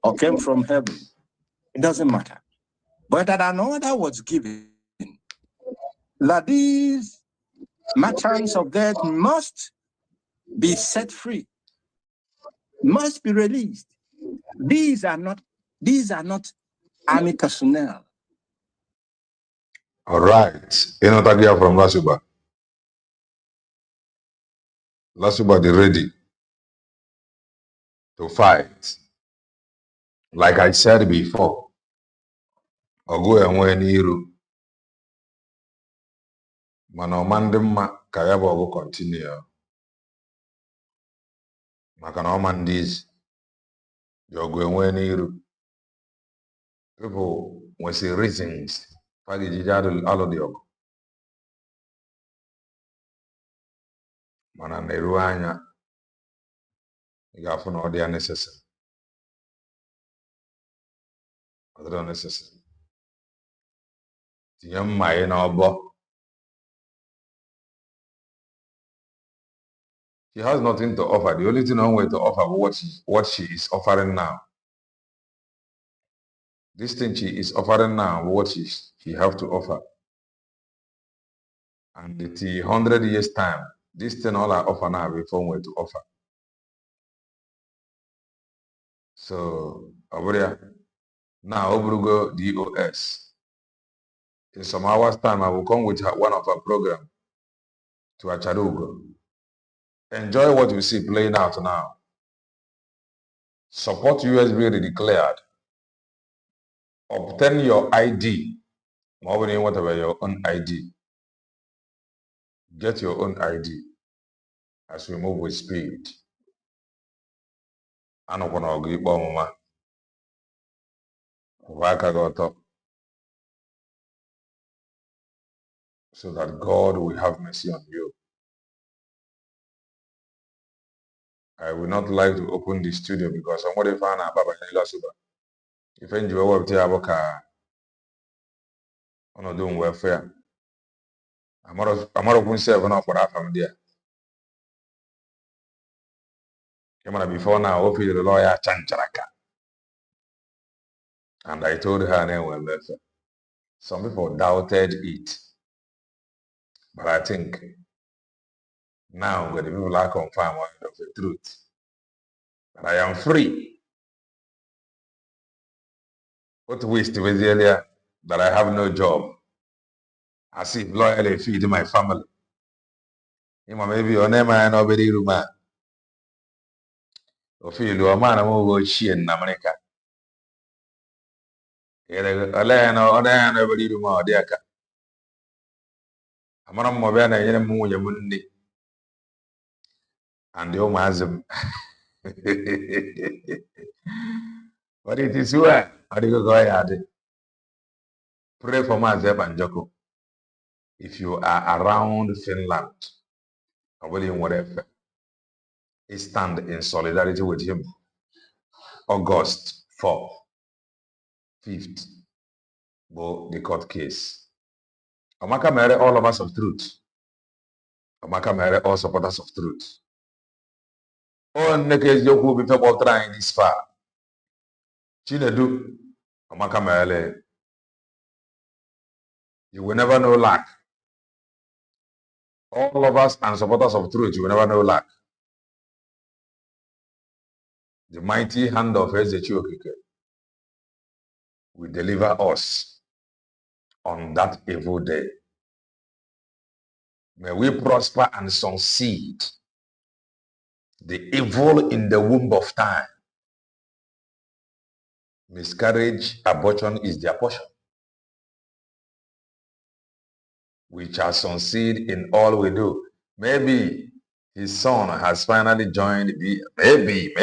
or came from heaven. It doesn't matter. But that an order was given that these merchants of death must be set free, must be released. These are not army personnel. All right. Inotagia from Lasuba. Lasuba, they ready to fight. Like I said before, Ogu enwe n'iru. Mana ọmandị mma ka ya bụ ọgụ continue. Maka na ọma ndị izi dị ọgụ enwe n'iru. People nwesị reasons fa ga-ejiji alụ dị ọgụ. Mana na-eru anya ị ga-afụ na ọ dị ya necessary. Ọ dịrọ necessary. Tinye mma ị n'ọbọ. She has nothing to offer. The only thing on way to offer what she is offering now. This thing she is offering now, what she have to offer. And the 100 years time, this thing all I offer now before way to offer. So over there, now Obrugo DOS. In some hours time, I will come with one of her program to Acharugo. Enjoy what you see playing out now. Support USB declared. Obtain your ID. Whatever your own ID. Get your own ID as we move with speed. So that God will have mercy on you. I will not like to open the studio because somebody found out Baba Suba. If you enjoy what you have, I'm not doing welfare. I'm not going to say for our family there. Before now, hopefully the lawyer Chancharaka. And I told her name was welfare. Some people doubted it. But I think now when the people are confirmed of the truth, that I am free. What waste was earlier that I have no job. As if loyally feed my family. Maybe your name and nobody room. Or feel your man over she in America. Nobody room, dear. I'm on my banner in Mundi. And the Omazim. But it is where I go ahead. Pray for Mazeb and Joko. If you are around Finland, or William whatever, stand in solidarity with him. August 4th, 5th, go the court case. Amaka marry all of us of truth. Amaka marry all supporters of truth. Oh, Nekes Yoku before trying this far. Chinedu, Amaka marry. You will never know lack. All lovers and supporters of truth will never know lack. The mighty hand of Ezechiel will deliver us on that evil day. May we prosper and succeed. The evil in the womb of time. Miscarriage, abortion is their portion. We shall succeed in all we do. Maybe his son has finally joined maybe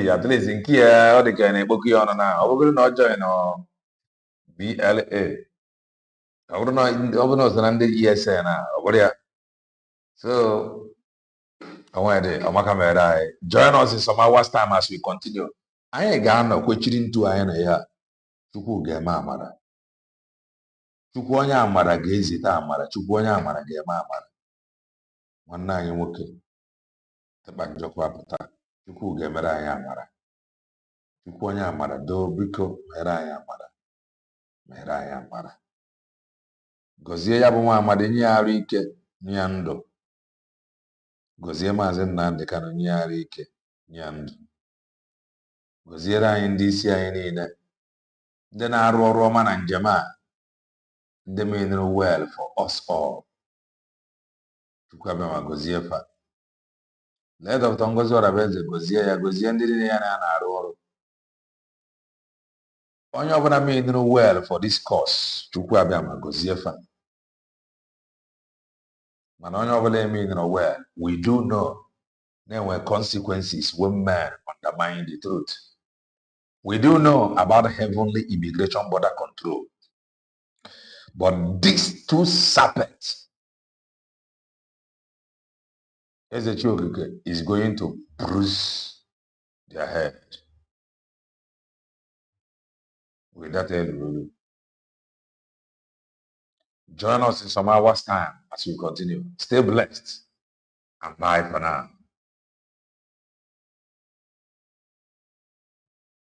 at least in Kia or the kind of book on now. I will not join BLA. I would not under ESN now. So I want to join us in some hours time as we continue. I ain't got no question to I know Chukwu ga-eme amara. Chukwu onye amara ga-ezite amara. Chukwu onye amara ga-eme amara. Nwanne anyị nwoke tịkpa njọkwa apụta. Chukwu ga-emere anyị amara. Chukwu onye amara doo biko mere anyị amara. Mere anyị amara. Gọzie ya bụ nwa amadi nye ya arụ ike nye ya ndụ. Gọzie Maazị Nnamdi Kanu nye ya arụ ike nye ya ndụ. Gọziere anyị ndị isi anyị niile. Ndị na-arụ ọrụ ọma na njem a. Ndị meanere well for us all. Chukwu abịa ma gọzie fa. Lee Dr. Ngozi Orabeeze gọzie ya gọzie ndị niile ya na-arụ ọrụ. Onye ọbụla meanere well for this course. Chukwu abịa ma gọzie fa. Mana onye ọbụla meanere well, we do know there were consequences when men undermine the truth. We do know about heavenly immigration border control. But these two serpents, Ezechiel is going to bruise their head. With that, join us in some hours' time as we continue. Stay blessed and bye for now.